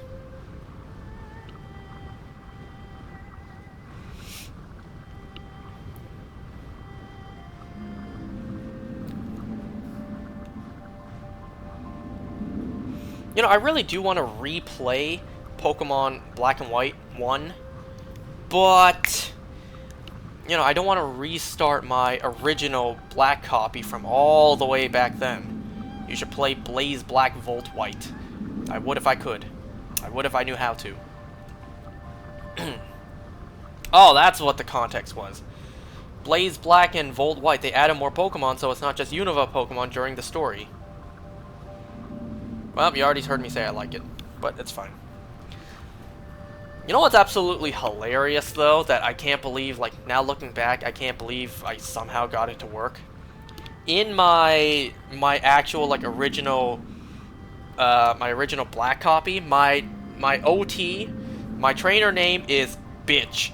You know, I really do want to replay Pokemon Black and White 1, but, you know, I don't want to restart my original Black copy from all the way back then. You should play Blaze Black Volt White. I would if I could. I would if I knew how to. Oh, that's what the context was. Blaze Black and Volt White, they added more Pokemon, so it's not just Unova Pokemon during the story. Well, you already heard me say I like it, but it's fine. You know what's absolutely hilarious, though, that I can't believe, like, now looking back, I can't believe I somehow got it to work? In my actual, like, original Black copy, my OT, my trainer name is Bitch.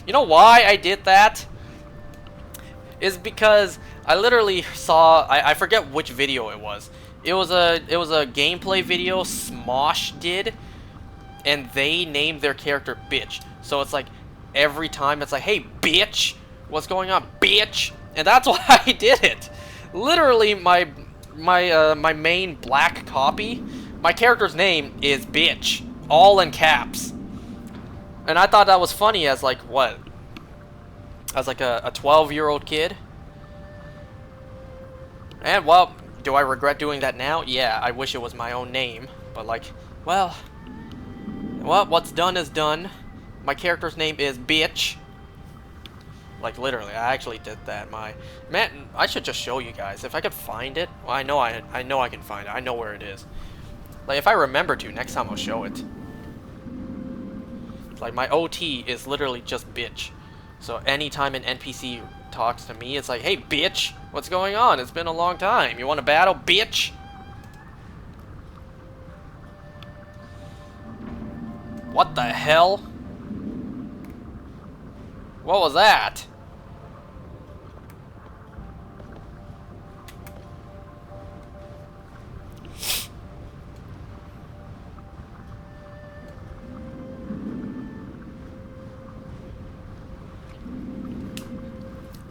You know why I did that? Is because I literally saw, I forget which video it was. It was a gameplay video Smosh did, and they named their character Bitch. So it's like every time it's like, hey bitch, what's going on, bitch? And that's why I did it. Literally, my main Black copy, my character's name is Bitch, all in caps. And I thought that was funny as like what? As like a 12-year-old kid. And well, do I regret doing that now? Yeah, I wish it was my own name. But like, well, what's done is done. My character's name is Bitch. Like literally, I actually did that. Man, I should just show you guys if I could find it. Well, I know I can find it. I know where it is. Like if I remember to, next time I'll show it. Like my OT is literally just Bitch. So anytime an NPC talks to me, it's like, hey bitch, what's going on? It's been a long time. You want to battle, bitch? What the hell? What was that?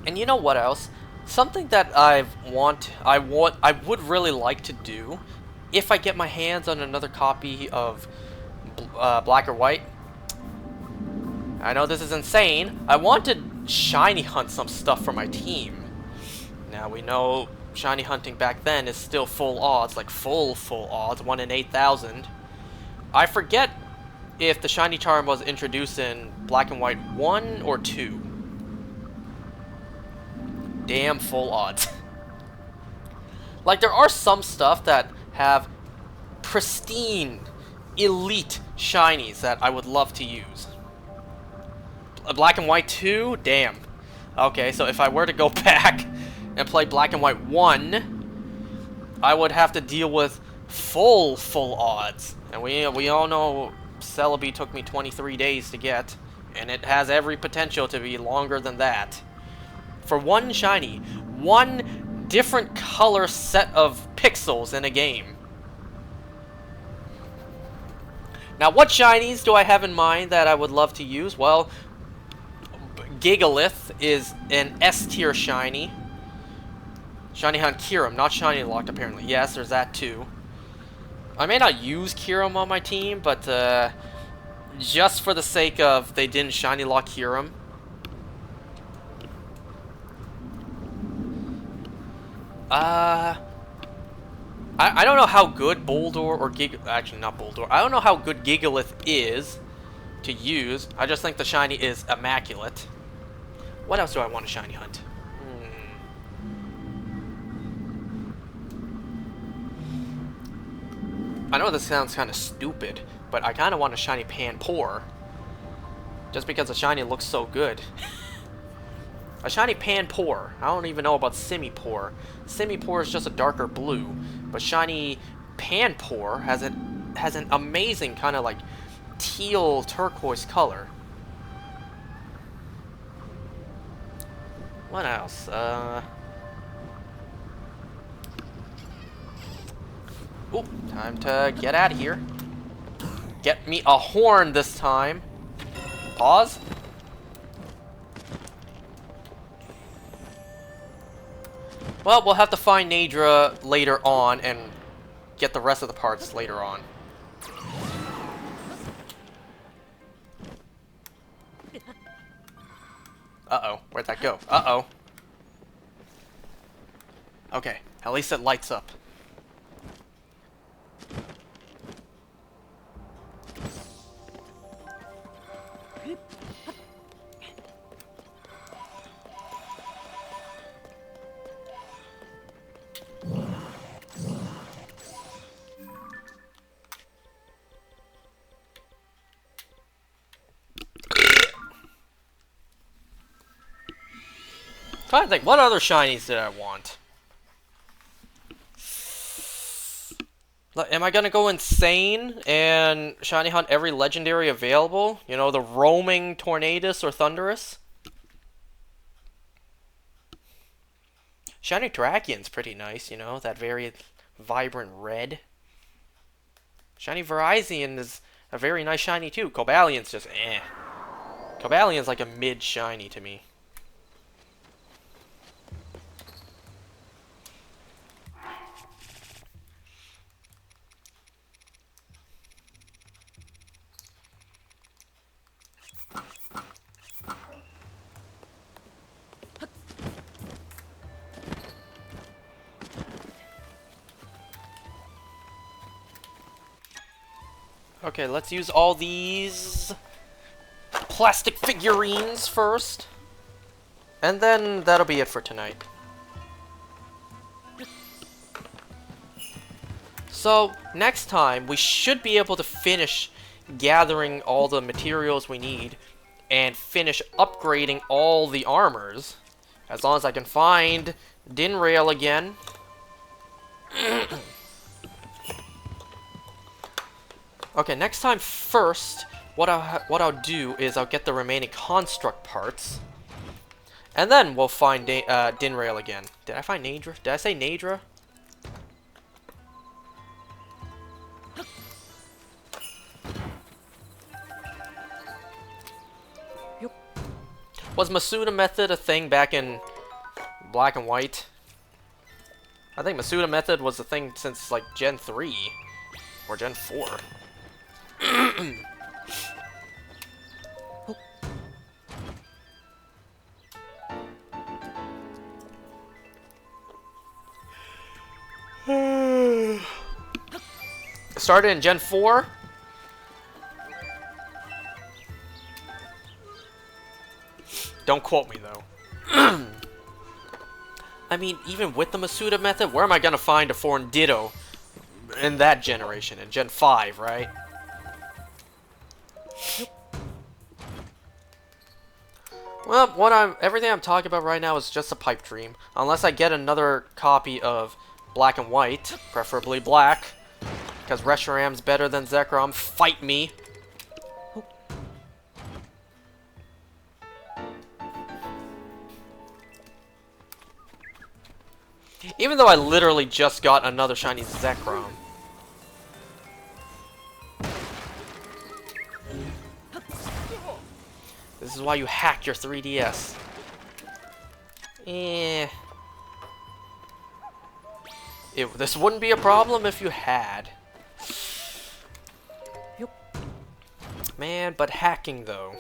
And you know what else? Something that I would really like to do, if I get my hands on another copy of Black or White. I know this is insane. I want to shiny hunt some stuff for my team. Now we know shiny hunting back then is still full odds, like full odds, 1 in 8,000. I forget if the shiny charm was introduced in Black and White 1 or 2. Damn full odds. Like, there are some stuff that have pristine, elite shinies that I would love to use. Black and White 2? Damn. Okay, so if I were to go back and play Black and White 1, I would have to deal with full odds. And we all know Celebi took me 23 days to get, and it has every potential to be longer than that. For one shiny, one different color set of pixels in a game. Now, what shinies do I have in mind that I would love to use? Well, Gigalith is an S tier shiny. Shiny Hunt Kyurem, not shiny locked apparently. Yes, there's that too. I may not use Kyurem on my team, but just for the sake of they didn't shiny lock Kyurem. I don't know how good Boldore or actually not Boldore. I don't know how good Gigalith is to use. I just think the shiny is immaculate. What else do I want to shiny hunt? I know this sounds kind of stupid, but I kind of want a shiny Panpour. Just because the shiny looks so good. A shiny Panpour. I don't even know about Simipour. Simipour is just a darker blue, but shiny Panpour has an amazing kind of like teal turquoise color. What else? Ooh, time to get out of here. Get me a horn this time. Pause. Well, we'll have to find Nadra later on and get the rest of the parts later on. Uh-oh, where'd that go? Uh-oh. Okay, at least it lights up. Trying to think, what other shinies did I want? Am I gonna go insane and shiny hunt every legendary available? You know, the roaming Tornadus or Thundurus? Shiny Dragon's pretty nice, you know, that very vibrant red. Shiny Virizion is a very nice shiny too. Cobalion's just eh. Cobalion's like a mid shiny to me. Okay, let's use all these plastic figurines first. And then that'll be it for tonight. So, next time, we should be able to finish gathering all the materials we need and finish upgrading all the armors. As long as I can find Dinrail again. Okay, next time first, what I'll do is I'll get the remaining construct parts, and then we'll find Dinrail again. Did I find Nadra? Did I say Nadra? Was Masuda Method a thing back in Black and White. I think Masuda Method was a thing since like Gen 3 or Gen 4. Started in Gen 4. Don't quote me though. I mean, even with the Masuda Method, where am I gonna find a foreign Ditto in that generation, in Gen 5, right? Well, everything I'm talking about right now is just a pipe dream. Unless I get another copy of Black and White, preferably black, because Reshiram's better than Zekrom. Fight me! Even though I literally just got another shiny Zekrom. This is why you hack your 3DS. This wouldn't be a problem if you had. Man, but hacking though.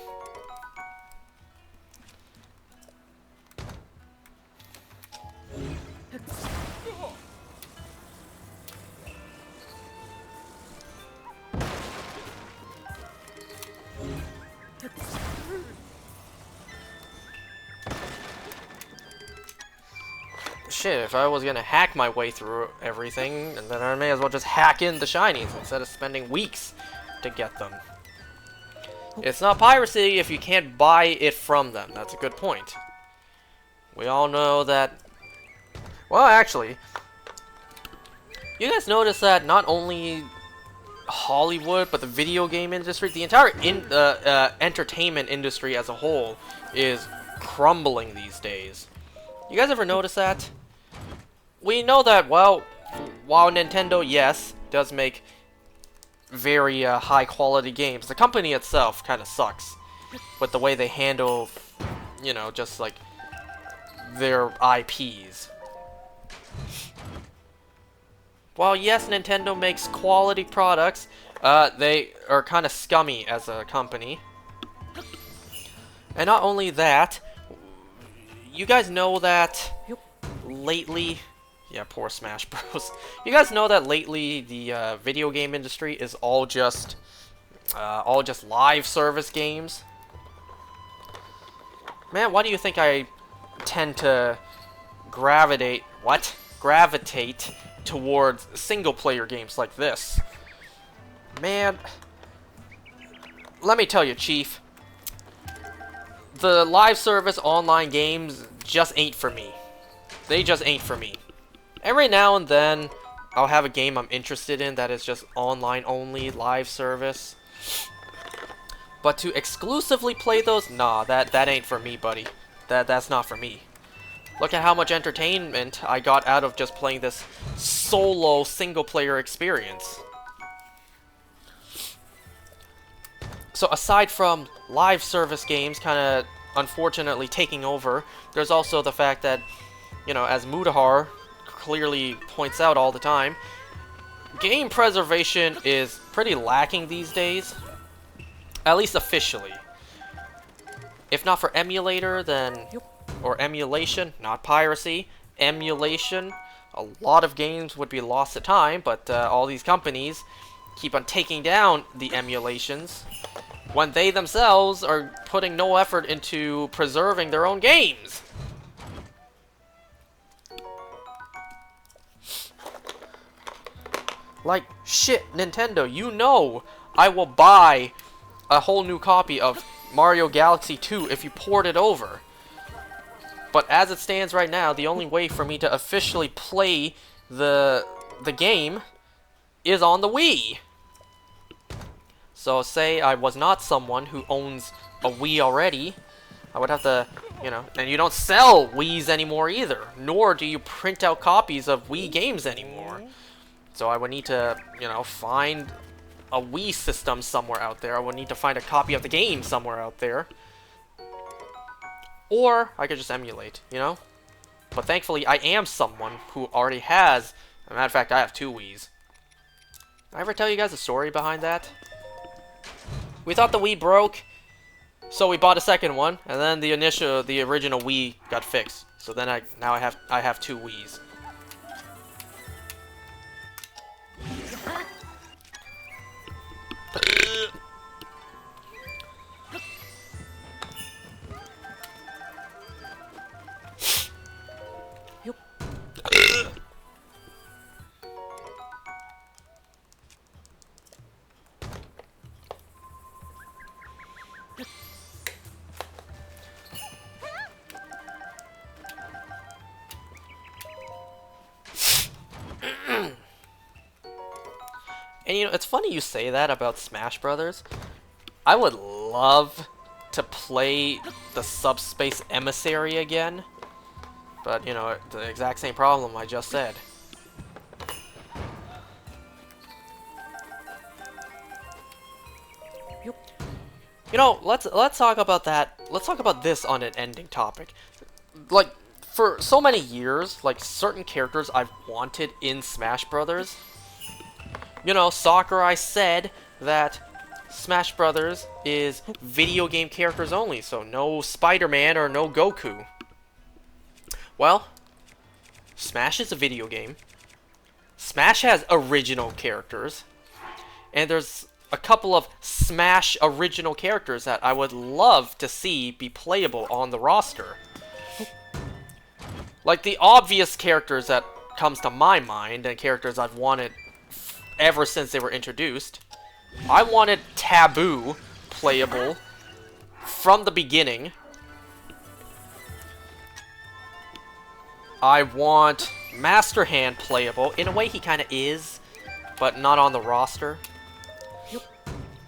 Shit, if I was gonna hack my way through everything, then I may as well just hack in the shinies instead of spending weeks to get them. It's not piracy if you can't buy it from them. That's a good point. We all know that... Well, actually, you guys notice that not only Hollywood, but the video game industry, the entire entertainment industry as a whole is crumbling these days. You guys ever notice that? We know that, well, while Nintendo, yes, does make very high quality games, the company itself kind of sucks with the way they handle, you know, just like their IPs. While yes, Nintendo makes quality products, they are kind of scummy as a company. And not only that, you guys know that lately... Yeah, poor Smash Bros. You guys know that lately the video game industry is all just live service games? Man, why do you think I tend to gravitate towards single-player games like this? Man, let me tell you, Chief. The live service online games just ain't for me. They just ain't for me. Every now and then, I'll have a game I'm interested in that is just online only, live service. But to exclusively play those, nah, that ain't for me, buddy. That's not for me. Look at how much entertainment I got out of just playing this solo single-player experience. So aside from live service games kind of unfortunately taking over, there's also the fact that, you know, as Mutahar clearly points out all the time, game preservation is pretty lacking these days. At least officially. If not for emulator, then... or emulation, not piracy, emulation, a lot of games would be lost to time, but all these companies keep on taking down the emulations when they themselves are putting no effort into preserving their own games. Like, shit, Nintendo, you know I will buy a whole new copy of Mario Galaxy 2 if you port it over. But as it stands right now, the only way for me to officially play the game is on the Wii. So say I was not someone who owns a Wii already, I would have to, you know, and you don't sell Wiis anymore either, nor do you print out copies of Wii games anymore. So I would need to, you know, find a Wii system somewhere out there. I would need to find a copy of the game somewhere out there. Or I could just emulate, you know? But thankfully, I am someone who already has... As a matter of fact, I have 2 Wiis. Did I ever tell you guys a story behind that? We thought the Wii broke, so we bought a second one, and then the original Wii got fixed. So then now I have 2 Wiis. And you know, it's funny you say that about Smash Brothers. I would love to play the Subspace Emissary again. But, you know, the exact same problem I just said. You know, let's talk about that. Let's talk about this on an ending topic. Like, for so many years, like, certain characters I've wanted in Smash Brothers. You know, Sakurai said that Smash Brothers is video game characters only, so no Spider-Man or no Goku. Well, Smash is a video game. Smash has original characters. And there's a couple of Smash original characters that I would love to see be playable on the roster. Like, the obvious characters that comes to my mind, and characters I've wanted ever since they were introduced. I wanted Taboo playable from the beginning. I want Master Hand playable. In a way, he kind of is, but not on the roster.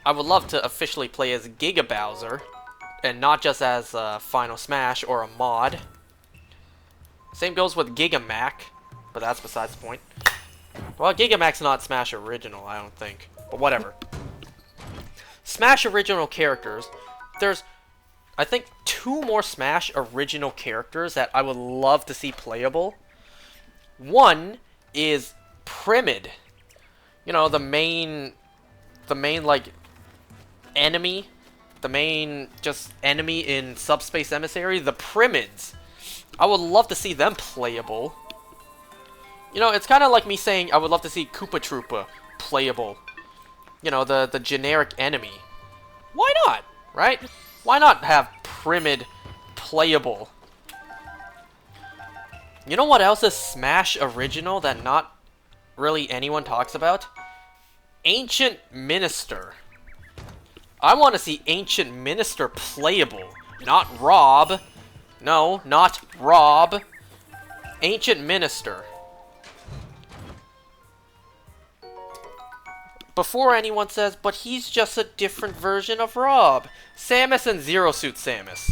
I would love to officially play as Giga Bowser, and not just as Final Smash or a mod. Same goes with Giga Mac, but that's besides the point. Well, Giga Mac's not Smash original, I don't think. But whatever. Smash original characters. There's, I think, 2 more Smash original characters that I would love to see playable. One is Primid. You know, the main, like, enemy. The main, just, enemy in Subspace Emissary. The Primids. I would love to see them playable. You know, it's kind of like me saying I would love to see Koopa Troopa playable. You know, the generic enemy. Why not, right? Why not have Primid playable? You know what else is Smash original that not really anyone talks about? Ancient Minister. I want to see Ancient Minister playable. Not Rob. No, not Rob. Ancient Minister. Before anyone says, but he's just a different version of Rob. Samus and Zero Suit Samus.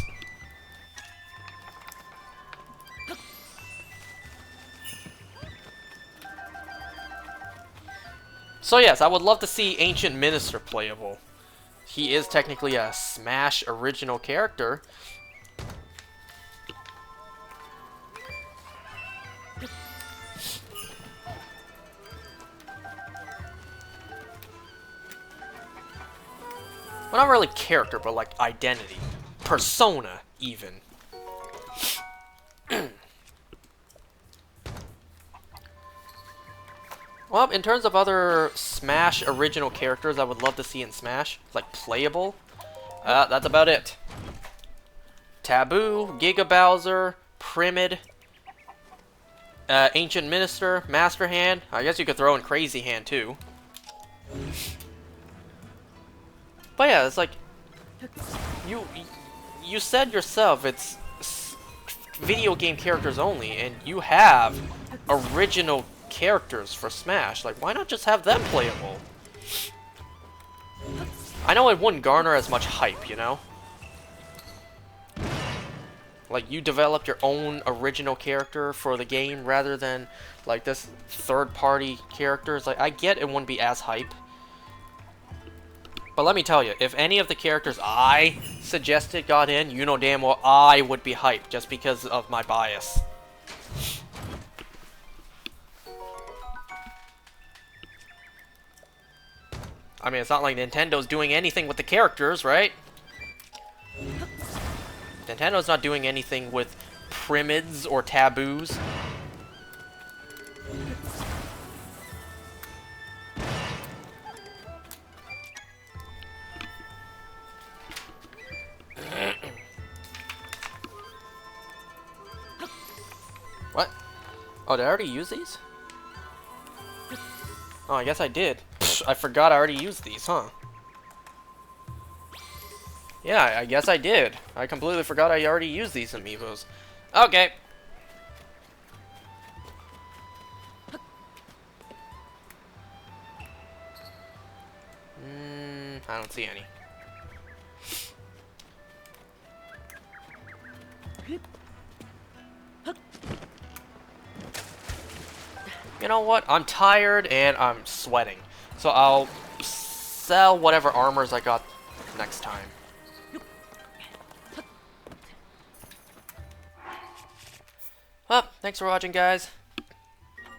So yes, I would love to see Ancient Minister playable. He is technically a Smash original character. Well, not really character, but like identity. Persona, even. Well, in terms of other Smash original characters I would love to see in Smash, like playable, that's about it. Taboo, Giga Bowser, Primid, Ancient Minister, Master Hand. I guess you could throw in Crazy Hand too. But yeah, it's like, you said yourself, it's video game characters only, and you have original characters for Smash. Like, why not just have them playable? I know it wouldn't garner as much hype, you know? Like, you developed your own original character for the game rather than, like, this third-party characters. Like, I get it wouldn't be as hype. But let me tell you, if any of the characters I suggested got in, you know damn well I would be hyped just because of my bias. I mean, it's not like Nintendo's doing anything with the characters, right? Nintendo's not doing anything with primids or taboos. What? Oh, did I already use these? Oh, I guess I did. Psh, I forgot I already used these, huh? Yeah, I guess I did. I completely forgot I already used these amiibos. Okay. I don't see any. You know what? I'm tired and I'm sweating. So I'll sell whatever armors I got next time. Well, thanks for watching, guys.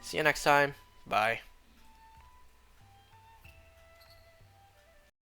See you next time. Bye.